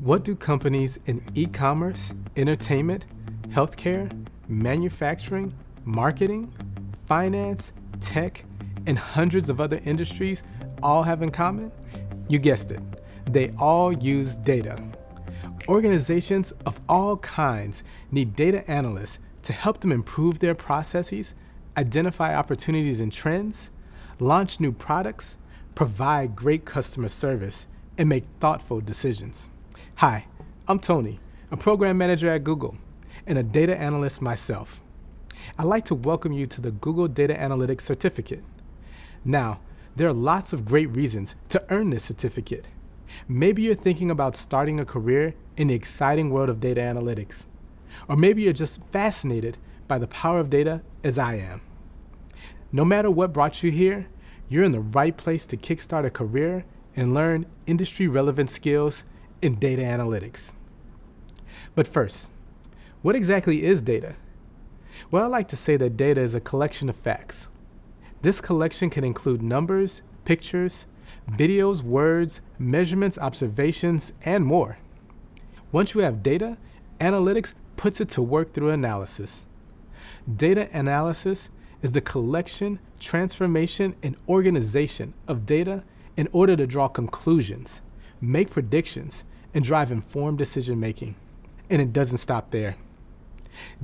What do companies in e-commerce, entertainment, healthcare, manufacturing, marketing, finance, tech, and hundreds of other industries all have in common? You guessed it, they all use data. Organizations of all kinds need data analysts to help them improve their processes, identify opportunities and trends, launch new products, provide great customer service, and make thoughtful decisions. Hi, I'm Tony, a program manager at Google and a data analyst myself. I'd like to welcome you to the Google Data Analytics Certificate. Now, there are lots of great reasons to earn this certificate. Maybe you're thinking about starting a career in the exciting world of data analytics. Or maybe you're just fascinated by the power of data as I am. No matter what brought you here, you're in the right place to kickstart a career and learn industry-relevant skills in data analytics. But first, what exactly is data? Well, I like to say that data is a collection of facts. This collection can include numbers, pictures, videos, words, measurements, observations, and more. Once you have data, analytics puts it to work through analysis. Data analysis is the collection, transformation, and organization of data in order to draw conclusions, make predictions, and drive informed decision-making. And it doesn't stop there.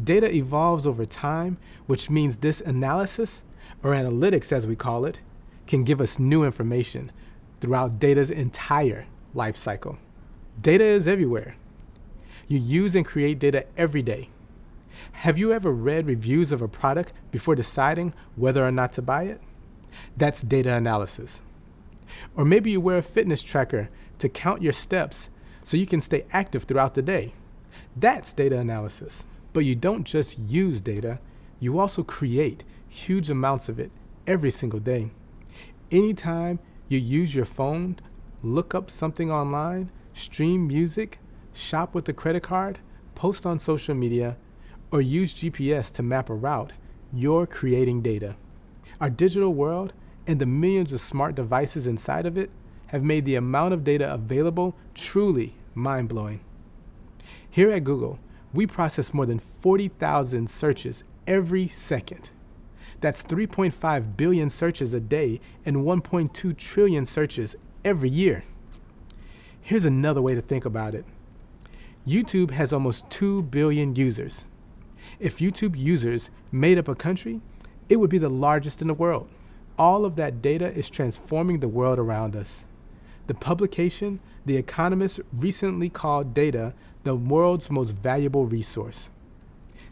Data evolves over time, which means this analysis, or analytics as we call it, can give us new information throughout data's entire life cycle. Data is everywhere. You use and create data every day. Have you ever read reviews of a product before deciding whether or not to buy it? That's data analysis. Or maybe you wear a fitness tracker to count your steps so you can stay active throughout the day. That's data analysis. But you don't just use data, you also create huge amounts of it every single day. Anytime you use your phone, look up something online, stream music, shop with a credit card, post on social media, or use GPS to map a route, you're creating data. Our digital world and the millions of smart devices inside of it have made the amount of data available truly mind-blowing. Here at Google, we process more than 40,000 searches every second. That's 3.5 billion searches a day and 1.2 trillion searches every year. Here's another way to think about it. YouTube has almost 2 billion users. If YouTube users made up a country, it would be the largest in the world. All of that data is transforming the world around us. The publication, The Economist, recently called data the world's most valuable resource.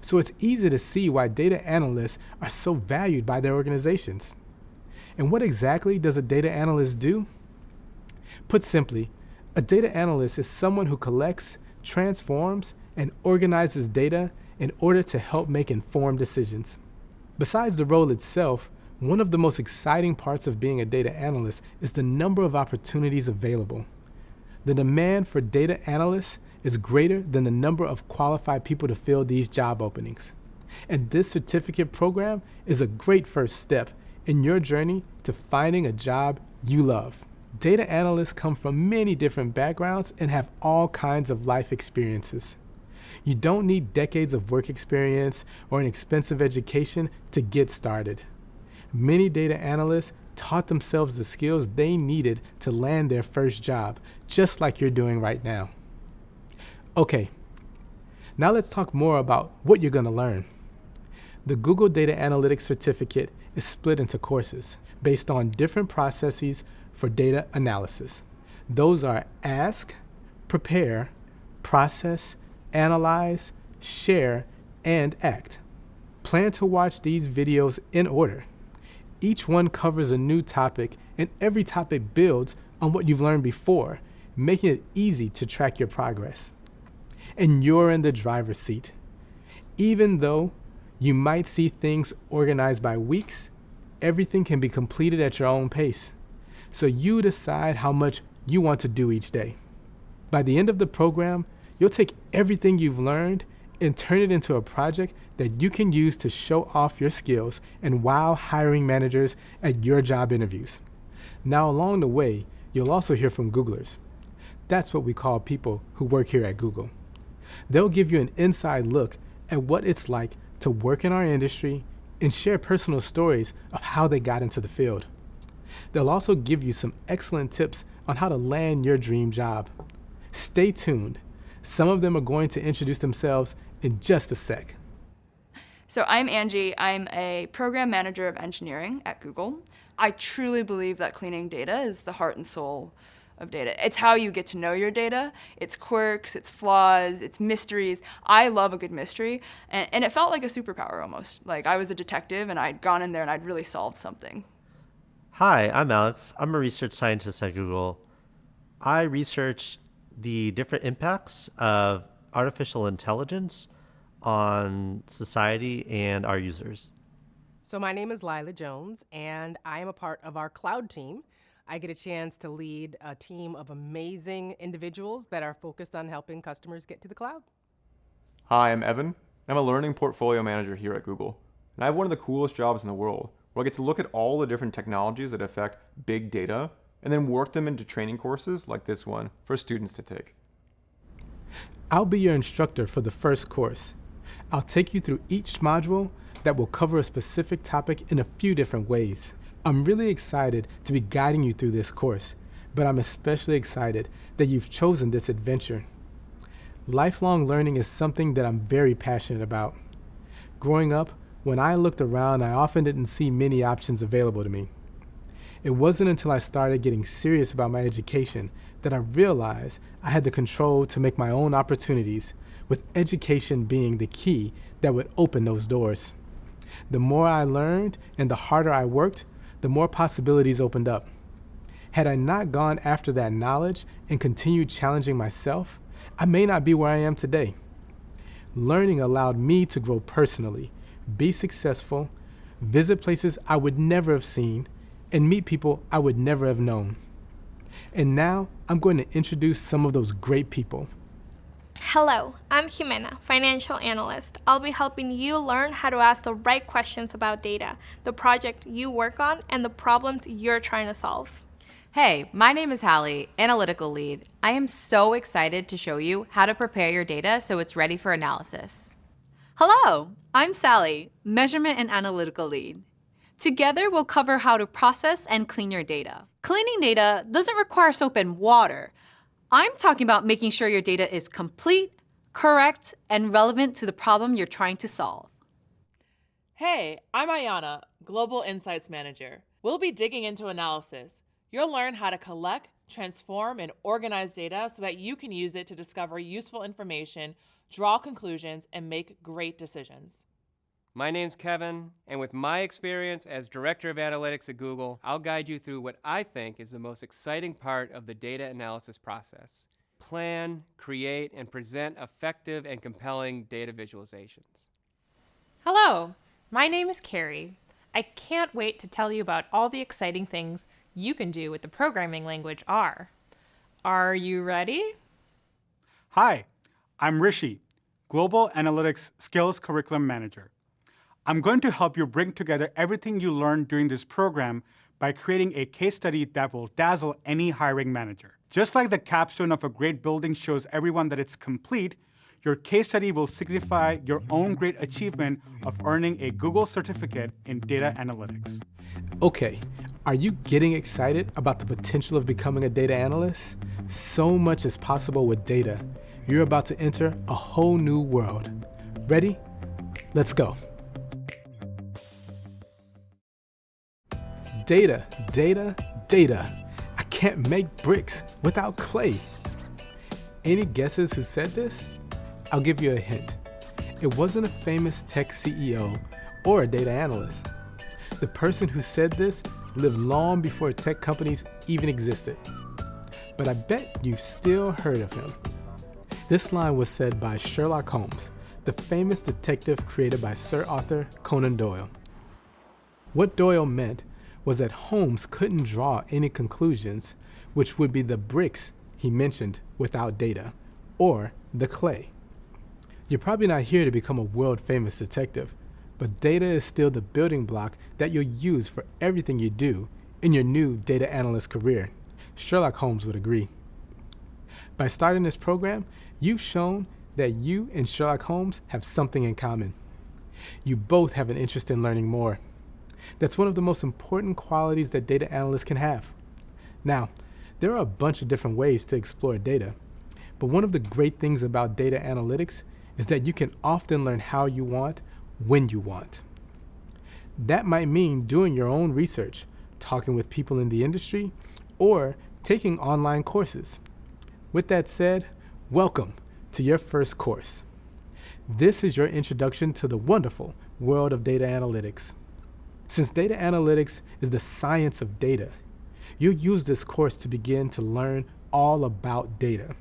So it's easy to see why data analysts are so valued by their organizations. And what exactly does a data analyst do? Put simply, a data analyst is someone who collects, transforms, and organizes data in order to help make informed decisions. Besides the role itself, one of the most exciting parts of being a data analyst is the number of opportunities available. The demand for data analysts is greater than the number of qualified people to fill these job openings. And this certificate program is a great first step in your journey to finding a job you love. Data analysts come from many different backgrounds and have all kinds of life experiences. You don't need decades of work experience or an expensive education to get started. Many data analysts taught themselves the skills they needed to land their first job, just like you're doing right now. Okay, now let's talk more about what you're going to learn. The Google Data Analytics Certificate is split into courses based on different processes for data analysis. Those are Ask, Prepare, Process, Analyze, Share, and Act. Plan to watch these videos in order. Each one covers a new topic, and every topic builds on what you've learned before, making it easy to track your progress. And you're in the driver's seat. Even though you might see things organized by weeks, everything can be completed at your own pace. So you decide how much you want to do each day. By the end of the program, you'll take everything you've learned and turn it into a project that you can use to show off your skills and wow hiring managers at your job interviews. Now, along the way, you'll also hear from Googlers. That's what we call people who work here at Google. They'll give you an inside look at what it's like to work in our industry and share personal stories of how they got into the field. They'll also give you some excellent tips on how to land your dream job. Stay tuned. Some of them are going to introduce themselves in just a sec. So I'm Angie. I'm a program manager of engineering at Google. I truly believe that cleaning data is the heart and soul of data. It's how you get to know your data, its quirks, its flaws, its mysteries. I love a good mystery, and it felt like a superpower almost. Like I was a detective and I'd gone in there and I'd really solved something. Hi, I'm Alex. I'm a research scientist at Google. I research the different impacts of artificial intelligence on society and our users. So my name is Lila Jones, and I am a part of our cloud team. I get a chance to lead a team of amazing individuals that are focused on helping customers get to the cloud. Hi, I'm Evan. I'm a learning portfolio manager here at Google. And I have one of the coolest jobs in the world, where I get to look at all the different technologies that affect big data and then work them into training courses like this one for students to take. I'll be your instructor for the first course. I'll take you through each module that will cover a specific topic in a few different ways. I'm really excited to be guiding you through this course, but I'm especially excited that you've chosen this adventure. Lifelong learning is something that I'm very passionate about. Growing up, when I looked around, I often didn't see many options available to me. It wasn't until I started getting serious about my education that I realized I had the control to make my own opportunities, with education being the key that would open those doors. The more I learned and the harder I worked, the more possibilities opened up. Had I not gone after that knowledge and continued challenging myself, I may not be where I am today. Learning allowed me to grow personally, be successful, visit places I would never have seen, and meet people I would never have known. And now I'm going to introduce some of those great people. Hello, I'm Jimena, financial analyst. I'll be helping you learn how to ask the right questions about data, the project you work on, and the problems you're trying to solve. Hey, my name is Hallie, analytical lead. I am so excited to show you how to prepare your data so it's ready for analysis. Hello, I'm Sally, measurement and analytical lead. Together, we'll cover how to process and clean your data. Cleaning data doesn't require soap and water. I'm talking about making sure your data is complete, correct, and relevant to the problem you're trying to solve. Hey, I'm Ayana, Global Insights Manager. We'll be digging into analysis. You'll learn how to collect, transform, and organize data so that you can use it to discover useful information, draw conclusions, and make great decisions. My name's Kevin, and with my experience as Director of Analytics at Google, I'll guide you through what I think is the most exciting part of the data analysis process. Plan, create, and present effective and compelling data visualizations. Hello, my name is Carrie. I can't wait to tell you about all the exciting things you can do with the programming language R. Are you ready? Hi, I'm Rishi, Global Analytics Skills Curriculum Manager. I'm going to help you bring together everything you learned during this program by creating a case study that will dazzle any hiring manager. Just like the capstone of a great building shows everyone that it's complete, your case study will signify your own great achievement of earning a Google certificate in data analytics. Okay, are you getting excited about the potential of becoming a data analyst? So much is possible with data. You're about to enter a whole new world. Ready? Let's go. Data, data, data. I can't make bricks without clay. Any guesses who said this? I'll give you a hint. It wasn't a famous tech CEO or a data analyst. The person who said this lived long before tech companies even existed. But I bet you've still heard of him. This line was said by Sherlock Holmes, the famous detective created by Sir Arthur Conan Doyle. What Doyle meant was that Holmes couldn't draw any conclusions, which would be the bricks he mentioned without data, or the clay. You're probably not here to become a world-famous detective, but data is still the building block that you'll use for everything you do in your new data analyst career. Sherlock Holmes would agree. By starting this program, you've shown that you and Sherlock Holmes have something in common. You both have an interest in learning more. That's one of the most important qualities that data analysts can have. Now, there are a bunch of different ways to explore data, but one of the great things about data analytics is that you can often learn how you want, when you want. That might mean doing your own research, talking with people in the industry, or taking online courses. With that said, welcome to your first course. This is your introduction to the wonderful world of data analytics. Since data analytics is the science of data, you'll use this course to begin to learn all about data.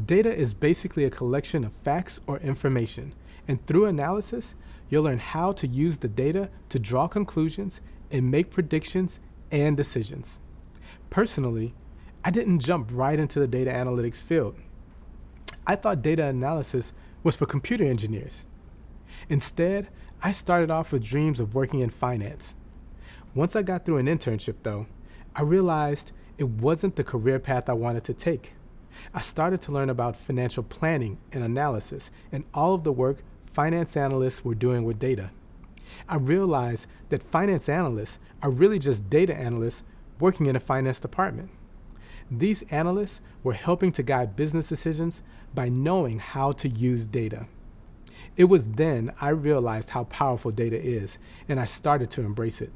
Data is basically a collection of facts or information, and through analysis, you'll learn how to use the data to draw conclusions and make predictions and decisions. Personally, I didn't jump right into the data analytics field. I thought data analysis was for computer engineers. Instead, I started off with dreams of working in finance. Once I got through an internship, though, I realized it wasn't the career path I wanted to take. I started to learn about financial planning and analysis and all of the work finance analysts were doing with data. I realized that finance analysts are really just data analysts working in a finance department. These analysts were helping to guide business decisions by knowing how to use data. It was then I realized how powerful data is, and I started to embrace it.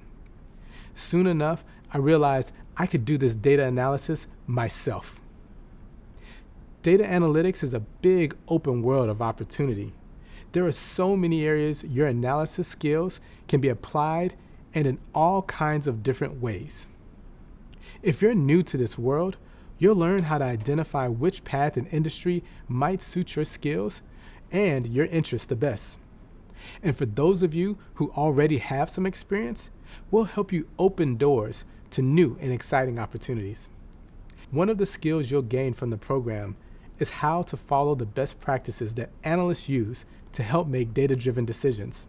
Soon enough, I realized I could do this data analysis myself. Data analytics is a big open world of opportunity. There are so many areas your analysis skills can be applied and in all kinds of different ways. If you're new to this world, you'll learn how to identify which path and industry might suit your skills and your interests the best. And for those of you who already have some experience, we'll help you open doors to new and exciting opportunities. One of the skills you'll gain from the program is how to follow the best practices that analysts use to help make data-driven decisions.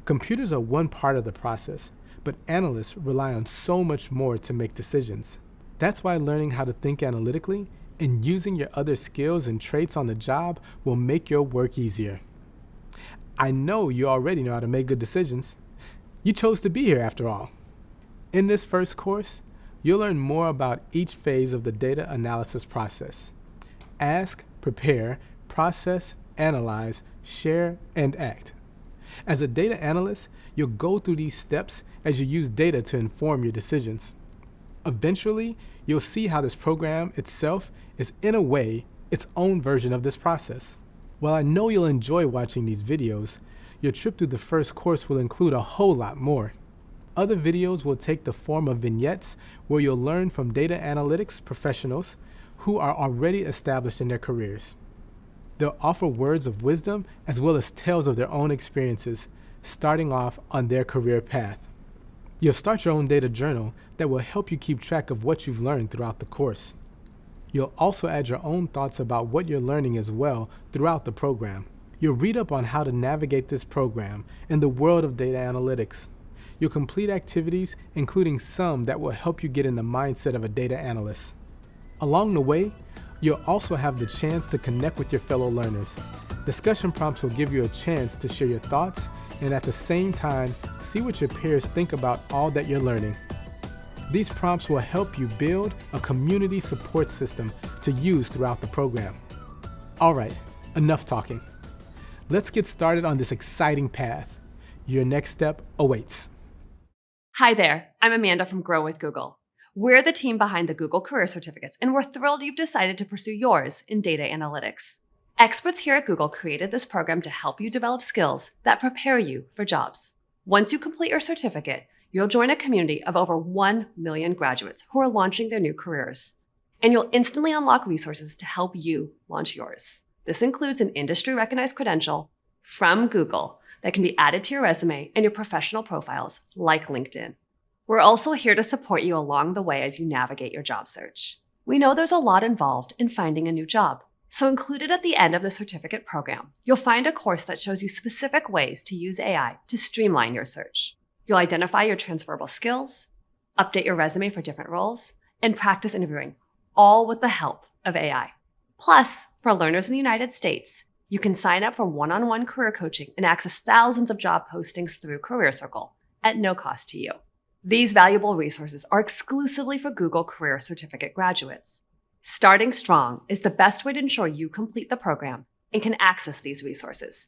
Computers are one part of the process, but analysts rely on so much more to make decisions. That's why learning how to think analytically and using your other skills and traits on the job will make your work easier. I know you already know how to make good decisions. You chose to be here after all. In this first course, you'll learn more about each phase of the data analysis process. Ask, prepare, process, analyze, share, and act. As a data analyst, you'll go through these steps as you use data to inform your decisions. Eventually, you'll see how this program itself is, in a way, its own version of this process. While I know you'll enjoy watching these videos, your trip through the first course will include a whole lot more. Other videos will take the form of vignettes where you'll learn from data analytics professionals who are already established in their careers. They'll offer words of wisdom as well as tales of their own experiences, starting off on their career path. You'll start your own data journal that will help you keep track of what you've learned throughout the course. You'll also add your own thoughts about what you're learning as well throughout the program. You'll read up on how to navigate this program in the world of data analytics. You'll complete activities, including some that will help you get in the mindset of a data analyst. Along the way, you'll also have the chance to connect with your fellow learners. Discussion prompts will give you a chance to share your thoughts and at the same time, see what your peers think about all that you're learning. These prompts will help you build a community support system to use throughout the program. All right, enough talking. Let's get started on this exciting path. Your next step awaits. Hi there, I'm Amanda from Grow with Google. We're the team behind the Google Career Certificates, and we're thrilled you've decided to pursue yours in data analytics. Experts here at Google created this program to help you develop skills that prepare you for jobs. Once you complete your certificate, you'll join a community of over 1 million graduates who are launching their new careers. And you'll instantly unlock resources to help you launch yours. This includes an industry-recognized credential from Google that can be added to your resume and your professional profiles like LinkedIn. We're also here to support you along the way as you navigate your job search. We know there's a lot involved in finding a new job. So included at the end of the certificate program, you'll find a course that shows you specific ways to use AI to streamline your search. You'll identify your transferable skills, update your resume for different roles, and practice interviewing, all with the help of AI. Plus, for learners in the United States, you can sign up for one-on-one career coaching and access thousands of job postings through Career Circle at no cost to you. These valuable resources are exclusively for Google Career Certificate graduates. Starting strong is the best way to ensure you complete the program and can access these resources.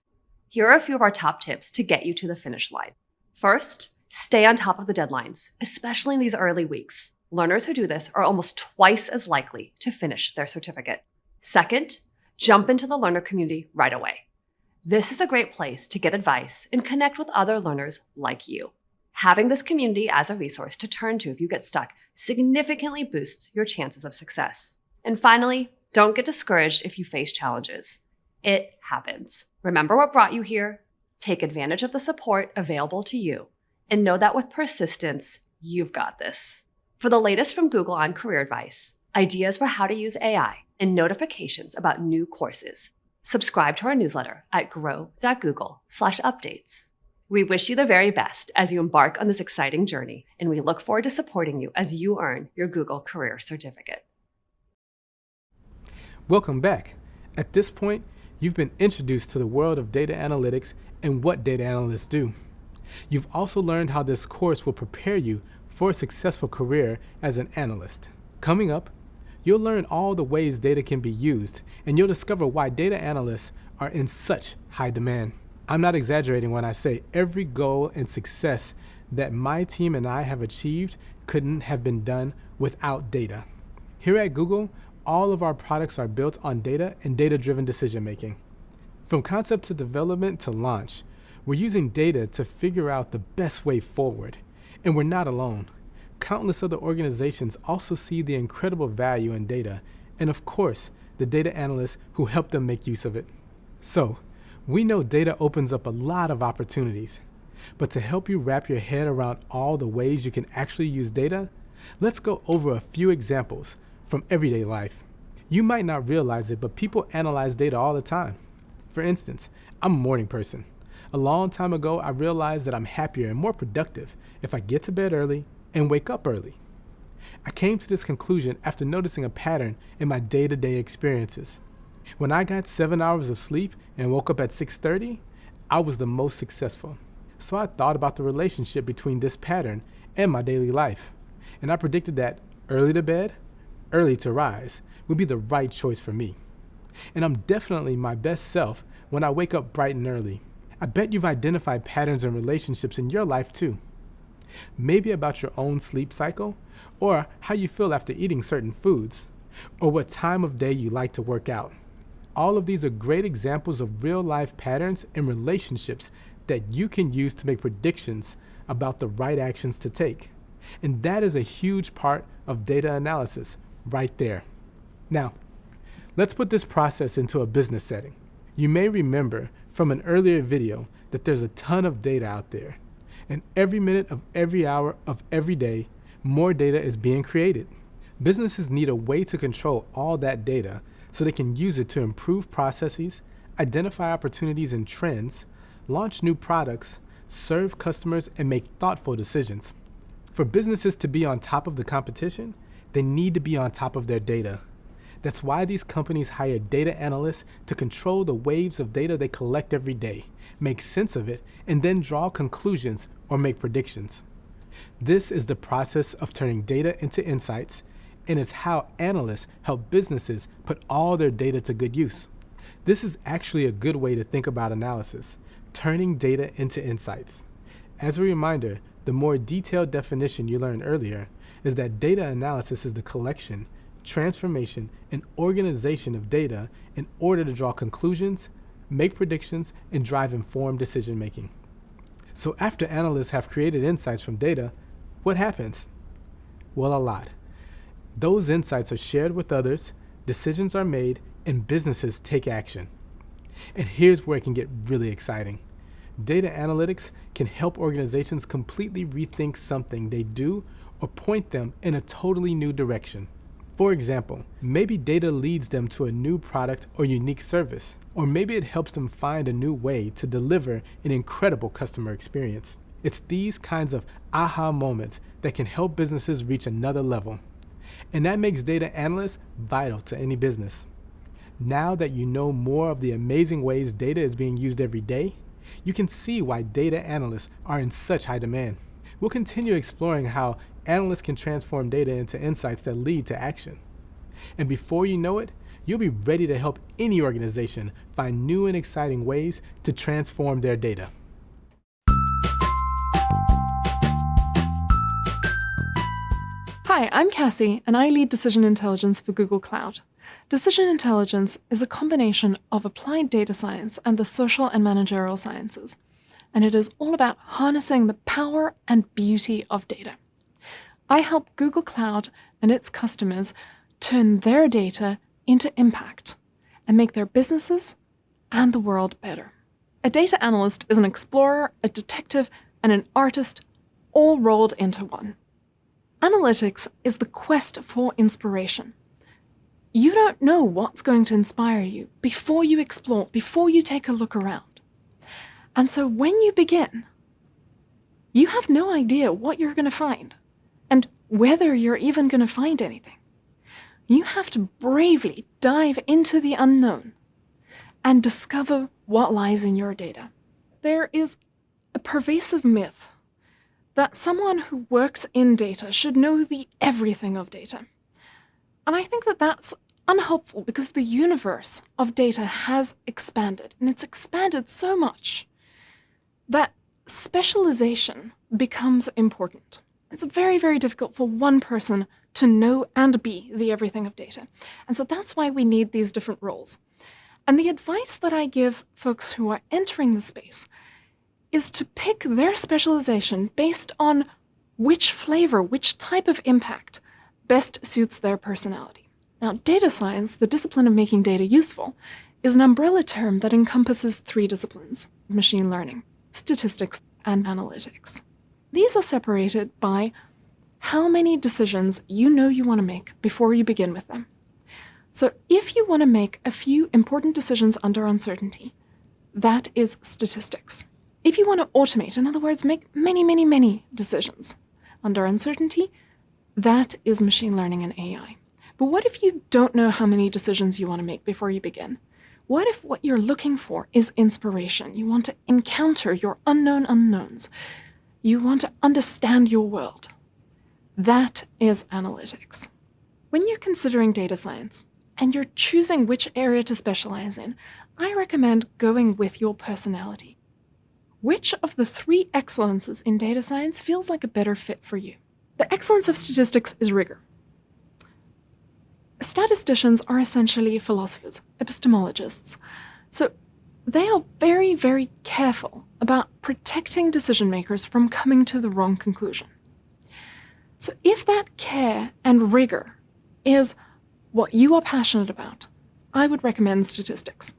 Here are a few of our top tips to get you to the finish line. First, stay on top of the deadlines, especially in these early weeks. Learners who do this are almost twice as likely to finish their certificate. Second, jump into the learner community right away. This is a great place to get advice and connect with other learners like you. Having this community as a resource to turn to if you get stuck significantly boosts your chances of success. And finally, don't get discouraged if you face challenges. It happens. Remember what brought you here, take advantage of the support available to you, and know that with persistence, you've got this. For the latest from Google on career advice, ideas for how to use AI, and notifications about new courses, subscribe to our newsletter at grow.google/updates. We wish you the very best as you embark on this exciting journey, and we look forward to supporting you as you earn your Google Career Certificate. Welcome back. At this point, you've been introduced to the world of data analytics and what data analysts do. You've also learned how this course will prepare you for a successful career as an analyst. Coming up, you'll learn all the ways data can be used, and you'll discover why data analysts are in such high demand. I'm not exaggerating when I say every goal and success that my team and I have achieved couldn't have been done without data. Here at Google, all of our products are built on data and data-driven decision-making. From concept to development to launch, we're using data to figure out the best way forward. And we're not alone. Countless other organizations also see the incredible value in data, and of course, the data analysts who help them make use of it. So, we know data opens up a lot of opportunities. But to help you wrap your head around all the ways you can actually use data, let's go over a few examples from everyday life. You might not realize it, but people analyze data all the time. For instance, I'm a morning person. A long time ago, I realized that I'm happier and more productive if I get to bed early and wake up early. I came to this conclusion after noticing a pattern in my day-to-day experiences. When I got 7 hours of sleep and woke up at 6:30, I was the most successful. So I thought about the relationship between this pattern and my daily life. And I predicted that early to bed, early to rise would be the right choice for me. And I'm definitely my best self when I wake up bright and early. I bet you've identified patterns and relationships in your life too. Maybe about your own sleep cycle, or how you feel after eating certain foods, or what time of day you like to work out. All of these are great examples of real-life patterns and relationships that you can use to make predictions about the right actions to take. And that is a huge part of data analysis right there. Now, let's put this process into a business setting. You may remember from an earlier video that there's a ton of data out there. And every minute of every hour of every day, more data is being created. Businesses need a way to control all that data so they can use it to improve processes, identify opportunities and trends, launch new products, serve customers, and make thoughtful decisions. For businesses to be on top of the competition, they need to be on top of their data. That's why these companies hire data analysts to control the waves of data they collect every day, make sense of it, and then draw conclusions or make predictions. This is the process of turning data into insights, and it's how analysts help businesses put all their data to good use. This is actually a good way to think about analysis, turning data into insights. As a reminder, the more detailed definition you learned earlier is that data analysis is the collection, transformation, and organization of data in order to draw conclusions, make predictions, and drive informed decision-making. So after analysts have created insights from data, what happens? Well, a lot. Those insights are shared with others, decisions are made, and businesses take action. And here's where it can get really exciting. Data analytics can help organizations completely rethink something they do or point them in a totally new direction. For example, maybe data leads them to a new product or unique service, or maybe it helps them find a new way to deliver an incredible customer experience. It's these kinds of aha moments that can help businesses reach another level. And that makes data analysts vital to any business. Now that you know more of the amazing ways data is being used every day, you can see why data analysts are in such high demand. We'll continue exploring how analysts can transform data into insights that lead to action. And before you know it, you'll be ready to help any organization find new and exciting ways to transform their data. Hi, I'm Cassie, and I lead Decision Intelligence for Google Cloud. Decision Intelligence is a combination of applied data science and the social and managerial sciences, and it is all about harnessing the power and beauty of data. I help Google Cloud and its customers turn their data into impact and make their businesses and the world better. A data analyst is an explorer, a detective, and an artist, all rolled into one. Analytics is the quest for inspiration. You don't know what's going to inspire you before you explore, before you take a look around. And so when you begin, you have no idea what you're going to find and whether you're even going to find anything. You have to bravely dive into the unknown and discover what lies in your data. There is a pervasive myth that someone who works in data should know the everything of data. And I think that that's unhelpful because the universe of data has expanded, and it's expanded so much that specialization becomes important. It's very, very difficult for one person to know and be the everything of data. And so that's why we need these different roles. And the advice that I give folks who are entering the space is to pick their specialization based on which flavor, which type of impact best suits their personality. Now, data science, the discipline of making data useful, is an umbrella term that encompasses 3 disciplines: machine learning, statistics, and analytics. These are separated by how many decisions you know you want to make before you begin with them. So if you want to make a few important decisions under uncertainty, that is statistics. If you want to automate, in other words, make many, many, many decisions under uncertainty, that is machine learning and AI. But what if you don't know how many decisions you want to make before you begin? What if what you're looking for is inspiration? You want to encounter your unknown unknowns. You want to understand your world. That is analytics. When you're considering data science and you're choosing which area to specialize in, I recommend going with your personality. Which of the 3 excellences in data science feels like a better fit for you? The excellence of statistics is rigor. Statisticians are essentially philosophers, epistemologists. So they are very, very careful about protecting decision makers from coming to the wrong conclusion. So if that care and rigor is what you are passionate about, I would recommend statistics.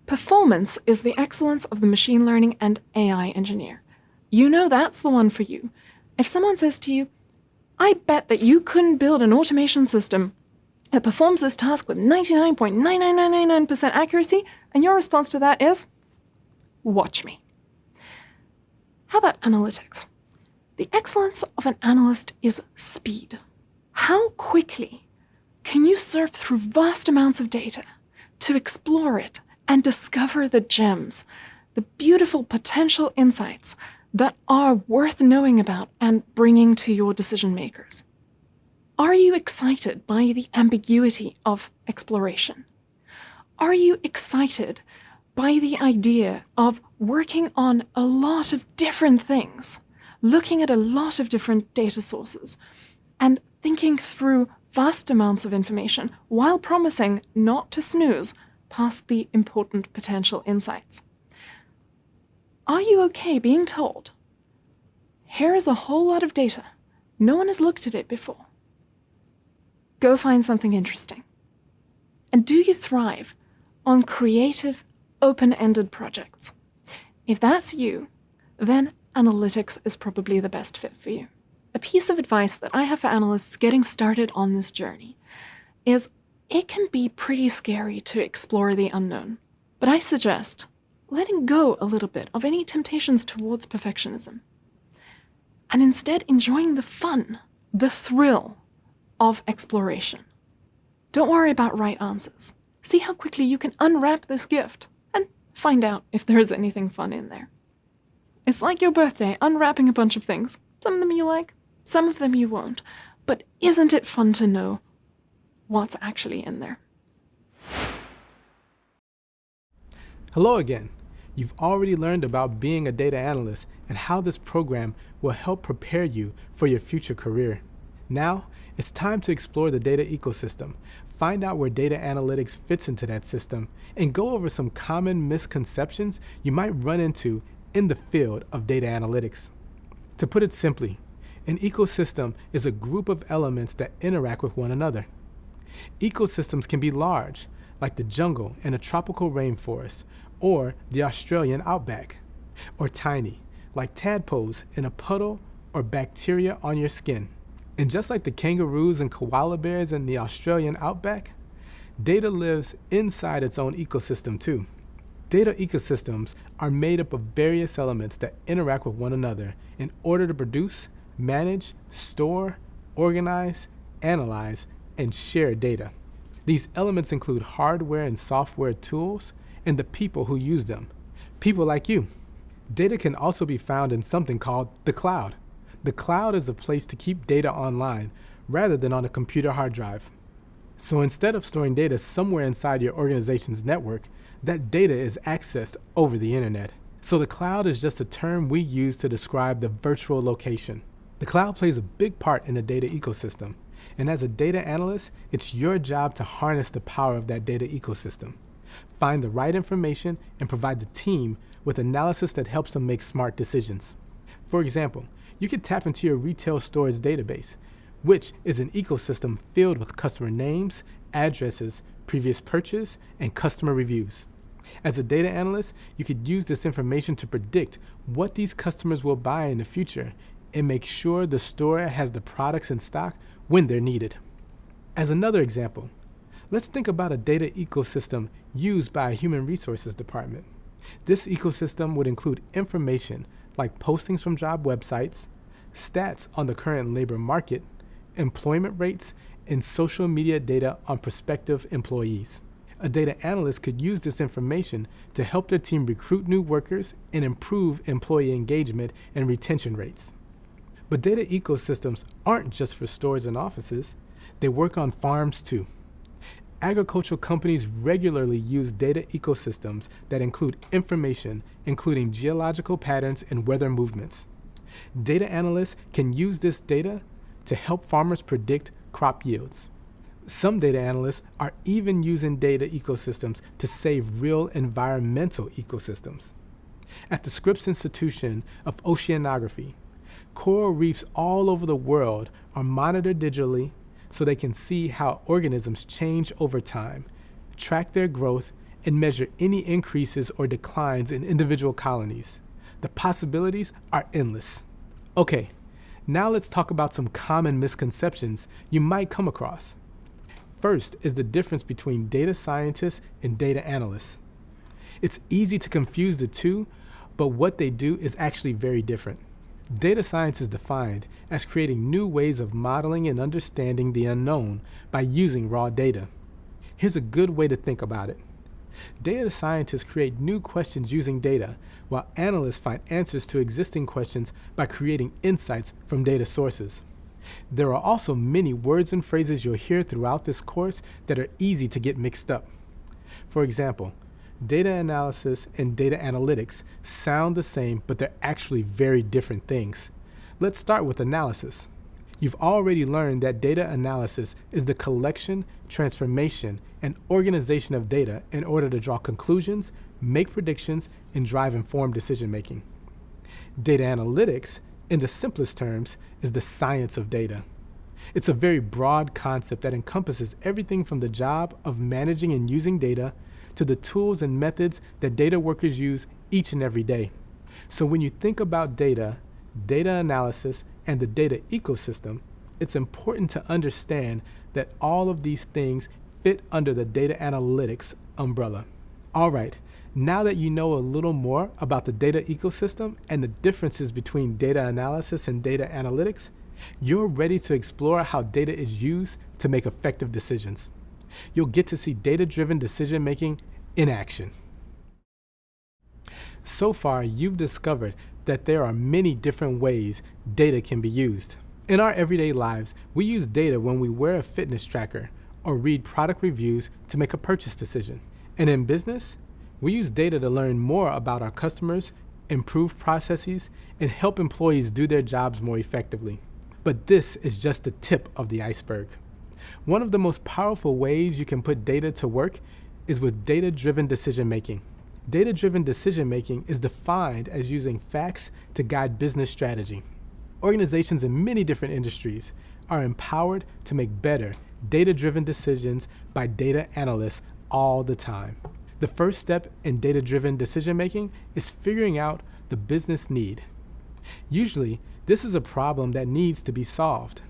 Performance is the excellence of the machine learning and AI engineer. You know that's the one for you. If someone says to you, I bet that you couldn't build an automation system that performs this task with 99.99999% accuracy, and your response to that is, watch me. How about analytics? The excellence of an analyst is speed. How quickly can you surf through vast amounts of data to explore it and discover the gems, the beautiful potential insights that are worth knowing about and bringing to your decision makers? Are you excited by the ambiguity of exploration? Are you excited by the idea of working on a lot of different things, looking at a lot of different data sources, and thinking through vast amounts of information while promising not to snooze past the important potential insights? Are you okay being told, here is a whole lot of data, no one has looked at it before? Go find something interesting. And do you thrive on creative, open-ended projects? If that's you, then analytics is probably the best fit for you. A piece of advice that I have for analysts getting started on this journey is it can be pretty scary to explore the unknown, but I suggest letting go a little bit of any temptations towards perfectionism and instead enjoying the fun, the thrill of exploration. Don't worry about right answers. See how quickly you can unwrap this gift and find out if there is anything fun in there. It's like your birthday, unwrapping a bunch of things. Some of them you like, some of them you won't. But isn't it fun to know what's actually in there? Hello again. You've already learned about being a data analyst and how this program will help prepare you for your future career. Now, it's time to explore the data ecosystem, find out where data analytics fits into that system, and go over some common misconceptions you might run into in the field of data analytics. To put it simply, an ecosystem is a group of elements that interact with one another. Ecosystems can be large, like the jungle in a tropical rainforest, or the Australian outback, or tiny, like tadpoles in a puddle or bacteria on your skin. And just like the kangaroos and koala bears in the Australian outback, data lives inside its own ecosystem too. Data ecosystems are made up of various elements that interact with one another in order to produce, manage, store, organize, analyze, and share data. These elements include hardware and software tools and the people who use them, people like you. Data can also be found in something called the cloud. The cloud is a place to keep data online rather than on a computer hard drive. So instead of storing data somewhere inside your organization's network, that data is accessed over the internet. So the cloud is just a term we use to describe the virtual location. The cloud plays a big part in the data ecosystem. And as a data analyst, it's your job to harness the power of that data ecosystem, find the right information, and provide the team with analysis that helps them make smart decisions. For example, you could tap into your retail store's database, which is an ecosystem filled with customer names, addresses, previous purchase, and customer reviews. As a data analyst, you could use this information to predict what these customers will buy in the future and make sure the store has the products in stock when they're needed. As another example, let's think about a data ecosystem used by a human resources department. This ecosystem would include information like postings from job websites, stats on the current labor market, employment rates, and social media data on prospective employees. A data analyst could use this information to help their team recruit new workers and improve employee engagement and retention rates. But data ecosystems aren't just for stores and offices. They work on farms too. Agricultural companies regularly use data ecosystems that include information, including geological patterns and weather movements. Data analysts can use this data to help farmers predict crop yields. Some data analysts are even using data ecosystems to save real environmental ecosystems. At the Scripps Institution of Oceanography, coral reefs all over the world are monitored digitally so they can see how organisms change over time, track their growth, and measure any increases or declines in individual colonies. The possibilities are endless. Okay, now let's talk about some common misconceptions you might come across. First is the difference between data scientists and data analysts. It's easy to confuse the two, but what they do is actually very different. Data science is defined as creating new ways of modeling and understanding the unknown by using raw data. Here's a good way to think about it. Data scientists create new questions using data, while analysts find answers to existing questions by creating insights from data sources. There are also many words and phrases you'll hear throughout this course that are easy to get mixed up. For example, data analysis and data analytics sound the same, but they're actually very different things. Let's start with analysis. You've already learned that data analysis is the collection, transformation, and organization of data in order to draw conclusions, make predictions, and drive informed decision-making. Data analytics, in the simplest terms, is the science of data. It's a very broad concept that encompasses everything from the job of managing and using data to the tools and methods that data workers use each and every day. So when you think about data, data analysis, and the data ecosystem, it's important to understand that all of these things fit under the data analytics umbrella. All right, now that you know a little more about the data ecosystem and the differences between data analysis and data analytics, you're ready to explore how data is used to make effective decisions. You'll get to see data-driven decision-making in action. So far, you've discovered that there are many different ways data can be used. In our everyday lives, we use data when we wear a fitness tracker or read product reviews to make a purchase decision. And in business, we use data to learn more about our customers, improve processes, and help employees do their jobs more effectively. But this is just the tip of the iceberg. One of the most powerful ways you can put data to work is with data-driven decision-making. Data-driven decision-making is defined as using facts to guide business strategy. Organizations in many different industries are empowered to make better data-driven decisions by data analysts all the time. The first step in data-driven decision-making is figuring out the business need. Usually, this is a problem that needs to be solved.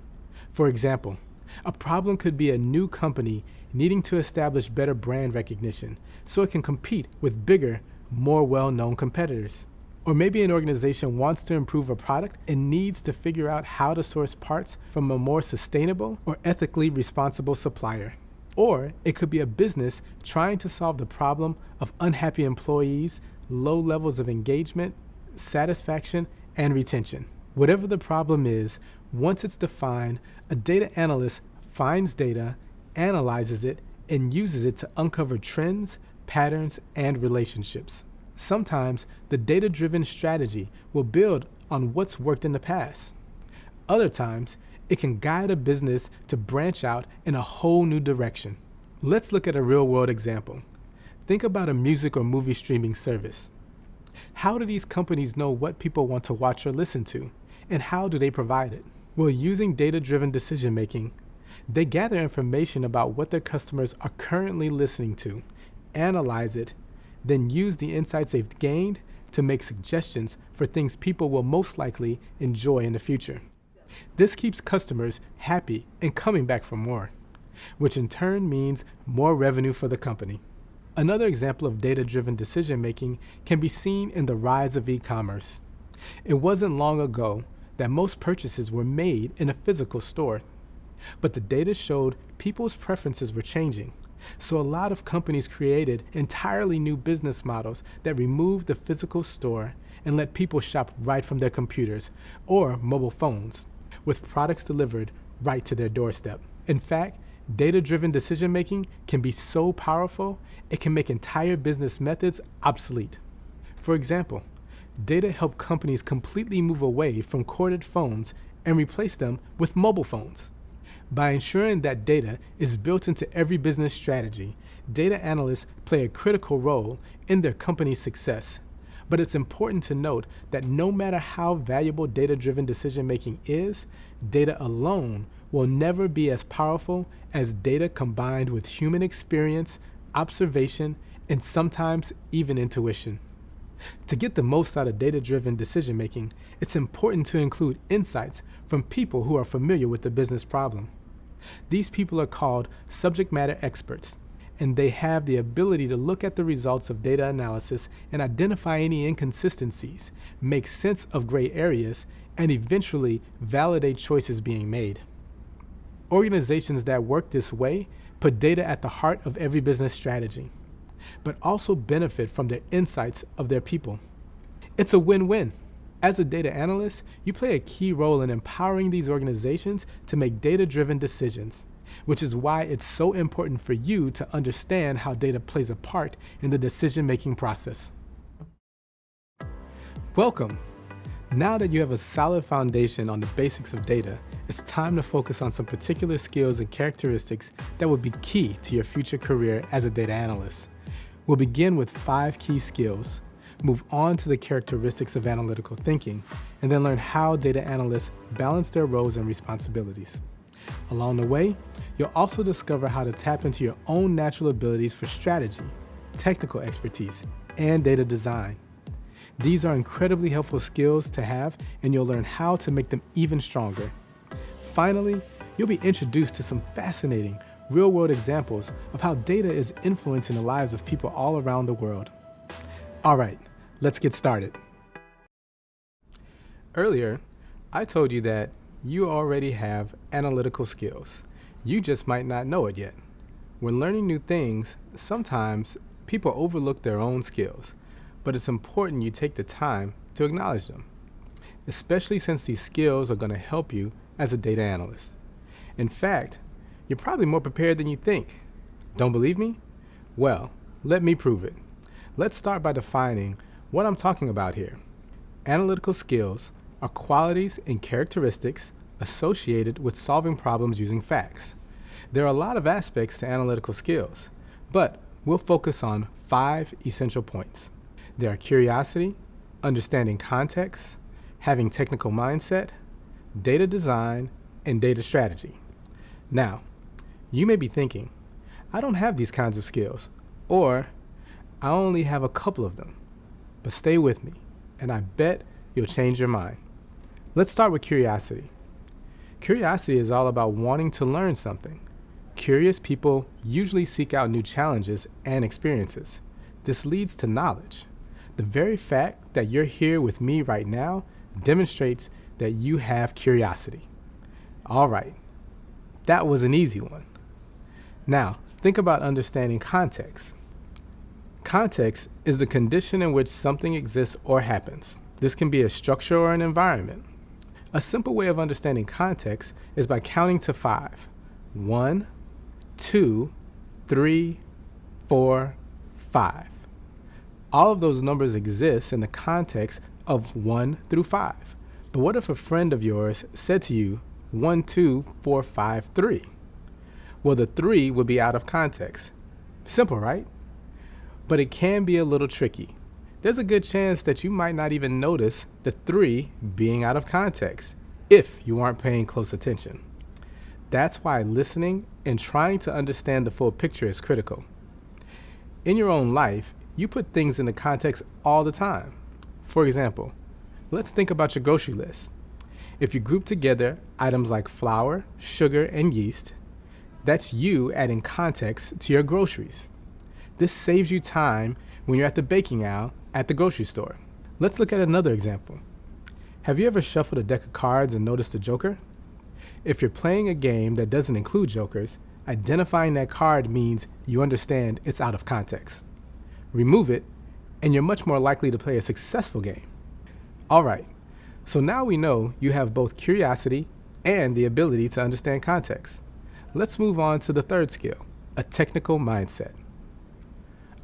For example, a problem could be a new company needing to establish better brand recognition so it can compete with bigger, more well-known competitors. Or maybe an organization wants to improve a product and needs to figure out how to source parts from a more sustainable or ethically responsible supplier. Or it could be a business trying to solve the problem of unhappy employees, low levels of engagement, satisfaction, and retention. Whatever the problem is, once it's defined, a data analyst finds data, analyzes it, and uses it to uncover trends, patterns, and relationships. Sometimes the data-driven strategy will build on what's worked in the past. Other times, it can guide a business to branch out in a whole new direction. Let's look at a real-world example. Think about a music or movie streaming service. How do these companies know what people want to watch or listen to, and how do they provide it? Well, using data-driven decision-making, they gather information about what their customers are currently listening to, analyze it, then use the insights they've gained to make suggestions for things people will most likely enjoy in the future. This keeps customers happy and coming back for more, which in turn means more revenue for the company. Another example of data-driven decision-making can be seen in the rise of e-commerce. It wasn't long ago that most purchases were made in a physical store, but the data showed people's preferences were changing. So a lot of companies created entirely new business models that removed the physical store and let people shop right from their computers or mobile phones, with products delivered right to their doorstep. In fact, data-driven decision-making can be so powerful, it can make entire business methods obsolete. For example, data help companies completely move away from corded phones and replace them with mobile phones. By ensuring that data is built into every business strategy, data analysts play a critical role in their company's success. But it's important to note that no matter how valuable data-driven decision-making is, data alone will never be as powerful as data combined with human experience, observation, and sometimes even intuition. To get the most out of data-driven decision-making, it's important to include insights from people who are familiar with the business problem. These people are called subject matter experts, and they have the ability to look at the results of data analysis and identify any inconsistencies, make sense of gray areas, and eventually validate choices being made. Organizations that work this way put data at the heart of every business strategy, but also benefit from the insights of their people. It's a win-win. As a data analyst, you play a key role in empowering these organizations to make data-driven decisions, which is why it's so important for you to understand how data plays a part in the decision-making process. Welcome. Now that you have a solid foundation on the basics of data, it's time to focus on some particular skills and characteristics that will be key to your future career as a data analyst. We'll begin with 5 key skills, move on to the characteristics of analytical thinking, and then learn how data analysts balance their roles and responsibilities. Along the way, you'll also discover how to tap into your own natural abilities for strategy, technical expertise, and data design. These are incredibly helpful skills to have, and you'll learn how to make them even stronger. Finally, you'll be introduced to some fascinating real-world examples of how data is influencing the lives of people all around the world. All right, let's get started. Earlier, I told you that you already have analytical skills. You just might not know it yet. When learning new things, sometimes people overlook their own skills, but it's important you take the time to acknowledge them, especially since these skills are going to help you as a data analyst. In fact, you're probably more prepared than you think. Don't believe me? Well, let me prove it. Let's start by defining what I'm talking about here. Analytical skills are qualities and characteristics associated with solving problems using facts. There are a lot of aspects to analytical skills, but we'll focus on 5 essential points. There are curiosity, understanding context, having technical mindset, data design, and data strategy. Now, you may be thinking, I don't have these kinds of skills, or I only have a couple of them. But stay with me, and I bet you'll change your mind. Let's start with curiosity. Curiosity is all about wanting to learn something. Curious people usually seek out new challenges and experiences. This leads to knowledge. The very fact that you're here with me right now demonstrates that you have curiosity. All right, that was an easy one. Now, think about understanding context. Context is the condition in which something exists or happens. This can be a structure or an environment. A simple way of understanding context is by counting to 5. 1, 2, 3, 4, 5. All of those numbers exist in the context of 1 through 5. But what if a friend of yours said to you, 1, 2, 4, 5, 3? Well, the 3 would be out of context. Simple, right? But it can be a little tricky. There's a good chance that you might not even notice the 3 being out of context if you aren't paying close attention. That's why listening and trying to understand the full picture is critical. In your own life, you put things into context all the time. For example, let's think about your grocery list. If you group together items like flour, sugar, and yeast, that's you adding context to your groceries. This saves you time when you're at the baking aisle at the grocery store. Let's look at another example. Have you ever shuffled a deck of cards and noticed a joker? If you're playing a game that doesn't include jokers, identifying that card means you understand it's out of context. Remove it, and you're much more likely to play a successful game. All right, so now we know you have both curiosity and the ability to understand context. Let's move on to the third skill, a technical mindset.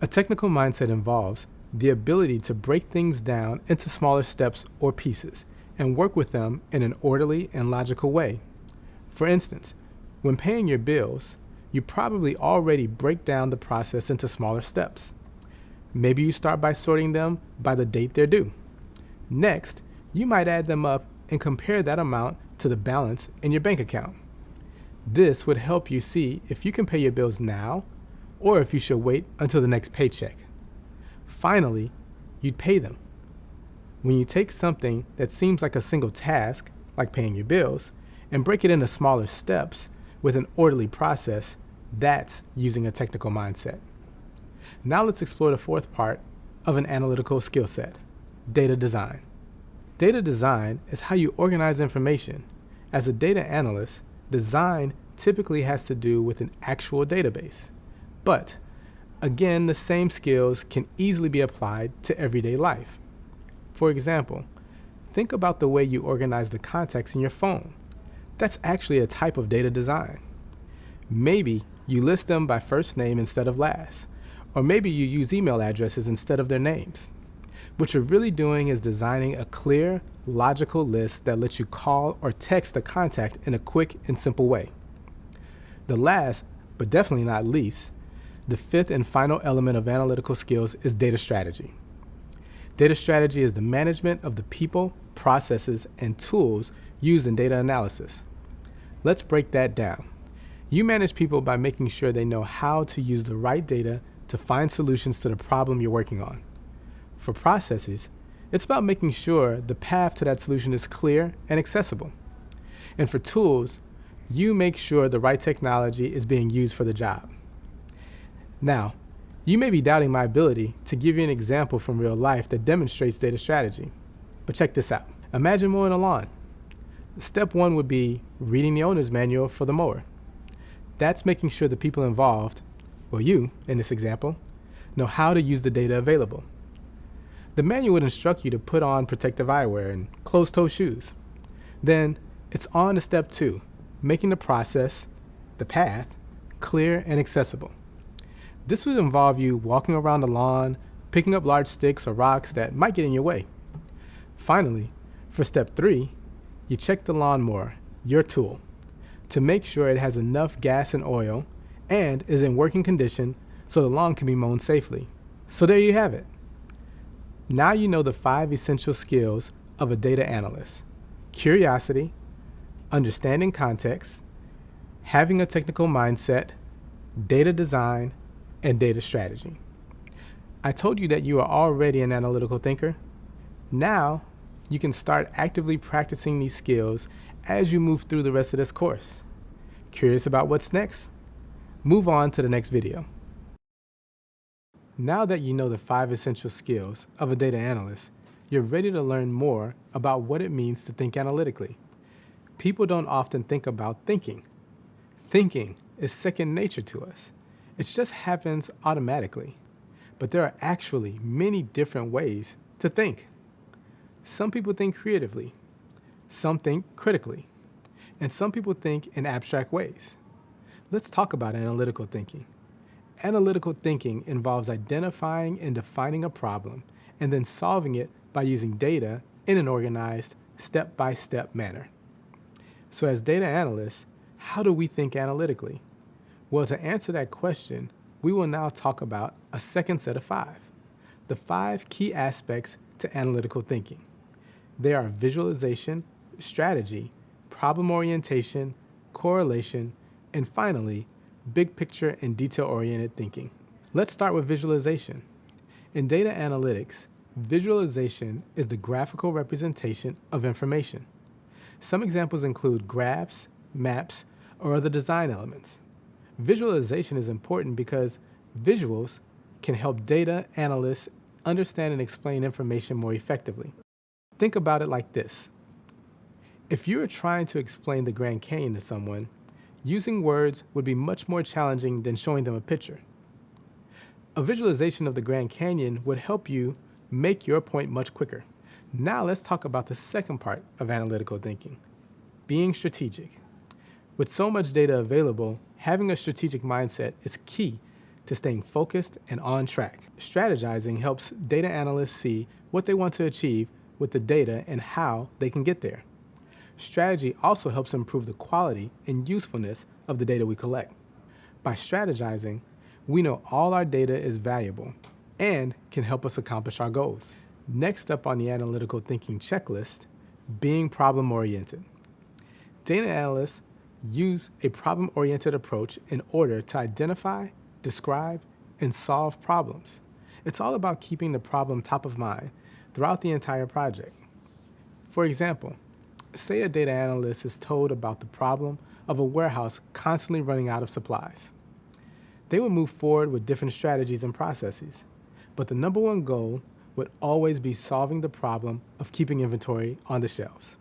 A technical mindset involves the ability to break things down into smaller steps or pieces and work with them in an orderly and logical way. For instance, when paying your bills, you probably already break down the process into smaller steps. Maybe you start by sorting them by the date they're due. Next, you might add them up and compare that amount to the balance in your bank account. This would help you see if you can pay your bills now or if you should wait until the next paycheck. Finally, you'd pay them. When you take something that seems like a single task, like paying your bills, and break it into smaller steps with an orderly process, that's using a technical mindset. Now let's explore the fourth part of an analytical skill set, data design. Data design is how you organize information. As a data analyst, design typically has to do with an actual database. But again, the same skills can easily be applied to everyday life. For example, think about the way you organize the contacts in your phone. That's actually a type of data design. Maybe you list them by first name instead of last, or maybe you use email addresses instead of their names. What you're really doing is designing a clear, logical list that lets you call or text the contact in a quick and simple way. The last, but definitely not least, the fifth and final element of analytical skills is data strategy. Data strategy is the management of the people, processes, and tools used in data analysis. Let's break that down. You manage people by making sure they know how to use the right data to find solutions to the problem you're working on. For processes, it's about making sure the path to that solution is clear and accessible. And for tools, you make sure the right technology is being used for the job. Now, you may be doubting my ability to give you an example from real life that demonstrates data strategy. But check this out. Imagine mowing a lawn. Step 1 would be reading the owner's manual for the mower. That's making sure the people involved, well, you in this example, know how to use the data available. The manual would instruct you to put on protective eyewear and closed-toe shoes. Then it's on to step 2, making the process, the path, clear and accessible. This would involve you walking around the lawn, picking up large sticks or rocks that might get in your way. Finally, for step 3, you check the lawnmower, your tool, to make sure it has enough gas and oil and is in working condition so the lawn can be mown safely. So there you have it. Now you know the 5 essential skills of a data analyst: curiosity, understanding context, having a technical mindset, data design, and data strategy. I told you that you are already an analytical thinker. Now you can start actively practicing these skills as you move through the rest of this course. Curious about what's next? Move on to the next video. Now that you know the 5 essential skills of a data analyst, you're ready to learn more about what it means to think analytically. People don't often think about thinking. Thinking is second nature to us. It just happens automatically. But there are actually many different ways to think. Some people think creatively, some think critically, and some people think in abstract ways. Let's talk about analytical thinking. Analytical thinking involves identifying and defining a problem and then solving it by using data in an organized, step-by-step manner. So as data analysts, how do we think analytically? Well, to answer that question, we will now talk about a second set of 5, the 5 key aspects to analytical thinking. They are visualization, strategy, problem orientation, correlation, and finally, big picture and detail-oriented thinking. Let's start with visualization. In data analytics, visualization is the graphical representation of information. Some examples include graphs, maps, or other design elements. Visualization is important because visuals can help data analysts understand and explain information more effectively. Think about it like this. If you are trying to explain the Grand Canyon to someone, using words would be much more challenging than showing them a picture. A visualization of the Grand Canyon would help you make your point much quicker. Now let's talk about the second part of analytical thinking, being strategic. With so much data available, having a strategic mindset is key to staying focused and on track. Strategizing helps data analysts see what they want to achieve with the data and how they can get there. Strategy also helps improve the quality and usefulness of the data we collect. By strategizing, we know all our data is valuable and can help us accomplish our goals. Next up on the analytical thinking checklist, being problem-oriented. Data analysts use a problem-oriented approach in order to identify, describe, and solve problems. It's all about keeping the problem top of mind throughout the entire project. For example, say a data analyst is told about the problem of a warehouse constantly running out of supplies. They would move forward with different strategies and processes, but the number one goal would always be solving the problem of keeping inventory on the shelves.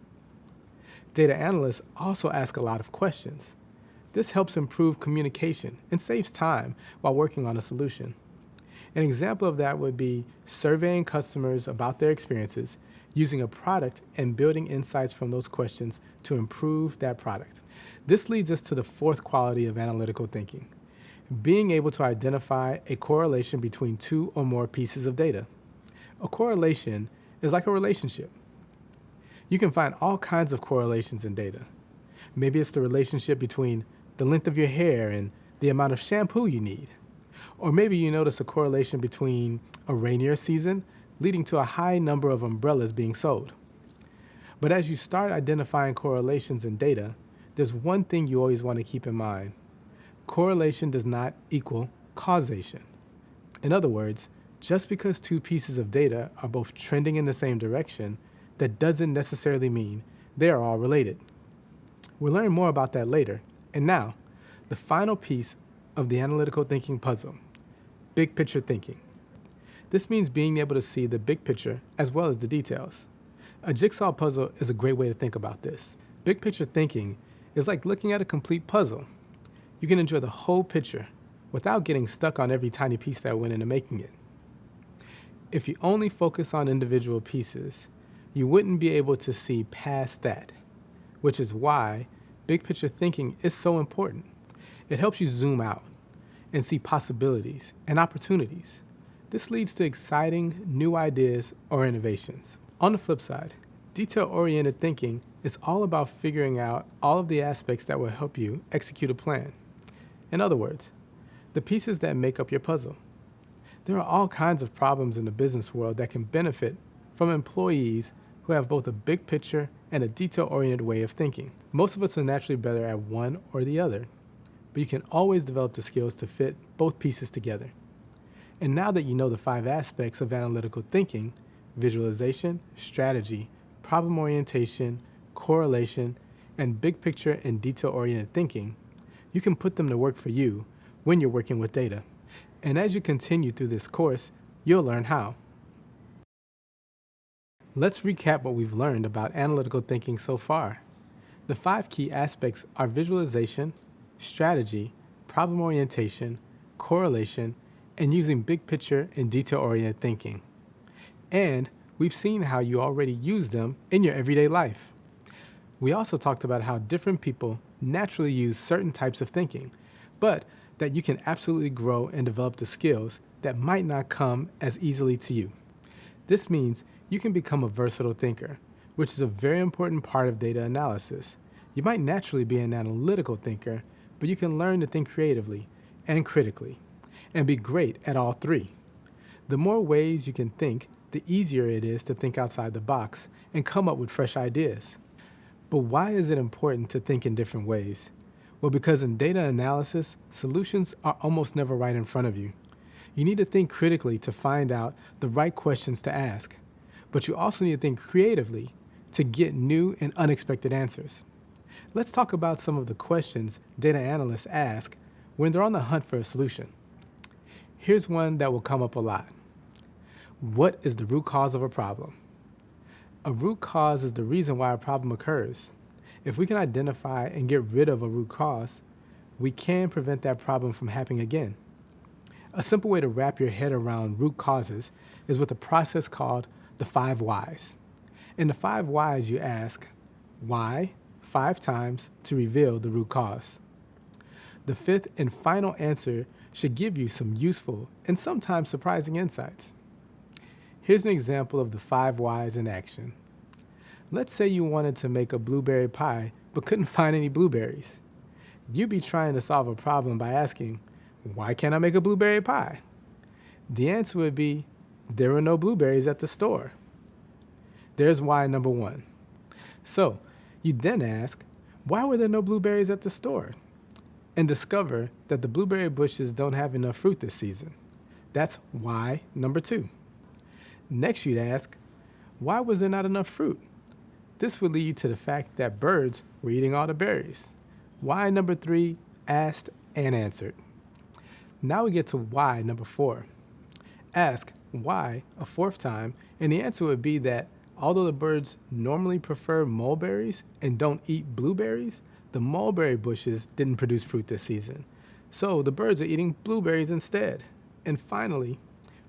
Data analysts also ask a lot of questions. This helps improve communication and saves time while working on a solution. An example of that would be surveying customers about their experiences, using a product and building insights from those questions to improve that product. This leads us to the 4th quality of analytical thinking, being able to identify a correlation between 2 or more pieces of data. A correlation is like a relationship. You can find all kinds of correlations in data. Maybe it's the relationship between the length of your hair and the amount of shampoo you need. Or maybe you notice a correlation between a rainier season leading to a high number of umbrellas being sold. But as you start identifying correlations in data, there's one thing you always want to keep in mind. Correlation does not equal causation. In other words, just because 2 pieces of data are both trending in the same direction, that doesn't necessarily mean they are all related. We'll learn more about that later. And now, the final piece of the analytical thinking puzzle, big picture thinking. This means being able to see the big picture as well as the details. A jigsaw puzzle is a great way to think about this. Big picture thinking is like looking at a complete puzzle. you can enjoy the whole picture without getting stuck on every tiny piece that went into making it. If you only focus on individual pieces, you wouldn't be able to see past that, which is why big picture thinking is so important. It helps you zoom out and see possibilities and opportunities. This leads to exciting new ideas or innovations. On the flip side, detail-oriented thinking is all about figuring out all of the aspects that will help you execute a plan. In other words, the pieces that make up your puzzle. There are all kinds of problems in the business world that can benefit from employees who have both a big picture and a detail-oriented way of thinking. Most of us are naturally better at one or the other, but you can always develop the skills to fit both pieces together. And now that you know the 5 aspects of analytical thinking, visualization, strategy, problem orientation, correlation, and big picture and detail-oriented thinking, you can put them to work for you when you're working with data. And as you continue through this course, you'll learn how. Let's recap what we've learned about analytical thinking so far. The 5 key aspects are visualization, strategy, problem orientation, correlation, and using big picture and detail-oriented thinking. And we've seen how you already use them in your everyday life. We also talked about how different people naturally use certain types of thinking, but that you can absolutely grow and develop the skills that might not come as easily to you. This means you can become a versatile thinker, which is a very important part of data analysis. You might naturally be an analytical thinker, but you can learn to think creatively and critically, and be great at all 3. The more ways you can think, the easier it is to think outside the box and come up with fresh ideas. But why is it important to think in different ways? Well, because in data analysis, solutions are almost never right in front of you. You need to think critically to find out the right questions to ask, but you also need to think creatively to get new and unexpected answers. Let's talk about some of the questions data analysts ask when they're on the hunt for a solution. Here's one that will come up a lot. What is the root cause of a problem? A root cause is the reason why a problem occurs. If we can identify and get rid of a root cause, we can prevent that problem from happening again. A simple way to wrap your head around root causes is with a process called the 5 whys. In the 5 whys, you ask why 5 times to reveal the root cause. The 5th and final answer should give you some useful and sometimes surprising insights. Here's an example of the 5 whys in action. Let's say you wanted to make a blueberry pie but couldn't find any blueberries. You'd be trying to solve a problem by asking, why can't I make a blueberry pie? The answer would be, there were no blueberries at the store. There's why number 1. So you then ask, why were there no blueberries at the store? And discover that the blueberry bushes don't have enough fruit this season. That's why number 2. Next you'd ask, why was there not enough fruit? This would lead to the fact that birds were eating all the berries. Why number 3, asked and answered. Now we get to why number 4. Ask why a 4th time, and the answer would be that although the birds normally prefer mulberries and don't eat blueberries, the mulberry bushes didn't produce fruit this season. So the birds are eating blueberries instead. And finally,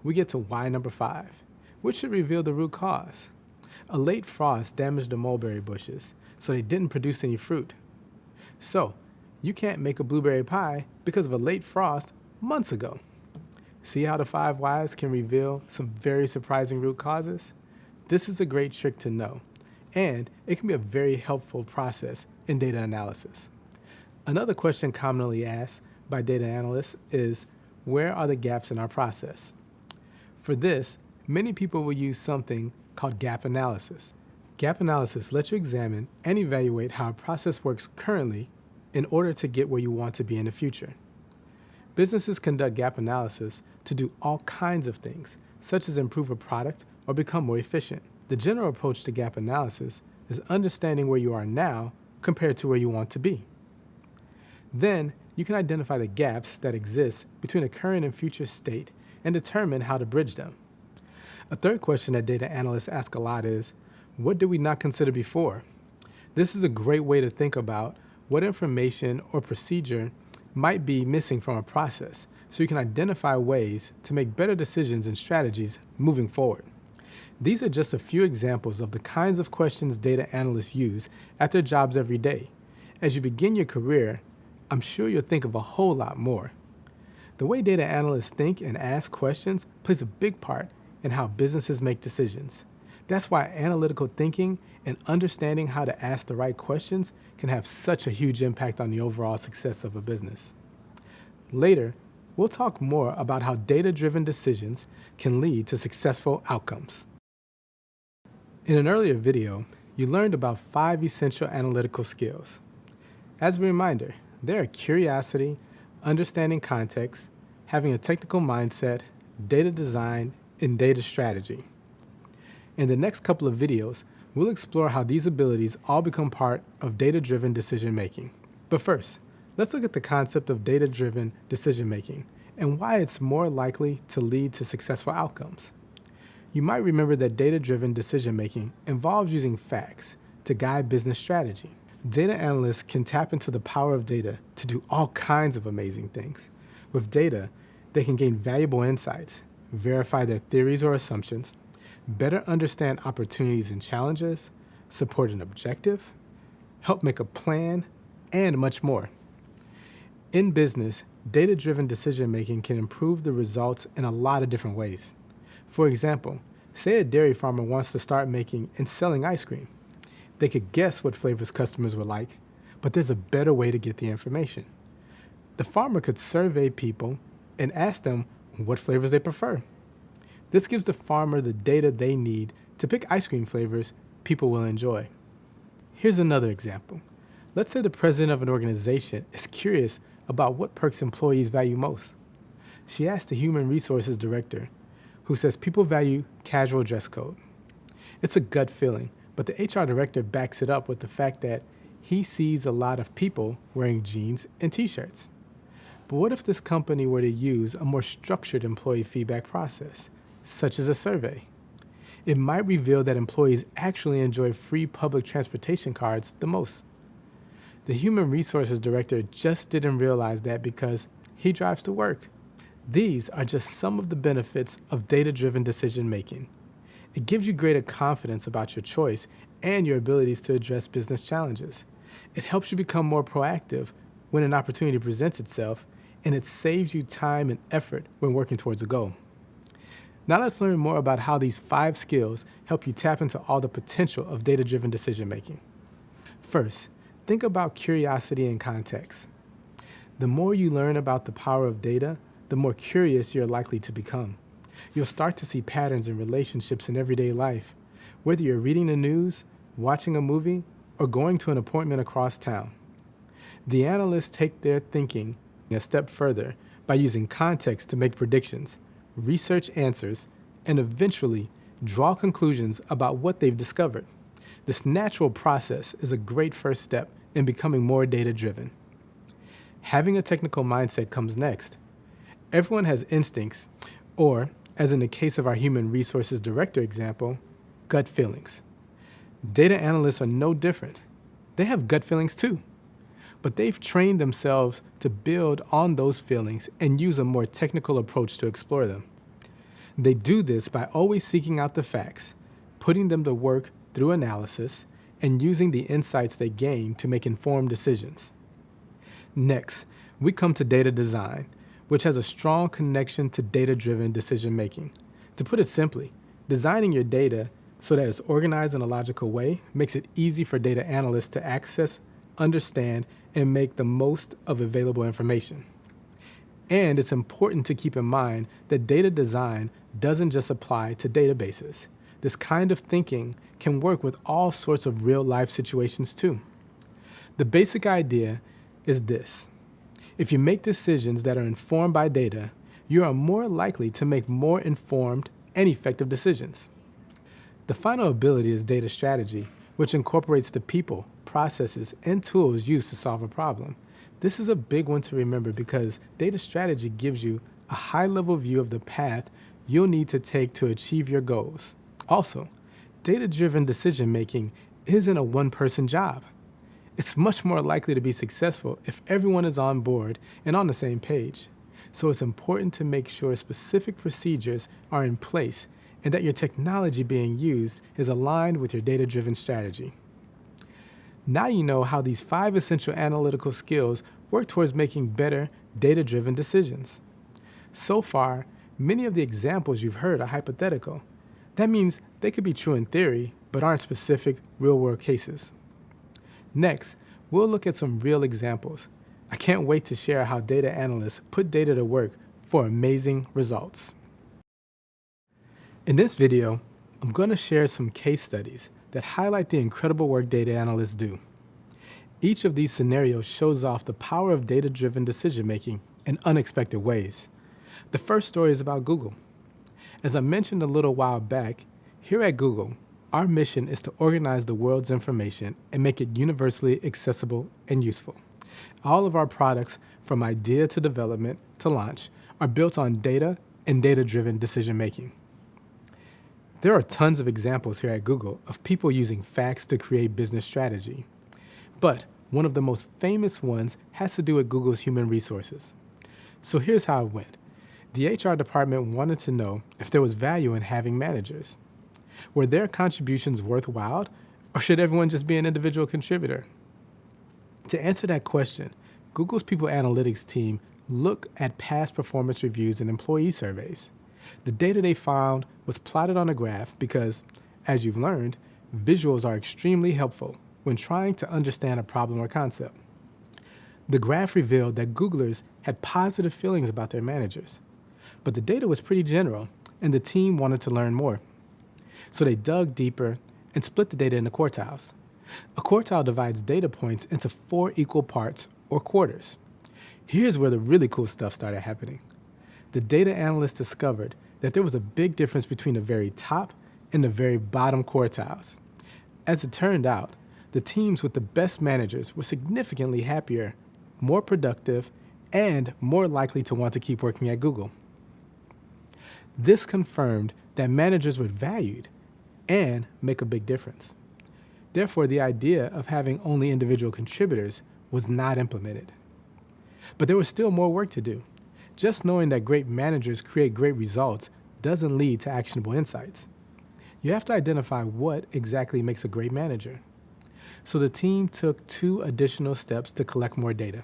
we get to why number 5, which should reveal the root cause. A late frost damaged the mulberry bushes, so they didn't produce any fruit. So you can't make a blueberry pie because of a late frost months ago. See how the 5 whys can reveal some very surprising root causes? This is a great trick to know, and it can be a very helpful process in data analysis. Another question commonly asked by data analysts is, where are the gaps in our process? For this, many people will use something called gap analysis. Gap analysis lets you examine and evaluate how a process works currently in order to get where you want to be in the future. Businesses conduct gap analysis to do all kinds of things, such as improve a product or become more efficient. The general approach to gap analysis is understanding where you are now compared to where you want to be. Then, you can identify the gaps that exist between a current and future state and determine how to bridge them. A third question that data analysts ask a lot is, what did we not consider before? This is a great way to think about what information or procedure might be missing from a process, so you can identify ways to make better decisions and strategies moving forward. These are just a few examples of the kinds of questions data analysts use at their jobs every day. As you begin your career, I'm sure you'll think of a whole lot more. The way data analysts think and ask questions plays a big part in how businesses make decisions. That's why analytical thinking and understanding how to ask the right questions can have such a huge impact on the overall success of a business. Later, we'll talk more about how data-driven decisions can lead to successful outcomes. In an earlier video, you learned about 5 essential analytical skills. As a reminder, they are curiosity, understanding context, having a technical mindset, data design, and data strategy. In the next couple of videos, we'll explore how these abilities all become part of data-driven decision-making. But first, let's look at the concept of data-driven decision-making and why it's more likely to lead to successful outcomes. You might remember that data-driven decision-making involves using facts to guide business strategy. Data analysts can tap into the power of data to do all kinds of amazing things. With data, they can gain valuable insights, verify their theories or assumptions, better understand opportunities and challenges, support an objective, help make a plan, and much more. In business, data-driven decision-making can improve the results in a lot of different ways. For example, say a dairy farmer wants to start making and selling ice cream. They could guess what flavors customers would like, but there's a better way to get the information. The farmer could survey people and ask them what flavors they prefer. This gives the farmer the data they need to pick ice cream flavors people will enjoy. Here's another example. Let's say the president of an organization is curious about what perks employees value most. She asked the human resources director, who says people value casual dress code. It's a gut feeling, but the HR director backs it up with the fact that he sees a lot of people wearing jeans and t-shirts. But what if this company were to use a more structured employee feedback process, such as a survey? It might reveal that employees actually enjoy free public transportation cards the most. The human resources director just didn't realize that because he drives to work. These are just some of the benefits of data-driven decision-making. It gives you greater confidence about your choice and your abilities to address business challenges. It helps you become more proactive when an opportunity presents itself, and it saves you time and effort when working towards a goal. Now let's learn more about how these 5 skills help you tap into all the potential of data-driven decision-making. First, think about curiosity and context. The more you learn about the power of data, the more curious you're likely to become. You'll start to see patterns and relationships in everyday life, whether you're reading the news, watching a movie, or going to an appointment across town. The analysts take their thinking a step further by using context to make predictions, research answers, and eventually draw conclusions about what they've discovered. This natural process is a great first step in becoming more data-driven. Having a technical mindset comes next. Everyone has instincts, or, as in the case of our human resources director example, gut feelings. Data analysts are no different. They have gut feelings too, but they've trained themselves to build on those feelings and use a more technical approach to explore them. They do this by always seeking out the facts, putting them to work through analysis, and using the insights they gain to make informed decisions. Next, we come to data design, which has a strong connection to data-driven decision-making. To put it simply, designing your data so that it's organized in a logical way makes it easy for data analysts to access, understand, and make the most of available information. And it's important to keep in mind that data design doesn't just apply to databases. This kind of thinking can work with all sorts of real-life situations too. The basic idea is this. If you make decisions that are informed by data, you are more likely to make more informed and effective decisions. The final ability is data strategy, which incorporates the people, processes, and tools used to solve a problem. This is a big one to remember because data strategy gives you a high-level view of the path you'll need to take to achieve your goals. Also, data-driven decision-making isn't a one-person job. It's much more likely to be successful if everyone is on board and on the same page. So it's important to make sure specific procedures are in place and that your technology being used is aligned with your data-driven strategy. Now you know how these 5 essential analytical skills work towards making better data-driven decisions. So far, many of the examples you've heard are hypothetical. That means they could be true in theory, but aren't specific real-world cases. Next, we'll look at some real examples. I can't wait to share how data analysts put data to work for amazing results. In this video, I'm going to share some case studies that highlight the incredible work data analysts do. Each of these scenarios shows off the power of data-driven decision-making in unexpected ways. The first story is about Google. As I mentioned a little while back, here at Google, our mission is to organize the world's information and make it universally accessible and useful. All of our products, from idea to development to launch, are built on data and data-driven decision-making. There are tons of examples here at Google of people using facts to create business strategy. But one of the most famous ones has to do with Google's human resources. So here's how it went. The HR department wanted to know if there was value in having managers. Were their contributions worthwhile, or should everyone just be an individual contributor? To answer that question, Google's People Analytics team looked at past performance reviews and employee surveys. The data they found was plotted on a graph because, as you've learned, visuals are extremely helpful when trying to understand a problem or concept. The graph revealed that Googlers had positive feelings about their managers, but the data was pretty general, and the team wanted to learn more. So they dug deeper and split the data into quartiles. A quartile divides data points into 4 equal parts, or quarters. Here's where the really cool stuff started happening. The data analysts discovered that there was a big difference between the very top and the very bottom quartiles. As it turned out, the teams with the best managers were significantly happier, more productive, and more likely to want to keep working at Google. This confirmed that managers were valued and make a big difference. Therefore, the idea of having only individual contributors was not implemented. But there was still more work to do. Just knowing that great managers create great results doesn't lead to actionable insights. You have to identify what exactly makes a great manager. So the team took 2 additional steps to collect more data.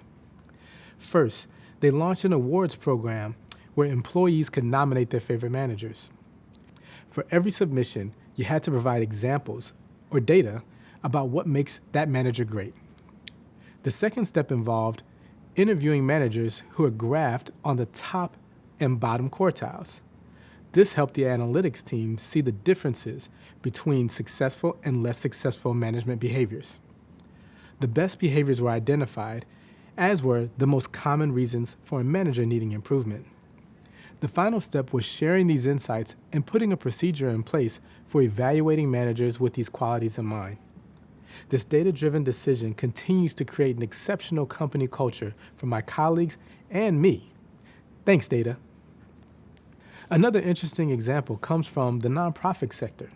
First, they launched an awards program where employees could nominate their favorite managers. For every submission, you had to provide examples or data about what makes that manager great. The second step involved interviewing managers who are graphed on the top and bottom quartiles. This helped the analytics team see the differences between successful and less successful management behaviors. The best behaviors were identified, as were the most common reasons for a manager needing improvement. The final step was sharing these insights and putting a procedure in place for evaluating managers with these qualities in mind. This data-driven decision continues to create an exceptional company culture for my colleagues and me. Thanks, data. Another interesting example comes from the nonprofit sector.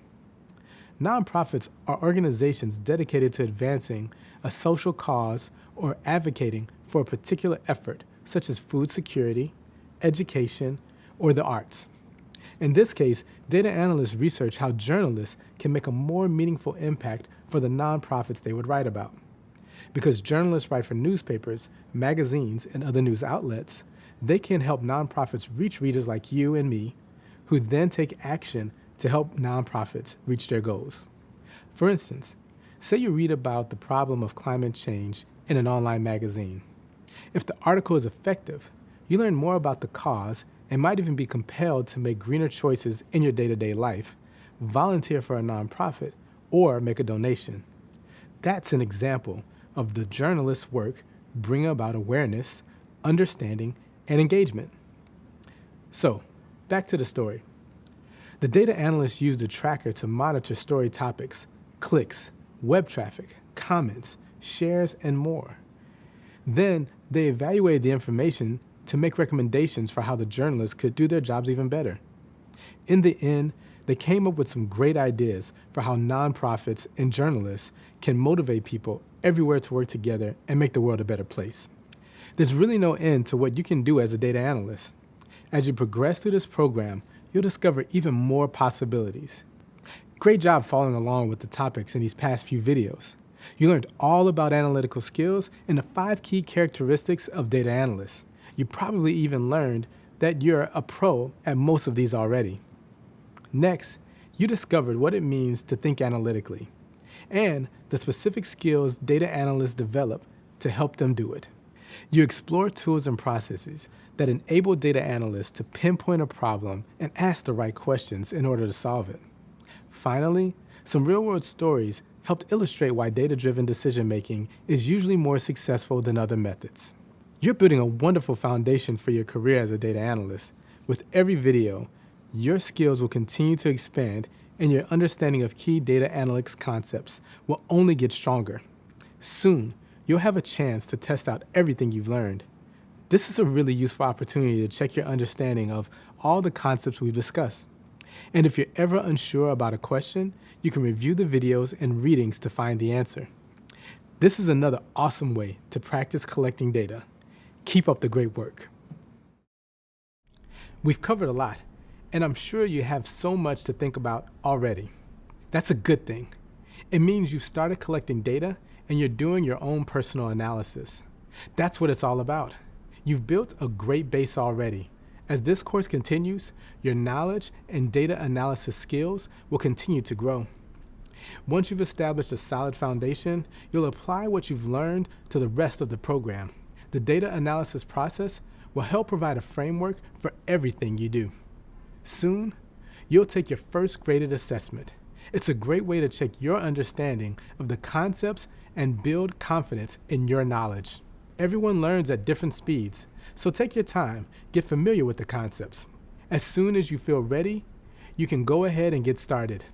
Nonprofits are organizations dedicated to advancing a social cause or advocating for a particular effort, such as food security, education, or the arts. In this case, data analysts research how journalists can make a more meaningful impact for the nonprofits they would write about. Because journalists write for newspapers, magazines, and other news outlets, they can help nonprofits reach readers like you and me, who then take action to help nonprofits reach their goals. For instance, say you read about the problem of climate change in an online magazine. If the article is effective, you learn more about the cause and might even be compelled to make greener choices in your day-to-day life, volunteer for a nonprofit, or make a donation. That's an example of the journalist's work bringing about awareness, understanding, and engagement. So, back to the story. The data analysts used a tracker to monitor story topics, clicks, web traffic, comments, shares, and more. Then, they evaluated the information to make recommendations for how the journalists could do their jobs even better. In the end, They came up with some great ideas for how nonprofits and journalists can motivate people everywhere to work together and make the world a better place. There's really no end to what you can do as a data analyst. As you progress through this program, you'll discover even more possibilities. Great job following along with the topics in these past few videos. You learned all about analytical skills and the 5 key characteristics of data analysts. You probably even learned that you're a pro at most of these already. Next, you discovered what it means to think analytically and the specific skills data analysts develop to help them do it. You explore tools and processes that enable data analysts to pinpoint a problem and ask the right questions in order to solve it. Finally, some real-world stories helped illustrate why data-driven decision-making is usually more successful than other methods. You're building a wonderful foundation for your career as a data analyst. With every video, your skills will continue to expand and your understanding of key data analytics concepts will only get stronger. Soon, you'll have a chance to test out everything you've learned. This is a really useful opportunity to check your understanding of all the concepts we've discussed. And if you're ever unsure about a question, you can review the videos and readings to find the answer. This is another awesome way to practice collecting data. Keep up the great work. We've covered a lot, and I'm sure you have so much to think about already. That's a good thing. It means you've started collecting data and you're doing your own personal analysis. That's what it's all about. You've built a great base already. As this course continues, your knowledge and data analysis skills will continue to grow. Once you've established a solid foundation, you'll apply what you've learned to the rest of the program. The data analysis process will help provide a framework for everything you do. Soon, you'll take your first graded assessment. It's a great way to check your understanding of the concepts and build confidence in your knowledge. Everyone learns at different speeds, so take your time, get familiar with the concepts. As soon as you feel ready, you can go ahead and get started.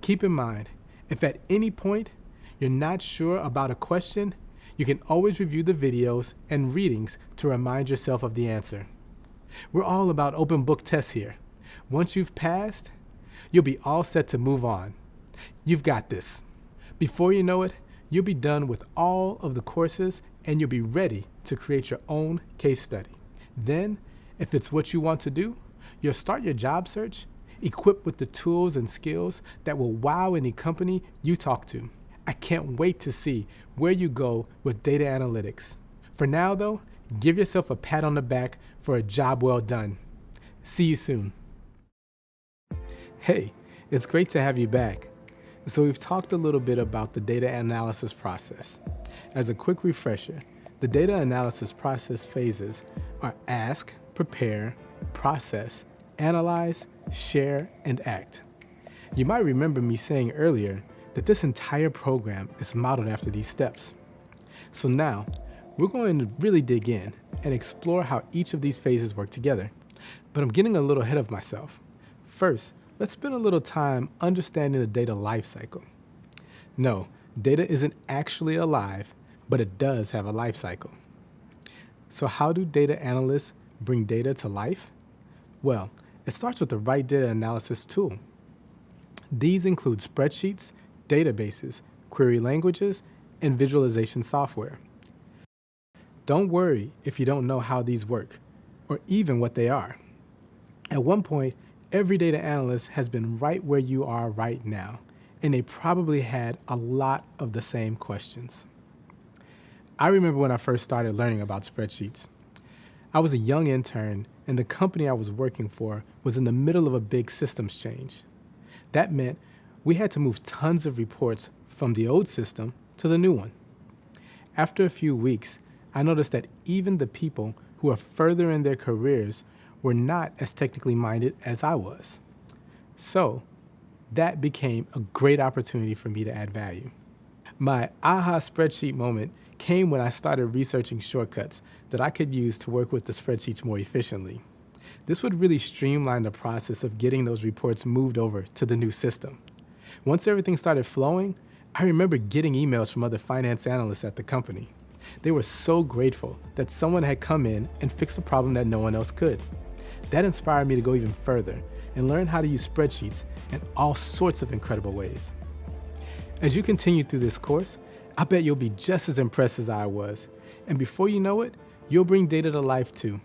Keep in mind, if at any point you're not sure about a question, you can always review the videos and readings to remind yourself of the answer. We're all about open book tests here. Once you've passed, you'll be all set to move on. You've got this. Before you know it, you'll be done with all of the courses and you'll be ready to create your own case study. Then, if it's what you want to do, you'll start your job search equipped with the tools and skills that will wow any company you talk to. I can't wait to see where you go with data analytics. For now though, give yourself a pat on the back for a job well done. See you soon. Hey, it's great to have you back. So we've talked a little bit about the data analysis process. As a quick refresher, the data analysis process phases are ask, prepare, process, analyze, share, and act. You might remember me saying earlier that this entire program is modeled after these steps. So now, we're going to really dig in and explore how each of these phases work together. But I'm getting a little ahead of myself. First, let's spend a little time understanding the data lifecycle. No, data isn't actually alive, but it does have a life cycle. So how do data analysts bring data to life? Well, it starts with the right data analysis tool. These include spreadsheets, databases, query languages, and visualization software. Don't worry if you don't know how these work, or even what they are. At one point, every data analyst has been right where you are right now, and they probably had a lot of the same questions. I remember when I first started learning about spreadsheets. I was a young intern, and the company I was working for was in the middle of a big systems change. That meant we had to move tons of reports from the old system to the new one. After a few weeks, I noticed that even the people who are further in their careers were not as technically minded as I was. So that became a great opportunity for me to add value. My aha spreadsheet moment came when I started researching shortcuts that I could use to work with the spreadsheets more efficiently. This would really streamline the process of getting those reports moved over to the new system. Once everything started flowing, I remember getting emails from other finance analysts at the company. They were so grateful that someone had come in and fixed a problem that no one else could. That inspired me to go even further and learn how to use spreadsheets in all sorts of incredible ways. As you continue through this course, I bet you'll be just as impressed as I was. And before you know it, you'll bring data to life too.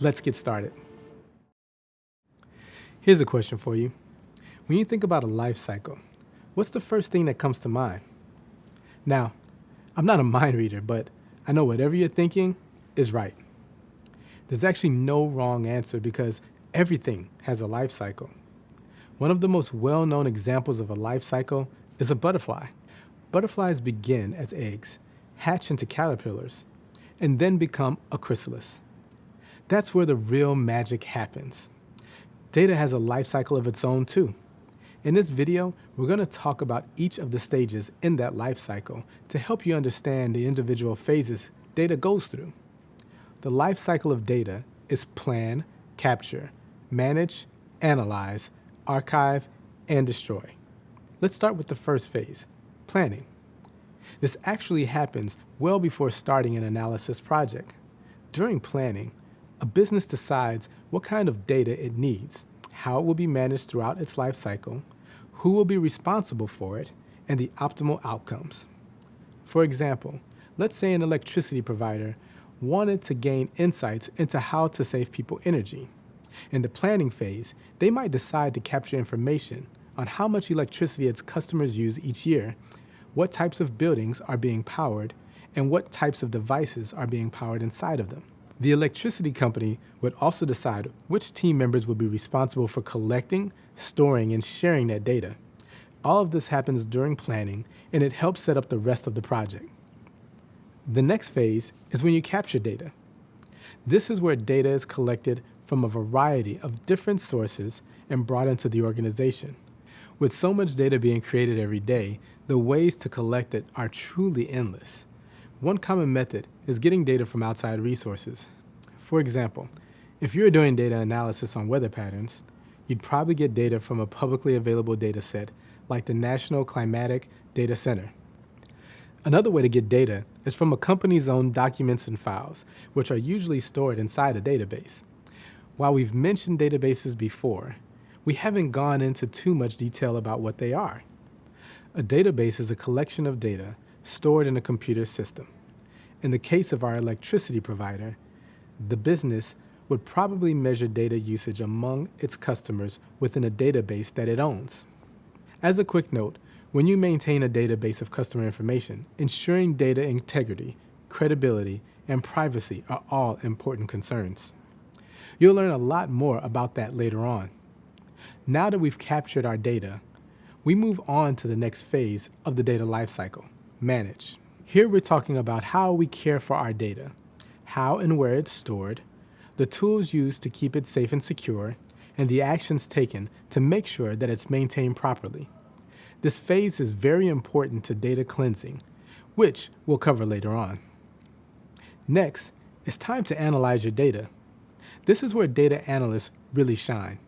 Let's get started. Here's a question for you. When you think about a life cycle, what's the first thing that comes to mind? Now, I'm not a mind reader, but I know whatever you're thinking is right. There's actually no wrong answer because everything has a life cycle. One of the most well-known examples of a life cycle is a butterfly. Butterflies begin as eggs, hatch into caterpillars, and then become a chrysalis. That's where the real magic happens. Data has a life cycle of its own too. In this video, we're going to talk about each of the stages in that life cycle to help you understand the individual phases data goes through. The life cycle of data is plan, capture, manage, analyze, archive, and destroy. Let's start with the first phase, planning. This actually happens well before starting an analysis project. During planning, a business decides what kind of data it needs, how it will be managed throughout its life cycle, who will be responsible for it, and the optimal outcomes. For example, let's say an electricity provider wanted to gain insights into how to save people energy. In the planning phase, they might decide to capture information on how much electricity its customers use each year, what types of buildings are being powered, and what types of devices are being powered inside of them. The electricity company would also decide which team members would be responsible for collecting, storing, and sharing that data. All of this happens during planning, and it helps set up the rest of the project. The next phase is when you capture data. This is where data is collected from a variety of different sources and brought into the organization. With so much data being created every day, the ways to collect it are truly endless. One common method is getting data from outside resources. For example, if you're doing data analysis on weather patterns, you'd probably get data from a publicly available data set like the National Climatic Data Center. Another way to get data is from a company's own documents and files, which are usually stored inside a database. While we've mentioned databases before, we haven't gone into too much detail about what they are. A database is a collection of data stored in a computer system. In the case of our electricity provider, the business would probably measure data usage among its customers within a database that it owns. As a quick note, when you maintain a database of customer information, ensuring data integrity, credibility, and privacy are all important concerns. You'll learn a lot more about that later on. Now that we've captured our data, we move on to the next phase of the data lifecycle, manage. Here we're talking about how we care for our data, how and where it's stored, the tools used to keep it safe and secure, and the actions taken to make sure that it's maintained properly. This phase is very important to data cleansing, which we'll cover later on. Next, it's time to analyze your data. This is where data analysts really shine.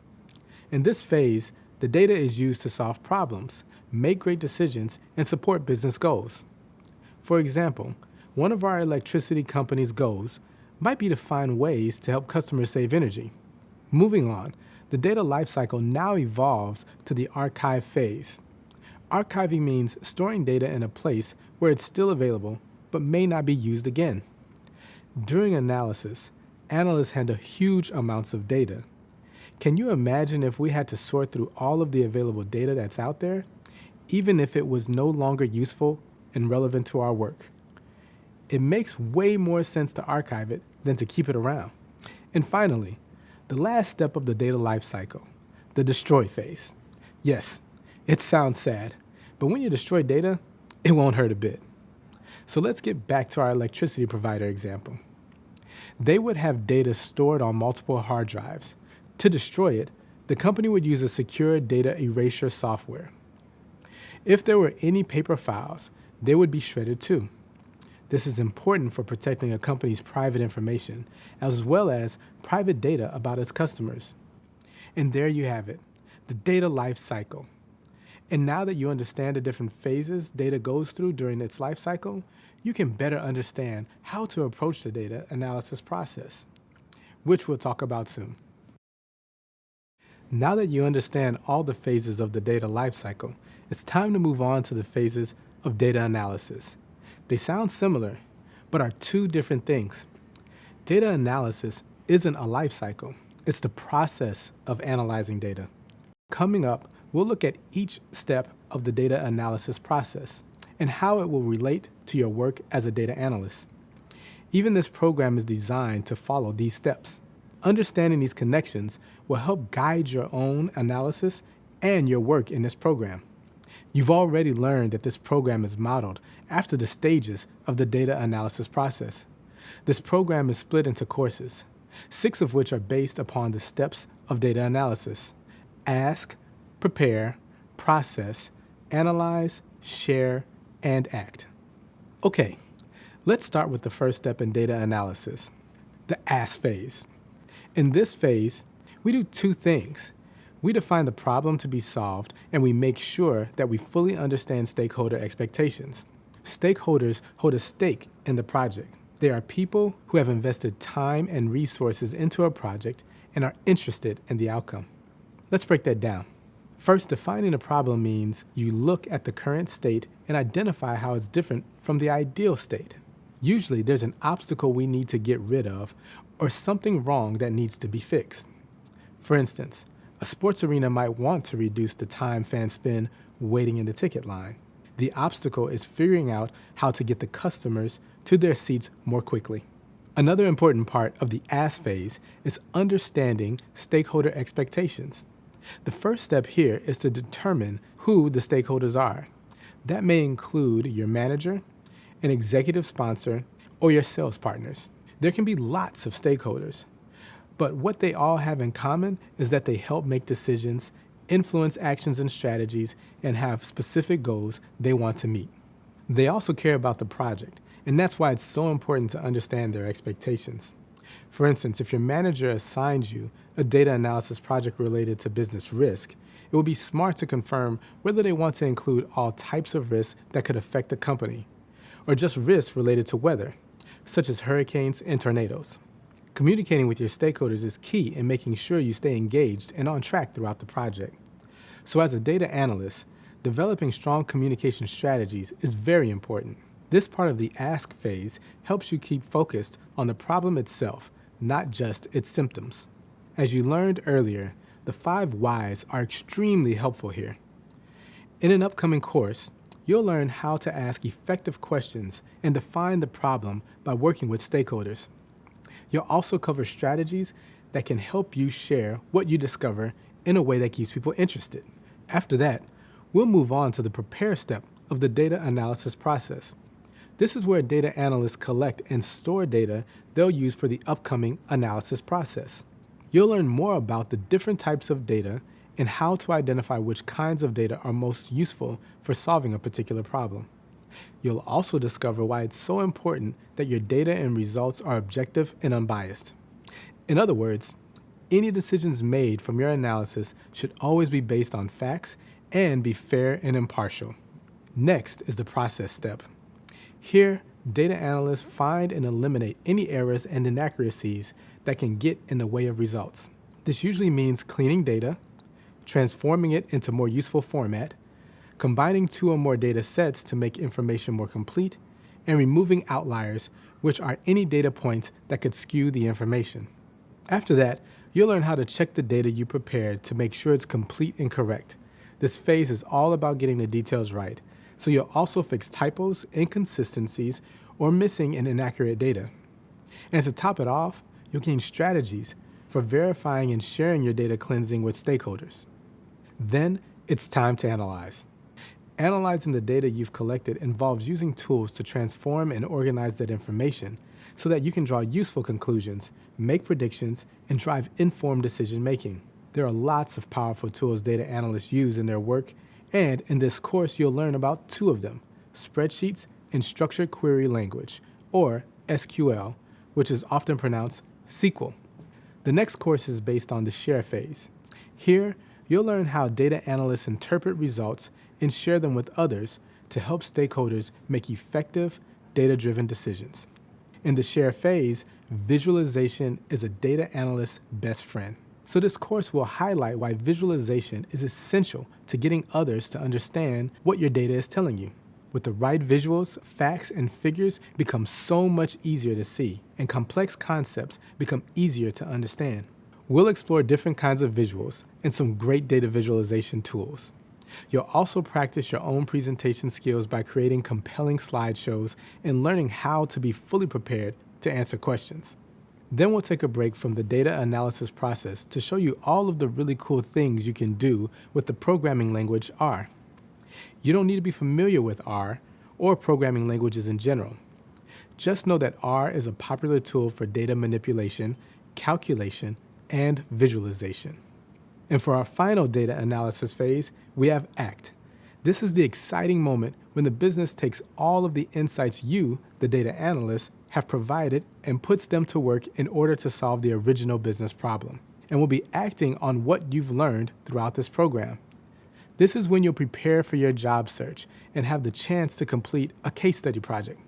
In this phase, the data is used to solve problems, make great decisions, and support business goals. For example, one of our electricity company's goals might be to find ways to help customers save energy. Moving on, the data lifecycle now evolves to the archive phase. Archiving means storing data in a place where it's still available but may not be used again. During analysis, analysts handle huge amounts of data. Can you imagine if we had to sort through all of the available data that's out there, even if it was no longer useful and relevant to our work? It makes way more sense to archive it than to keep it around. And finally, the last step of the data lifecycle, the destroy phase. Yes, it sounds sad, but when you destroy data, it won't hurt a bit. So let's get back to our electricity provider example. They would have data stored on multiple hard drives. To destroy it, the company would use a secure data erasure software. If there were any paper files, they would be shredded too. This is important for protecting a company's private information, as well as private data about its customers. And there you have it, the data life cycle. And now that you understand the different phases data goes through during its life cycle, you can better understand how to approach the data analysis process, which we'll talk about soon. Now that you understand all the phases of the data lifecycle, it's time to move on to the phases of data analysis. They sound similar, but are two different things. Data analysis isn't a life cycle. It's the process of analyzing data. Coming up, we'll look at each step of the data analysis process and how it will relate to your work as a data analyst. Even this program is designed to follow these steps. Understanding these connections will help guide your own analysis and your work in this program. You've already learned that this program is modeled after the stages of the data analysis process. This program is split into courses, 6 of which are based upon the steps of data analysis: ask, prepare, process, analyze, share, and act. Okay, let's start with the first step in data analysis, the ask phase. In this phase, we do 2 things. We define the problem to be solved, and we make sure that we fully understand stakeholder expectations. Stakeholders hold a stake in the project. They are people who have invested time and resources into a project and are interested in the outcome. Let's break that down. First, defining a problem means you look at the current state and identify how it's different from the ideal state. Usually, there's an obstacle we need to get rid of or something wrong that needs to be fixed. For instance, a sports arena might want to reduce the time fans spend waiting in the ticket line. The obstacle is figuring out how to get the customers to their seats more quickly. Another important part of the ask phase is understanding stakeholder expectations. The first step here is to determine who the stakeholders are. That may include your manager, an executive sponsor, or your sales partners. There can be lots of stakeholders, but what they all have in common is that they help make decisions, influence actions and strategies, and have specific goals they want to meet. They also care about the project, and that's why it's so important to understand their expectations. For instance, if your manager assigns you a data analysis project related to business risk, it would be smart to confirm whether they want to include all types of risks that could affect the company, or just risks related to weather, such as hurricanes and tornadoes. Communicating with your stakeholders is key in making sure you stay engaged and on track throughout the project. So as a data analyst, developing strong communication strategies is very important. This part of the ask phase helps you keep focused on the problem itself, not just its symptoms. As you learned earlier, the 5 whys are extremely helpful here. In an upcoming course, you'll learn how to ask effective questions and define the problem by working with stakeholders. You'll also cover strategies that can help you share what you discover in a way that keeps people interested. After that, we'll move on to the prepare step of the data analysis process. This is where data analysts collect and store data they'll use for the upcoming analysis process. You'll learn more about the different types of data and how to identify which kinds of data are most useful for solving a particular problem. You'll also discover why it's so important that your data and results are objective and unbiased. In other words, any decisions made from your analysis should always be based on facts and be fair and impartial. Next is the process step. Here, data analysts find and eliminate any errors and inaccuracies that can get in the way of results. This usually means cleaning data, transforming it into more useful format, combining 2 or more data sets to make information more complete, and removing outliers, which are any data points that could skew the information. After that, you'll learn how to check the data you prepared to make sure it's complete and correct. This phase is all about getting the details right, so you'll also fix typos, inconsistencies, or missing and inaccurate data. And to top it off, you'll gain strategies for verifying and sharing your data cleansing with stakeholders. Then it's time to analyze. Analyzing the data you've collected involves using tools to transform and organize that information so that you can draw useful conclusions, make predictions, and drive informed decision-making. There are lots of powerful tools data analysts use in their work, and in this course you'll learn about 2 of them: spreadsheets and structured query language, or SQL, which is often pronounced SQL. The next course is based on the share phase. Here, you'll learn how data analysts interpret results and share them with others to help stakeholders make effective, data-driven decisions. In the share phase, visualization is a data analyst's best friend. So this course will highlight why visualization is essential to getting others to understand what your data is telling you. With the right visuals, facts, and figures become so much easier to see, and complex concepts become easier to understand. We'll explore different kinds of visuals and some great data visualization tools. You'll also practice your own presentation skills by creating compelling slideshows and learning how to be fully prepared to answer questions. Then we'll take a break from the data analysis process to show you all of the really cool things you can do with the programming language R. You don't need to be familiar with R or programming languages in general. Just know that R is a popular tool for data manipulation, calculation, and visualization. And for our final data analysis phase, we have ACT. This is the exciting moment when the business takes all of the insights you, the data analyst, have provided and puts them to work in order to solve the original business problem. And will be acting on what you've learned throughout this program. This is when you'll prepare for your job search and have the chance to complete a case study project.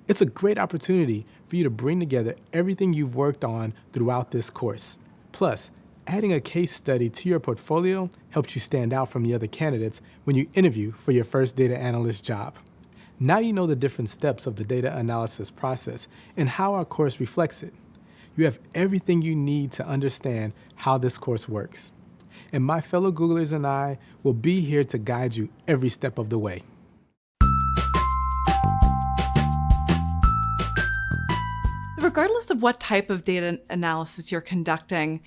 It's a great opportunity for you to bring together everything you've worked on throughout this course. Plus, adding a case study to your portfolio helps you stand out from the other candidates when you interview for your first data analyst job. Now you know the different steps of the data analysis process and how our course reflects it. You have everything you need to understand how this course works. And my fellow Googlers and I will be here to guide you every step of the way. Regardless of what type of data analysis you're conducting,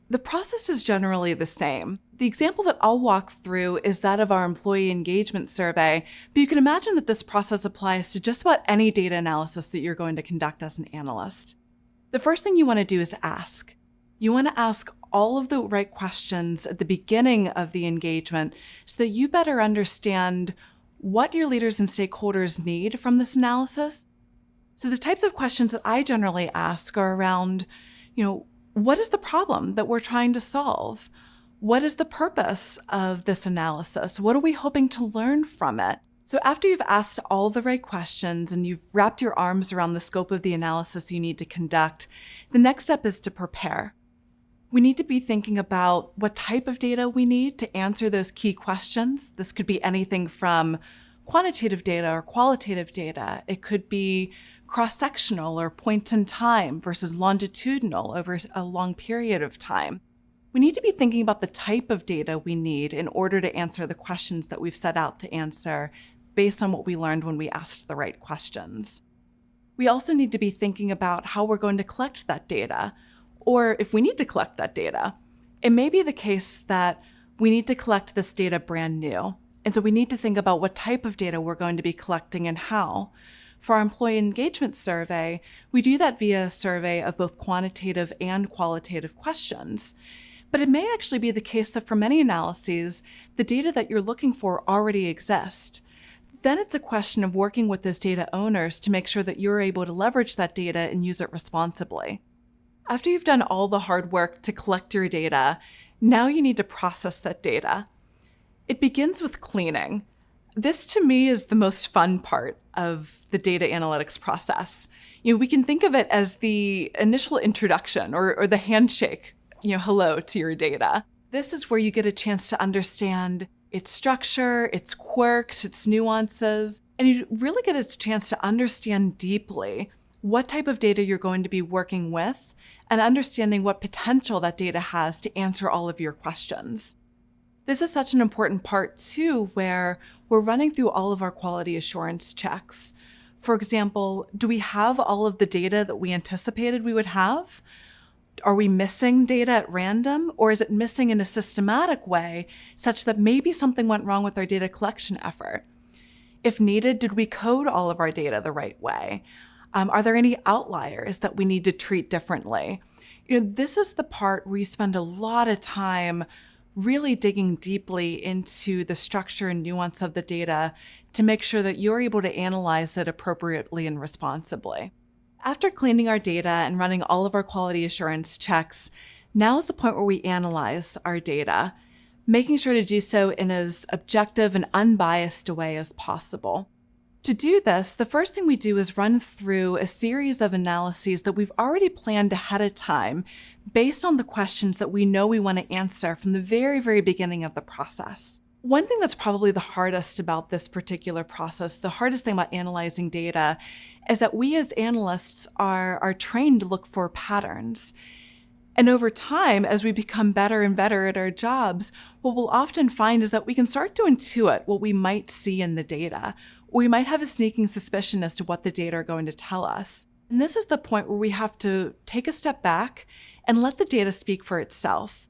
the process is generally the same. The example that I'll walk through is that of our employee engagement survey, but you can imagine that this process applies to just about any data analysis that you're going to conduct as an analyst. The first thing you want to do is ask. You want to ask all of the right questions at the beginning of the engagement so that you better understand what your leaders and stakeholders need from this analysis. So the types of questions that I generally ask are around, what is the problem that we're trying to solve? What is the purpose of this analysis? What are we hoping to learn from it? So after you've asked all the right questions and you've wrapped your arms around the scope of the analysis you need to conduct, the next step is to prepare. We need to be thinking about what type of data we need to answer those key questions. This could be anything from quantitative data or qualitative data. It could be cross-sectional or point in time versus longitudinal over a long period of time. We need to be thinking about the type of data we need in order to answer the questions that we've set out to answer based on what we learned when we asked the right questions. We also need to be thinking about how we're going to collect that data, or if we need to collect that data. It may be the case that we need to collect this data brand new, and so we need to think about what type of data we're going to be collecting and how. For our employee engagement survey, we do that via a survey of both quantitative and qualitative questions. But it may actually be the case that for many analyses, the data that you're looking for already exist. Then it's a question of working with those data owners to make sure that you're able to leverage that data and use it responsibly. After you've done all the hard work to collect your data, now you need to process that data. It begins with cleaning. This, to me, is the most fun part of the data analytics process. We can think of it as the initial introduction or the handshake, hello to your data. This is where you get a chance to understand its structure, its quirks, its nuances, and you really get a chance to understand deeply what type of data you're going to be working with and understanding what potential that data has to answer all of your questions. This is such an important part, too, where we're running through all of our quality assurance checks. For example, do we have all of the data that we anticipated we would have? Are we missing data at random, or is it missing in a systematic way such that maybe something went wrong with our data collection effort? If needed, did we code all of our data the right way? Are there any outliers that we need to treat differently? This is the part where you spend a lot of time really digging deeply into the structure and nuance of the data to make sure that you're able to analyze it appropriately and responsibly. After cleaning our data and running all of our quality assurance checks, now is the point where we analyze our data, making sure to do so in as objective and unbiased a way as possible. To do this, the first thing we do is run through a series of analyses that we've already planned ahead of time based on the questions that we know we want to answer from the very, very beginning of the process. One thing that's probably the hardest about this particular process, the hardest thing about analyzing data, is that we as analysts are trained to look for patterns. And over time, as we become better and better at our jobs, what we'll often find is that we can start to intuit what we might see in the data. We might have a sneaking suspicion as to what the data are going to tell us. And this is the point where we have to take a step back and let the data speak for itself.